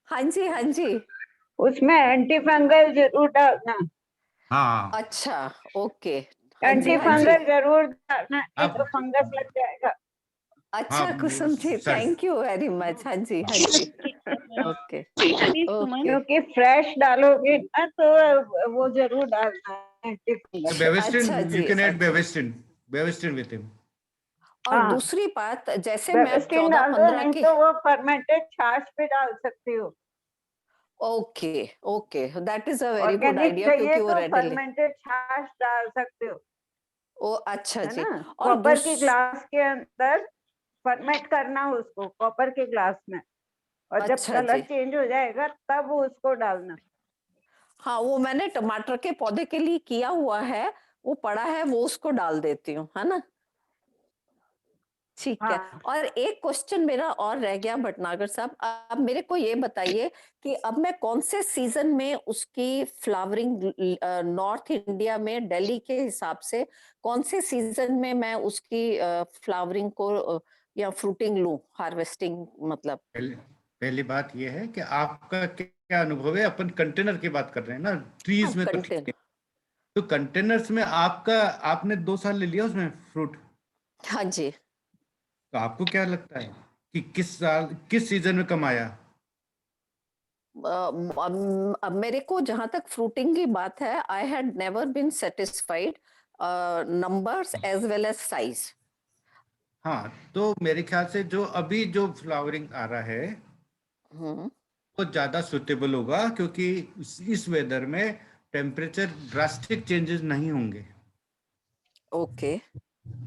हाँ जी, हाँ जी। उसमें एंटी फंगल जरूर डालना, हाँ अच्छा, ओके। हाँ जी, एंटी हाँ जी। फंगल जरूर डालना, नहीं आप, तो फंगस लग जाएगा। हाँ अच्छा Kusum ji, sir, thank you very much. हाँ जी, हाँ जी। Okay okay. क्योंकि फ्रेश डालोगे ना तो वो जरूर डालना है एंटी फंगल। बेविस्टिन, अच्छा यू जी, कैन ऐड अच्छा। Bavistin with him. और हाँ, दूसरी बात, जैसे मैं अब बेबिस्टिन डाल दो, 14-15 नहीं की, तो वो फर्मेंटेड छाछ भी डाल सकती हो। Okay okay, that is a very good organic idea चाहिए क्योंकि वो तो रेडिली, फर्मेंटेड छाछ डाल सकते हो, ओ अच्छा है जी। ना। और कॉपर की ग्लास के अंदर फर्मेंट करना उसको, कॉपर के ग्लास में, और जब अच्छा कलर जी। चेंज हो जाएगा तब उसको डालना। हाँ, वो मैंने टमाटर के पौधे के लिए किया हुआ है, वो पड़ा है, वो उसको डाल देती हूँ, है ना। ठीक है। हाँ और एक क्वेश्चन मेरा और रह गया भटनागर साहब, अब मेरे को ये बताइए कि अब मैं कौन से सीजन में उसकी फ्लावरिंग, नॉर्थ इंडिया में दिल्ली के हिसाब से कौन से सीजन में मैं उसकी फ्लावरिंग को या फ्रूटिंग लूं, हार्वेस्टिंग मतलब। पहली बात यह है कि आपका क्या अनुभव है, अपन कंटेनर की बात कर रहे हैं ना, हाँ, ट्रीज में तो ठीक कंटेन, है। तो कंटेनर्स में आपका, आपने 2 साल ले लिया उसमें फ्रूट, हाँ जी। तो आपको क्या लगता है कि किस साल किस सीजन में कम आया? अब मेरे को जहां तक फ्रूटिंग की बात है, I had never been satisfied numbers as well as size. हाँ, तो मेरे ख्याल से जो अभी जो फ्लावरिंग आ रहा है, हम्म वो ज्यादा सुटेबल होगा, क्योंकि इस वेदर में टेम्परेचर ड्रास्टिक चेंजेस नहीं होंगे। ओके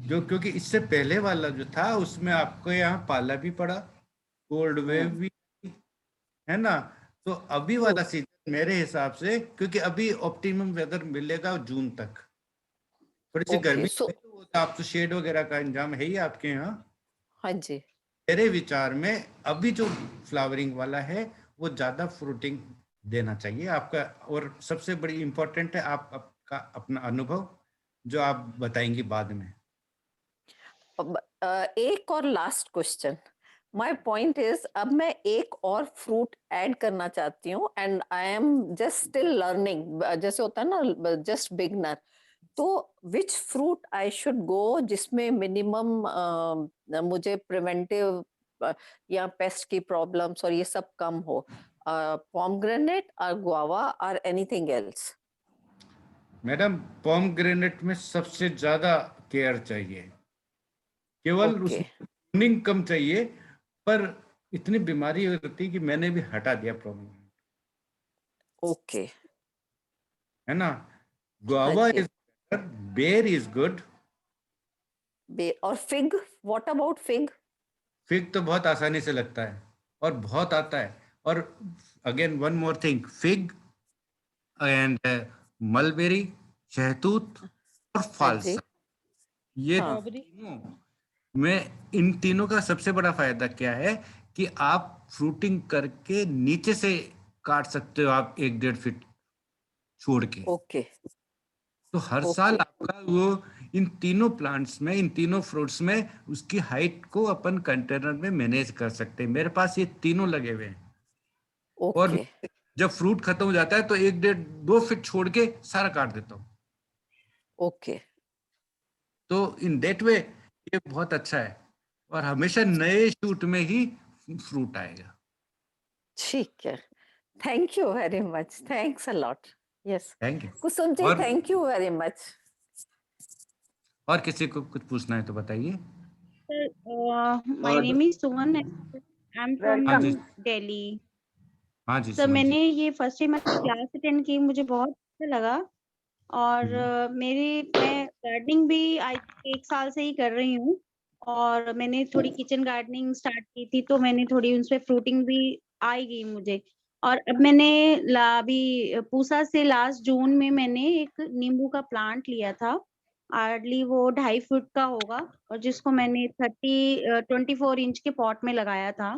क्योंकि इससे पहले वाला जो था उसमें आपको यहाँ पाला भी पड़ा, कोल्ड वेव भी, है ना। तो अभी वाला सीजन मेरे हिसाब से, क्योंकि अभी ऑप्टिमम वेदर मिलेगा जून तक, थोड़ी सी ओके गर्मी सो तो आप तो शेड वगैरह का इंतजाम है ही आपके यहाँ। हाँ जी मेरे विचार में अभी जो फ्लावरिंग वाला है वो ज्यादा फ्रूटिंग देना चाहिए आपका। और सबसे बड़ी इम्पोर्टेंट है आपका अपना अनुभव, जो आप बताएंगी बाद में। अब एक और last question, my point is अब मैं एक और फ्रूट ऐड करना चाहती हूँ and I am just still learning, जैसे होता है ना जस्ट बिगनर, तो which fruit I should go जिसमें मिनिमम मुझे प्रिवेंटिव या पेस्ट की प्रॉब्लम्स और ये सब कम हो, पोमग्रेनेट और गुआवा और एनीथिंग एल्स? मैडम, पोमग्रेनेट में सबसे ज्यादा केयर चाहिए, केवल ओके उसमें कम चाहिए, पर इतनी बीमारी होती है कि मैंने भी हटा दिया पोमग्रेनेट, ओके है ना। हाँ गुआवा जी इज, बेर इज गुड। और fig, what about fig? Fig तो बहुत आसानी से लगता है और बहुत आता है। और again one more thing, fig and mulberry, शहतूत और हाँ जी फालसा, ये हाँ तीनों में, इन तीनों का सबसे बड़ा फायदा क्या है कि आप फ्रूटिंग करके नीचे से काट सकते हो आप 1-1.5 फीट छोड़ के। ओके तो हर साल ओके आपका वो इन तीनों प्लांट्स में, इन तीनों फ्रूट्स में उसकी हाइट को अपन कंटेनर में मैनेज कर सकते हैं। मेरे पास ये तीनों लगे हुए हैं। और ओके जब फ्रूट खत्म हो जाता है तो 1-1.5-2 फीट छोड़ के सारा काट देता हूँ। ओके तो इन दैट वे ये बहुत अच्छा है, और हमेशा नए शूट में ही फ्रूट आएगा। ठीक है, thank you very much, thanks a lot. Yes thank you. Kusum ji, और थैंक यू वेरी मच। और किसी को कुछ पूछना है तो बताइए। My और name is Suman and I'm from हाँ जी, Delhi. हाँ जी सर सुमन जी। मैंने ये फर्स्ट टाइम आपकी क्लास अटेंड की, मुझे बहुत अच्छा लगा। और मैं गार्डनिंग भी आई 1 साल से ही कर रही हूँ, और मैंने थोड़ी किचन गार्डनिंग स्टार्ट की थी, तो मैंने थोड़ी उसमें फ्रूटिंग भी आएगी मुझे। और अब मैंने अभी पूसा से लास्ट जून में मैंने एक नींबू का प्लांट लिया था, हार्डली वो 2.5 फुट का होगा, और जिसको मैंने 24 इंच के पॉट में लगाया था।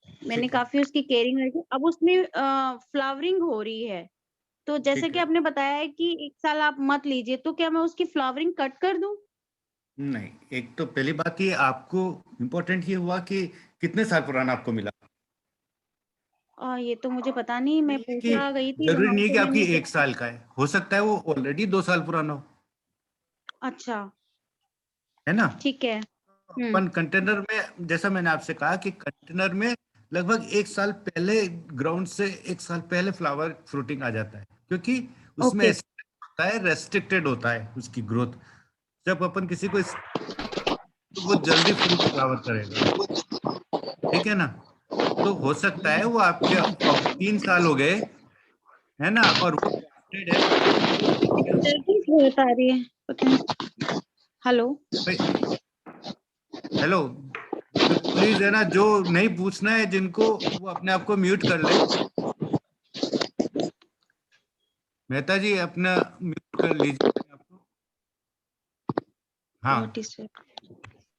मैंने ठीक है, काफी उसकी केयरिंग रखी, अब उसमें फ्लावरिंग हो रही है। तो जैसे ठीक कि है। आपने बताया है कि 1 साल आप मत लीजिए, तो क्या मैं उसकी फ्लावरिंग कट कर दूं? नहीं, एक तो पहली बात ये आपको इम्पोर्टेंट ये हुआ कि कितने साल पुराना आपको मिला। ये तो मुझे पता नहीं, मैं नहीं है कि पूछा गई थी जरूरी वहां नहीं है कि पे आपकी मैंने 1 साल का है, हो सकता है वो ऑलरेडी 2 साल पुराना हो, अच्छा है ना। ठीक है। अपन कंटेनर में, जैसा मैंने आपसे कहा कि कंटेनर में लगभग 1 साल पहले, ग्राउंड से 1 साल पहले फ्लावर फ्रूटिंग आ जाता है, क्योंकि उसमें ओके ऐसा होता है, रेस्ट्रिक्टेड होता है उसकी ग्रोथ। जब अपन किसी को तो वो जल्दी फ्रूट फ्लावर करेगा, ठीक है ना। तो हो सकता है वो आपके अब 3 साल हो गए, है ना, और वो grafted है। जल्दी से बता रही है, पता नहीं। हेलो भाई, हेलो, प्लीज, है ना, जो नहीं पूछना है जिनको, वो अपने आप को म्यूट कर ले। मेहता जी अपना म्यूट कर लीजिए अपने आप को। हाँ, व्हाट इज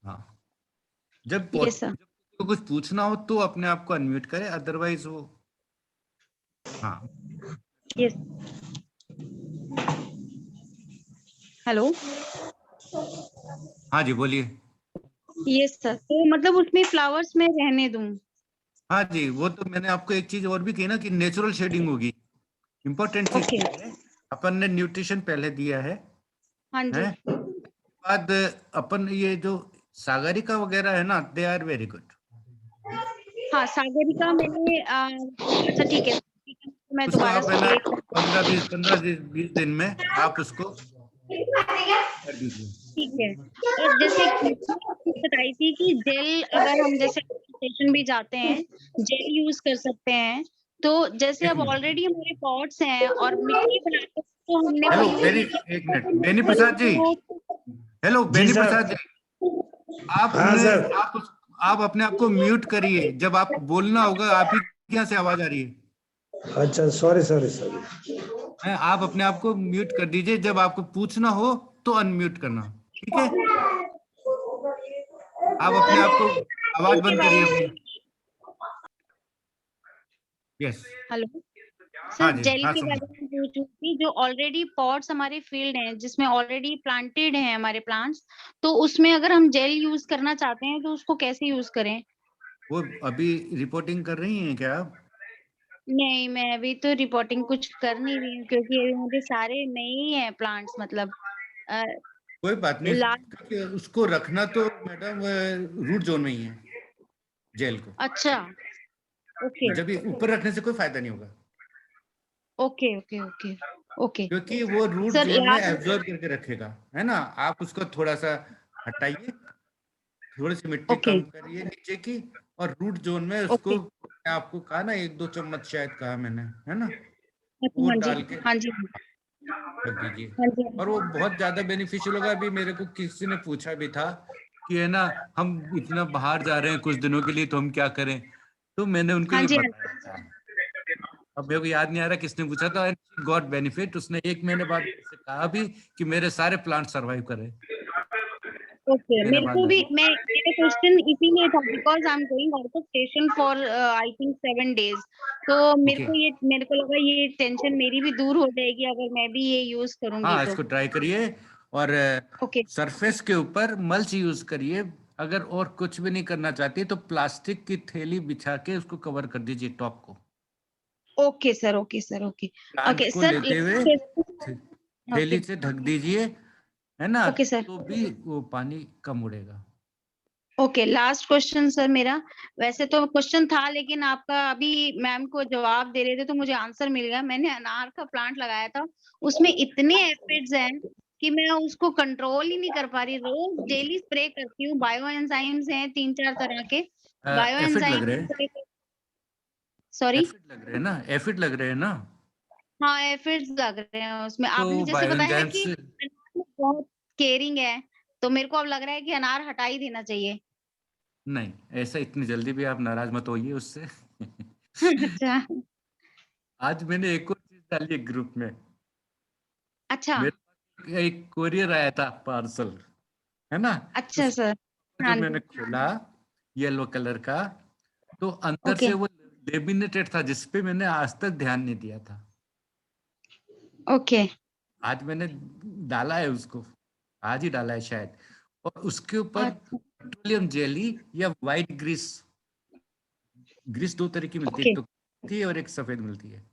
हाँ। जब यस सर। जब किसी को कुछ पूछना हो तो अपने आप को अनम्यूट करे, अदरवाइज वो, हाँ। यस हेलो हाँ जी, बोलिए। यस सर, तो मतलब उसमें फ्लावर्स में रहने दूं? हाँ जी, वो तो मैंने आपको एक चीज और भी कही ना कि नेचुरल शेडिंग होगी। इम्पोर्टेंट चीज ओके क्या है, अपन ने न्यूट्रिशन पहले दिया हाँ जी। है, बाद अपन ये जो सागरिका वगैरह है ना, दे आर वेरी गुड। हाँ सागरिका मैंने अच्छा ठीक है, मैं उसको दोबारा आप, से है ना, देख 15-20 दिन में आप उसको कर दीजिए। ठीक है। और जैसे कि आपने बताई थी कि जेल, अगर हम जैसे स्टेशन भी जाते हैं जेल यूज कर सकते हैं, तो जैसे अब ऑलरेडी हमारे पॉट्स हैं और मिट्टी बनाते तो हमने हेलो वो बेनी, एक मिनट, बेनी प्रसाद जी, हेलो जी बेनी सर। प्रसाद जी, हाँ आपने सर। आप अपने आप को म्यूट करिए, जब आप बोलना होगा आप ही के यहाँ से आवाज आ रही है। अच्छा, सॉरी सॉरी सॉरी। आप अपने आप को म्यूट कर दीजिए, जब आपको पूछना हो तो अनम्यूट करना, ठीक है? आप अपने आप को आवाज बंद करिए अपनी। यस, हेलो हाँ सर, जी, जेल हाँ के सुन बारे में पूछ रही थी। जो ऑलरेडी पॉट्स हमारे फील्ड हैं जिसमें ऑलरेडी प्लांटेड हैं हमारे प्लांट्स, तो उसमें अगर हम जेल यूज करना चाहते हैं तो उसको कैसे यूज करें? वो अभी रिपोर्टिंग कर रही हैं क्या आप? नहीं, मैं अभी तो रिपोर्टिंग कुछ कर नहीं रही हूँ क्योंकि अभी मुझे सारे नए ही हैं प्लांट्स, मतलब कोई बात नहीं, लास्ट। क्योंकि उसको रखना तो मैडम रूट जोन में ही है, जेल को। अच्छा, ओके जब ये ऊपर रखने से कोई फायदा नहीं होगा, ओके ओके ओके ओके। क्योंकि वो रूट सर जोन में लास्ट। एब्जॉर्ब करके रखेगा, है ना? आप उसको थोड़ा सा हटाइए, थोड़ी सी मिट्टी ओके कम करिए नीचे की, और रूट जोन में ओके। उसको, मैं आपको कहा ना 1-2 चम्मच शायद कहा मैंने, है ना? अच्छा, वो हाँ जी डाल के हाँ जी रख दीजिए, हाँ जी। और वो बहुत ज्यादा बेनिफिशियल होगा। अभी मेरे को किसी ने पूछा भी था कि है ना, हम इतना बाहर जा रहे हैं कुछ दिनों के लिए, तो हम क्या करें? तो मैंने उनको हाँ ये जी हाँ बताया था, अब मेरे को याद नहीं आ रहा किसने पूछा था, गॉट बेनिफिट। उसने 1 महीने बाद मुझसे कहा भी कि मेरे सारे प्लांट सरवाइव करे ओके। महीने मेरे बाद को भी, आए। मेरा क्वेश्चन इसीलिए था because I am going out of station for I think 7 days. तो ओके, मेरे को लगा ये टेंशन मेरी भी दूर हो जाएगी अगर मैं भी ये यूज करूंगी हाँ तो। इसको ट्राई करिए, और ओके सरफेस के ऊपर मल्च यूज करिए। अगर और कुछ भी नहीं करना चाहती तो प्लास्टिक की थैली बिछा के उसको कवर कर दीजिए, टॉप को, okay sir okay sir okay plant okay को सर। लेते हुए ओके थैली से ढक दीजिए, है ना? ओके सर तो भी वो पानी कम उड़ेगा। ओके। लास्ट क्वेश्चन सर मेरा, वैसे तो क्वेश्चन था लेकिन आपका अभी मैम को जवाब दे रहे थे तो मुझे आंसर मिल गया। मैंने अनार का प्लांट लगाया था, उसमें इतने एफिड्स हैं कि मैं उसको कंट्रोल ही नहीं कर पा रही। रोज डेली स्प्रे करती हूँ। बायो एंजाइम्स हैं 3-4 तरह के बायो एफिड लग एंजाइम। रहे हैं, सॉरी, एफिड लग रहे हैं ना, एफिड लग रहे हैं ना? हाँ एफिड्स लग रहे हैं उसमें। तो आपने जैसे बताया बायोएंजाइम्स, कि अनार बहुत केयरिंग है, तो मेरे को अब लग रहा है कि अनार हटा ही देना चाहिए। नहीं ऐसा इतनी जल्दी भी आप नाराज मत होइए उससे। अच्छा आज मैंने एक और चीज डाली है ग्रुप में, अच्छा मेरे पास एक कोरियर आया था पार्सल, है ना? अच्छा सर। जब हाँ मैंने जी खोला येलो कलर का, तो अंदर ओके से वो लेमिनेटेड था, जिसपे मैंने आज तक ध्यान नहीं दिया था। ओके आज मैंने डाला है उसको, आज ही डाला है शायद, और उसके ऊपर अच्छा पेट्रोलियम जेली या वाइट ग्रीस, ग्रीस 2 तरह की मिलती है, ओके एक तो मिलती है और एक सफेद मिलती है।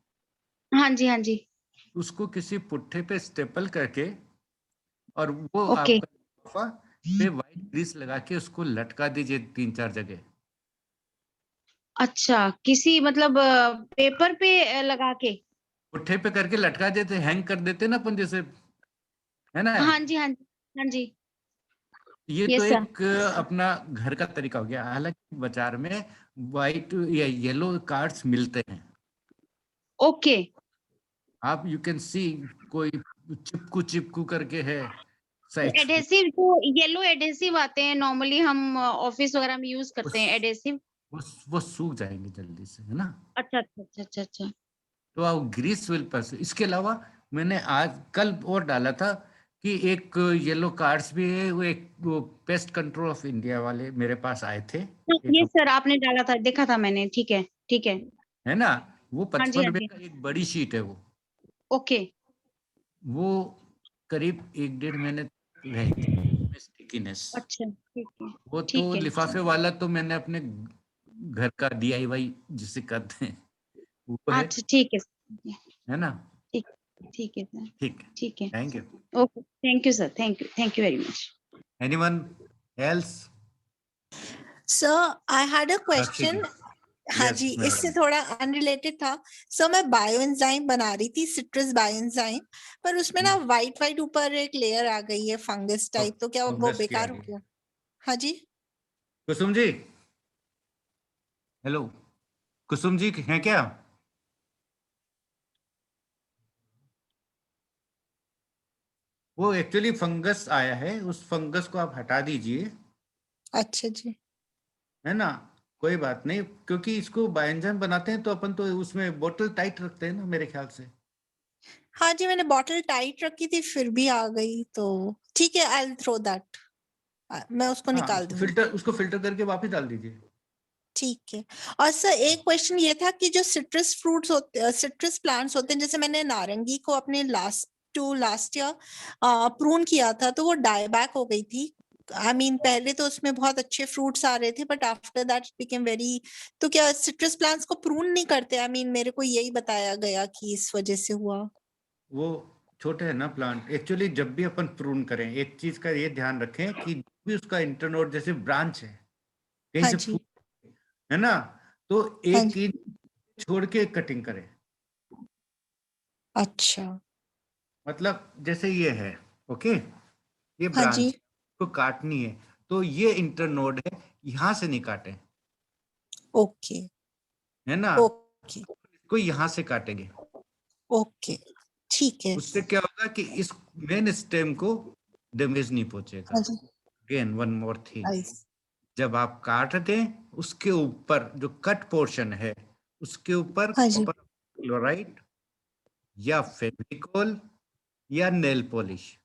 हाँ जी हाँ जी उसको किसी पुट्ठे पे स्टेपल करके, और वो ओके आपका सोफा पे वाइट ग्रीस लगा के उसको लटका दीजिए 3-4 जगह। अच्छा, किसी मतलब पेपर पे लगा के? पुट्ठे पे करके लटका देते, हैंग कर देते ना अपन जैसे, है ना? हाँ जी हाँ जी हाँ जी ये तो यस सर। एक अपना घर का तरीका हो गया। हालांकि बाजार में वाइट या येलो कार्ड्स मिलते हैं, ओके आप यू कैन सी, कोई चिपकू चिपकू करके है तो साइड, एडेसिव, जो येलो एडेसिव आते हैं नॉर्मली हम ऑफिस वगैरह में यूज करते हैं एडेसिव। वो सूख जाएंगे जल्दी से, है ना? अच्छा अच्छा अच्छा अच्छा अच्छा तो आप ग्रीस विल पास। इसके अलावा मैंने आज कल और डाला था कि एक येलो कार्ड्स भी है, वो पेस्ट कंट्रोल ऑफ इंडिया वाले मेरे पास आए थे, हाँ, एक ये सर आपने डाला था, देखा था मैंने। ठीक है ठीक है। है ना? वो हाँ जी 55 हाँ रुपए जी का एक बड़ी शीट है वो ओके वो करीब 1-1.5 महीने रहेगी स्टिकीनेस। अच्छा ठीक है वो तो ठीक है लिफाफे वाला तो मैंने अपने घर का DIY जिसे कहते हैं वो अच्छा ठीक है ना? ठीक ठीक है सर ठीक है, ठीक है। Thank you. Okay thank you sir, thank you very much. Anyone else? Sir I had a Sakshi ji, question. हाँ यस जी, इससे मैडम। थोड़ा अनरिलेटेड था। सर मैं बायो एंजाइम बना रही थी, सिट्रस बायो एंजाइम, पर उसमें ना वाइट वाइट ऊपर एक लेयर आ गई है फंगस टाइप, तो क्या वो फंगस की आ बेकार हो गई। गया? हाँ जी। कुसुम जी, हेलो, कुसुम जी हैं क्या? वो एक्चुअली फंगस आया है, उस फंगस को आप हटा दीजिए, अच्छा जी। है ना, कोई बात नहीं, क्योंकि इसको बायोएंजाइम बनाते हैं तो अपन तो उसमें बोतल टाइट रखते हैं ना मेरे ख्याल से। हाँ जी, मैंने बॉटल टाइट रखी थी फिर भी आ गई, तो ठीक है, आई विल थ्रो दैट, मैं उसको हाँ, निकाल दूंगी। उसको फिल्टर करके वापस डाल दीजिए। ठीक है। और सर एक क्वेश्चन ये था कि जो सिट्रस फ्रूट्स होते, सिट्रस प्लांट्स होते हैं, जैसे मैंने नारंगी को अपने लास्ट ईयर प्रून किया था तो वो डाई बैक हो गई थी। आई मीन पहले तो उसमें बहुत अच्छे फ्रूट्स आ रहे थे but after that became very, तो क्या सिट्रस प्लांट्स को प्रून नहीं करते? आई मीन मेरे को यही बताया गया कि इस वजह से हुआ। वो छोटे है ना प्लांट, एक्चुअली जब भी अपन प्रून करें एक चीज का ये ध्यान रखें कि भी उसका इंटरनोड जैसे ब्रांच है, कहीं हाँ से जी। फूट है ना, तो हाँ एक जी। इंच छोड़ के कटिंग करें। अच्छा। मतलब जैसे ये है, ओके, ये हाँ जी। ब्रांच को काटनी है तो ये इंटरनोड है, यहाँ से नहीं काटे, ओके। है ना, ओके। इसको यहाँ से काटेंगे। ओके ठीक है। उससे क्या होगा कि इस मेन स्टेम को डैमेज नहीं पहुंचेगा। हाँ जी। Again one more thing, nice. जब आप काट दें उसके ऊपर जो कट पोर्शन है उसके ऊपर हाँ जी। कॉपर क्लोराइड या फेविकोल या nail polish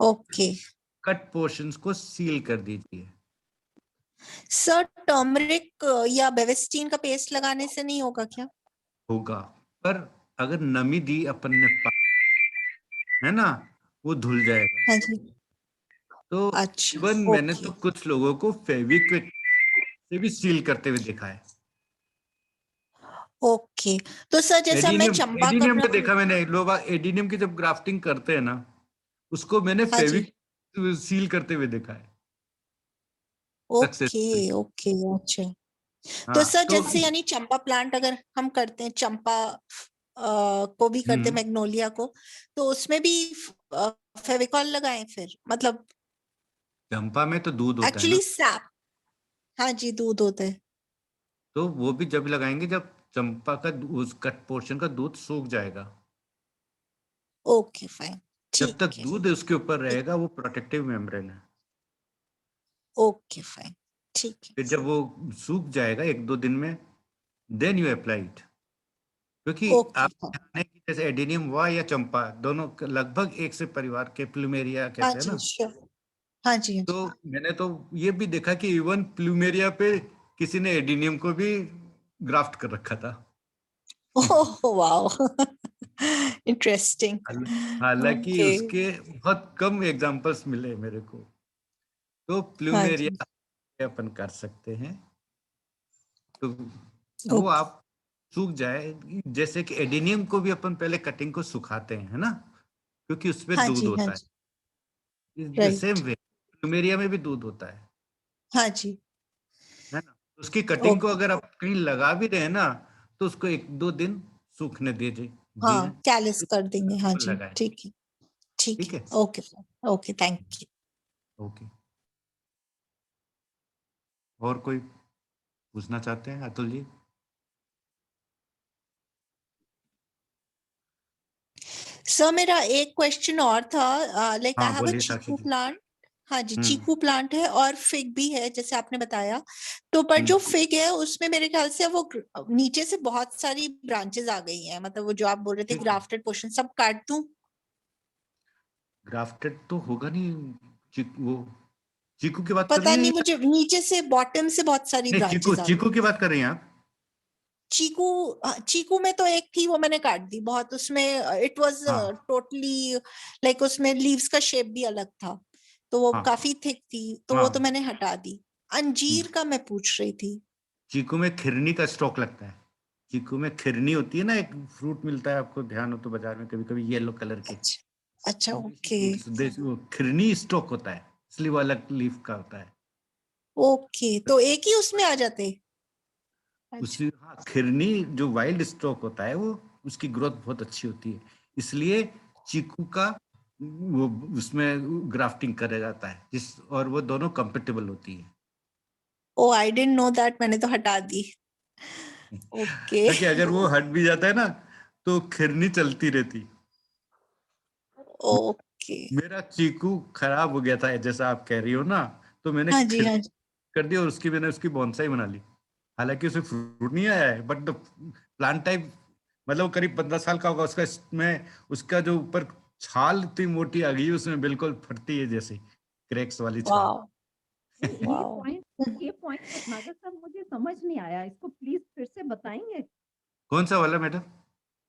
okay cut portions को सील कर दीजिए। सर टर्मरिक या बेविस्टीन का पेस्ट लगाने से नहीं होगा क्या? होगा, पर अगर नमी दी अपन ने है ना, वो धुल जाएगा। हाँ जी। तो अच्छा। इवन मैंने ओके। तो कुछ लोगों को फेविक्विक से भी सील करते हुए देखा है। ओके तो सर जैसे अब मैं चंपा का एडीनियम में देखा मैंने, लोग एडीनियम की जब ग्राफ्टिंग करते हैं ना, उसको मैंने हाँ जी। फेविक सील करते हुए देखा है ओके सक्सेसफुली। ओके अच्छा। तो हाँ सर तो जैसे यानी चंपा प्लांट अगर हम करते हैं, चंपा को भी करते हैं, मैग्नोलिया को, तो उसमें भी फेविकॉल लगाएं फिर, मतलब चंपा में तो दूध होता है ना, एक्चुअली सैप। हाँ जी, दूध होता है। तो वो भी जब लगाएंगे जब चंपा का उस कट पोर्शन का दूध सूख जाएगा। Okay fine. जब तक ठीक है। दूध उसके ऊपर रहेगा वो प्रोटेक्टिव मेम्ब्रेन है। Okay fine. ठीक है। फिर जब वो सूख जाएगा एक दो दिन में, देन यू अप्लाई इट। क्योंकि ओके आप जाने कि जैसे एडेनियम हुआ या चंपा, दोनों लगभग एक से परिवार के, प्लूमेरिया हाँ कहते हैं जी ना, श्योर। हाँ जी हाँ जी। तो मैंने तो ये भी देखा कि इवन प्लूमेरिया पे किसी ने एडेनियम को भी ग्राफ्ट कर रखा था। Oh wow interesting. हालांकि ओके। उसके बहुत कम एग्जांपल्स मिले मेरे को। तो हाँ जी। प्लूमेरिया अपन कर सकते हैं, तो वो ओके। आप सूख जाए, जैसे कि एडेनियम को भी अपन पहले कटिंग को सुखाते हैं, है ना, क्योंकि उसमें हाँ दूध जी हाँ होता है। जी। The same right. वे प्लूमेरिया में भी दूध होता हाँ जी। है ना, उसकी कटिंग को ओके। अगर आप कहीं लगा भी रहे हैं ना, तो उसको एक दो दिन सूखने दीजिए हाँ कैलिस कर देंगे। हाँ जी लगाए। ठीक है। ठीक ठीक है। है, okay okay thank you. Okay. और कोई पूछना चाहते हैं अतुल जी? सर मेरा एक क्वेश्चन और था, लाइक आई हाँ हैव अ बोलिए साक्षी चीकू जी। प्लांट। हाँ जी, हम्म चीकू प्लांट है और फिग भी है जैसे आपने बताया। तो पर जो फिग है उसमें मेरे ख्याल से वो नीचे से बहुत सारी ब्रांचेस आ गई हैं, मतलब वो जो आप बोल रहे थे ठीक है, ग्राफ्टेड पोर्शन सब काट दूं? ग्राफ्टेड तो होगा नहीं, वो चीकू की बात कर पता रही हैं नहीं, या मुझे नीचे से बॉटम से बहुत सारी नहीं? चीकू ब्रांचेस आ चीकू गई। की बात कर रही हैं आप? चीकू, चीकू में तो एक थी वो मैंने काट दी, बहुत उसमें इट वाज हाँ टोटली लाइक उसमें लीव्स का शेप भी अलग था, तो वो हाँ काफी थिक थी, तो वो तो हाँ। मैंने हटा दी। अंजीर का मैं पूछ रही थी। चीकू में खिरनी का स्टॉक लगता है। चीकू में खिरनी होती है ना, एक फ्रूट मिलता है, आपको ध्यान हो तो बाजार में कभी कभी, येलो कलर के अच्छा अच्छा ओके। वो खिरनी स्टॉक होता है, इसलिए वो अलग लीफ का होता है। ओके तो एक ही उसमें आ जाते? अच्छा। उसी, हाँ, खिरनी जो वाइल्ड स्टॉक होता है वो, उसकी ग्रोथ बहुत अच्छी होती है, इसलिए चीकू का वो उसमें ग्राफ्टिंग करा जाता है, जिस और वो दोनों कंपेटेबल होती है। ओ आई डिडंट नो दैट, मैंने तो हटा दी। ओके। क्योंकि अगर वो हट भी जाता है ना तो खिरनी चलती रहती। ओके। मेरा चीकू खराब हो गया था जैसा आप कह रही हो ना, तो मैंने हाँ जी, हाँ जी। कर दिया और मैंने उसकी बोनसाई बना ली। हालांकि उसमें फ्रूट नहीं आया है, बट प्लांट टाइप, मतलब करीब 15 साल का होगा उसका। इसमें उसका जो ऊपर छाल इतनी मोटी आ गई, उसमें बिल्कुल फटती है जैसे क्रैक्स वाली छाल। वाओ, ये वाओ। पॉइंट भटनागर साहब मुझे समझ नहीं आया, इसको प्लीज फिर से बताएंगे। कौन सा वाला मैडम?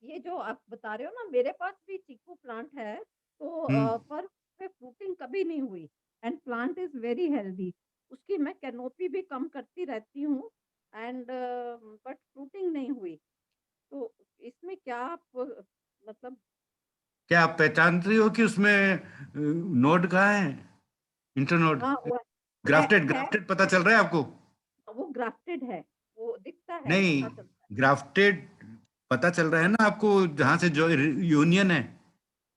ये जो आप बता रहे हो ना, मेरे पास भी चीकू प्लांट है, तो पर फ्रूटिंग कभी नहीं हुई and plant is very healthy. उसकी मैं कैनोपी भी कम करती रहती हूँ एंड बट फ्रूटिंग नहीं हुई। तो इसमें क्या आप मतलब क्या आप पहचान रही हो कि उसमें नोड कहाँ है? इंटरनोड, हाँ ग्राफ्टेड ग्राफ्टेड पता चल रहा है आपको? वो ग्राफ्टेड है, वो दिखता है, नहीं, पता चलता है। ग्राफ्टेड पता चल रहा है ना आपको, जहां से जो यूनियन है।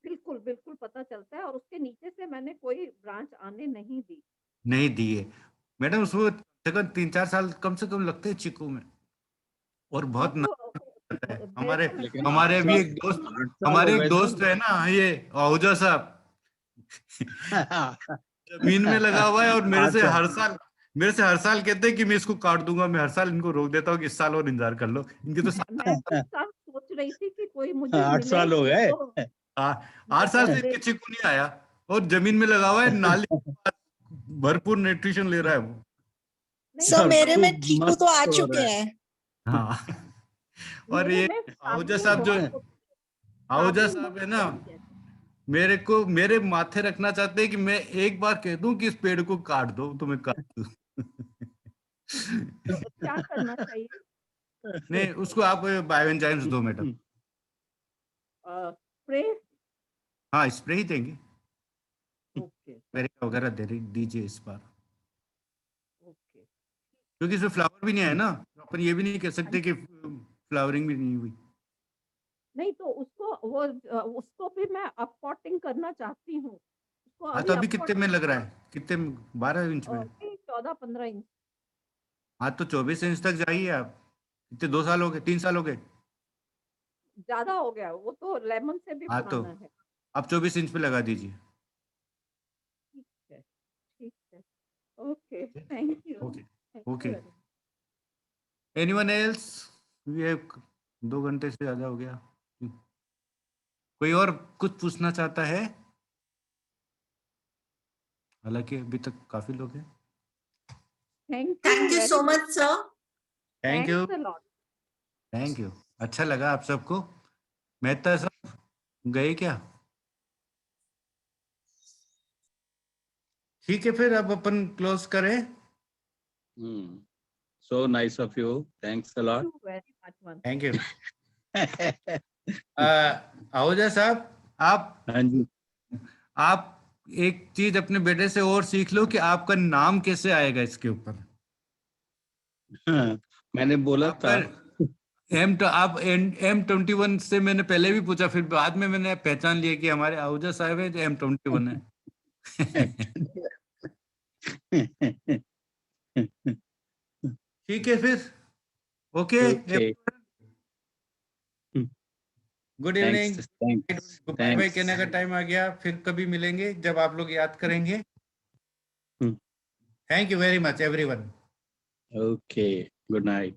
बिल्कुल बिल्कुल पता चलता है, और उसके नीचे से मैंने कोई ब्रांच आने नहीं दी। नहीं दिए मैडम, उसको तकरीबन 3-4 साल कम से कम लगते हैं चीकू में, और हाँ बहुत तो नाता है। लेकिन हमारे भी एक दोस्त, हमारे एक दोस्त है ना, ये आहूजा साहब, जमीन में लगा हुआ है, और मेरे से हर साल कहते हैं कि मैं इसको काट दूंगा। मैं हर साल इनको रोक देता हूँ कि इस साल और इंतजार कर लो, इनकी तो मैं तो सब सोच रही थी कि कोई मुझे 8 मिले साल हो गए। तो 8 साल से इनके चीकू नहीं आया, और जमीन में लगा हुआ है, नाली के पास भरपूर न्यूट्रिशन ले रहा है वो। सो मेरे खूब में चीकू मस्त तो आ हो चुके रहा है। हैं। हाँ, और मेरे ये में आहूजा सामने साहब जो बहुत आहूजा काफी साहब है ना, बहुत है। मेरे माथे रखना चाहते हैं कि मैं एक बार कह दूं कि इस पेड़ को काट दो, तो मैं काट दूं। तो क्या करना चाहिए? नहीं, उसको आप बायोएंजाइम्स दो मैडम। स्प्रे? हाँ, स्प्रे ही देंगे, ओके अमेरिका वगैरह दीजिए इस बार, ओके। क्योंकि इसमें फ्लावर भी नहीं आया ना, तो अपन ये भी नहीं कह सकते कि फ्लावरिंग भी नहीं हुई। नहीं तो उसको भी मैं अपपॉटिंग करना चाहती हूँ, उसको हाँ, अभी तो अभी कितने में अपपॉटिंग लग रहा है? कितने, 12 इंच में? 14-15 इंच। हाँ, तो 24 इंच तक जाइए आप। कितने, 2 साल हो गए, 3 साल हो गए? ज्यादा हो गया, वो तो लेमन से भी हाँ, तो पुराना है। आप 24 इंच पे लगा दीजिए। ठीक है ठीक है। Okay, thank you okay thank okay. You very much. Anyone else? ये 2 घंटे से ज्यादा हो गया। कोई और कुछ पूछना चाहता है? हालांकि अभी तक काफी लोग हैं। Thank you so much sir. Thank you, thanks a lot. Thank you. अच्छा लगा आप सबको। मेहता साहब गए क्या? ठीक है, फिर अब अपन क्लोज करें। So nice of you. Thanks a lot. Very much. Thank you. Ahuja साहब, हाँ जी। आप एक चीज अपने बेटे से और सीख लो कि आपका नाम कैसे आएगा इसके ऊपर। हाँ, मैंने बोला था। आप M21 से मैंने पहले भी पूछा, फिर बाद में मैंने पहचान लिया कि हमारे आहूजा साहब है जो M21 है। ठीक है फिर, okay. Okay. Good evening. Thanks. Bye bye कहने का टाइम आ गया, फिर कभी मिलेंगे जब आप लोग याद करेंगे। Thank you very much everyone. Okay. Good night.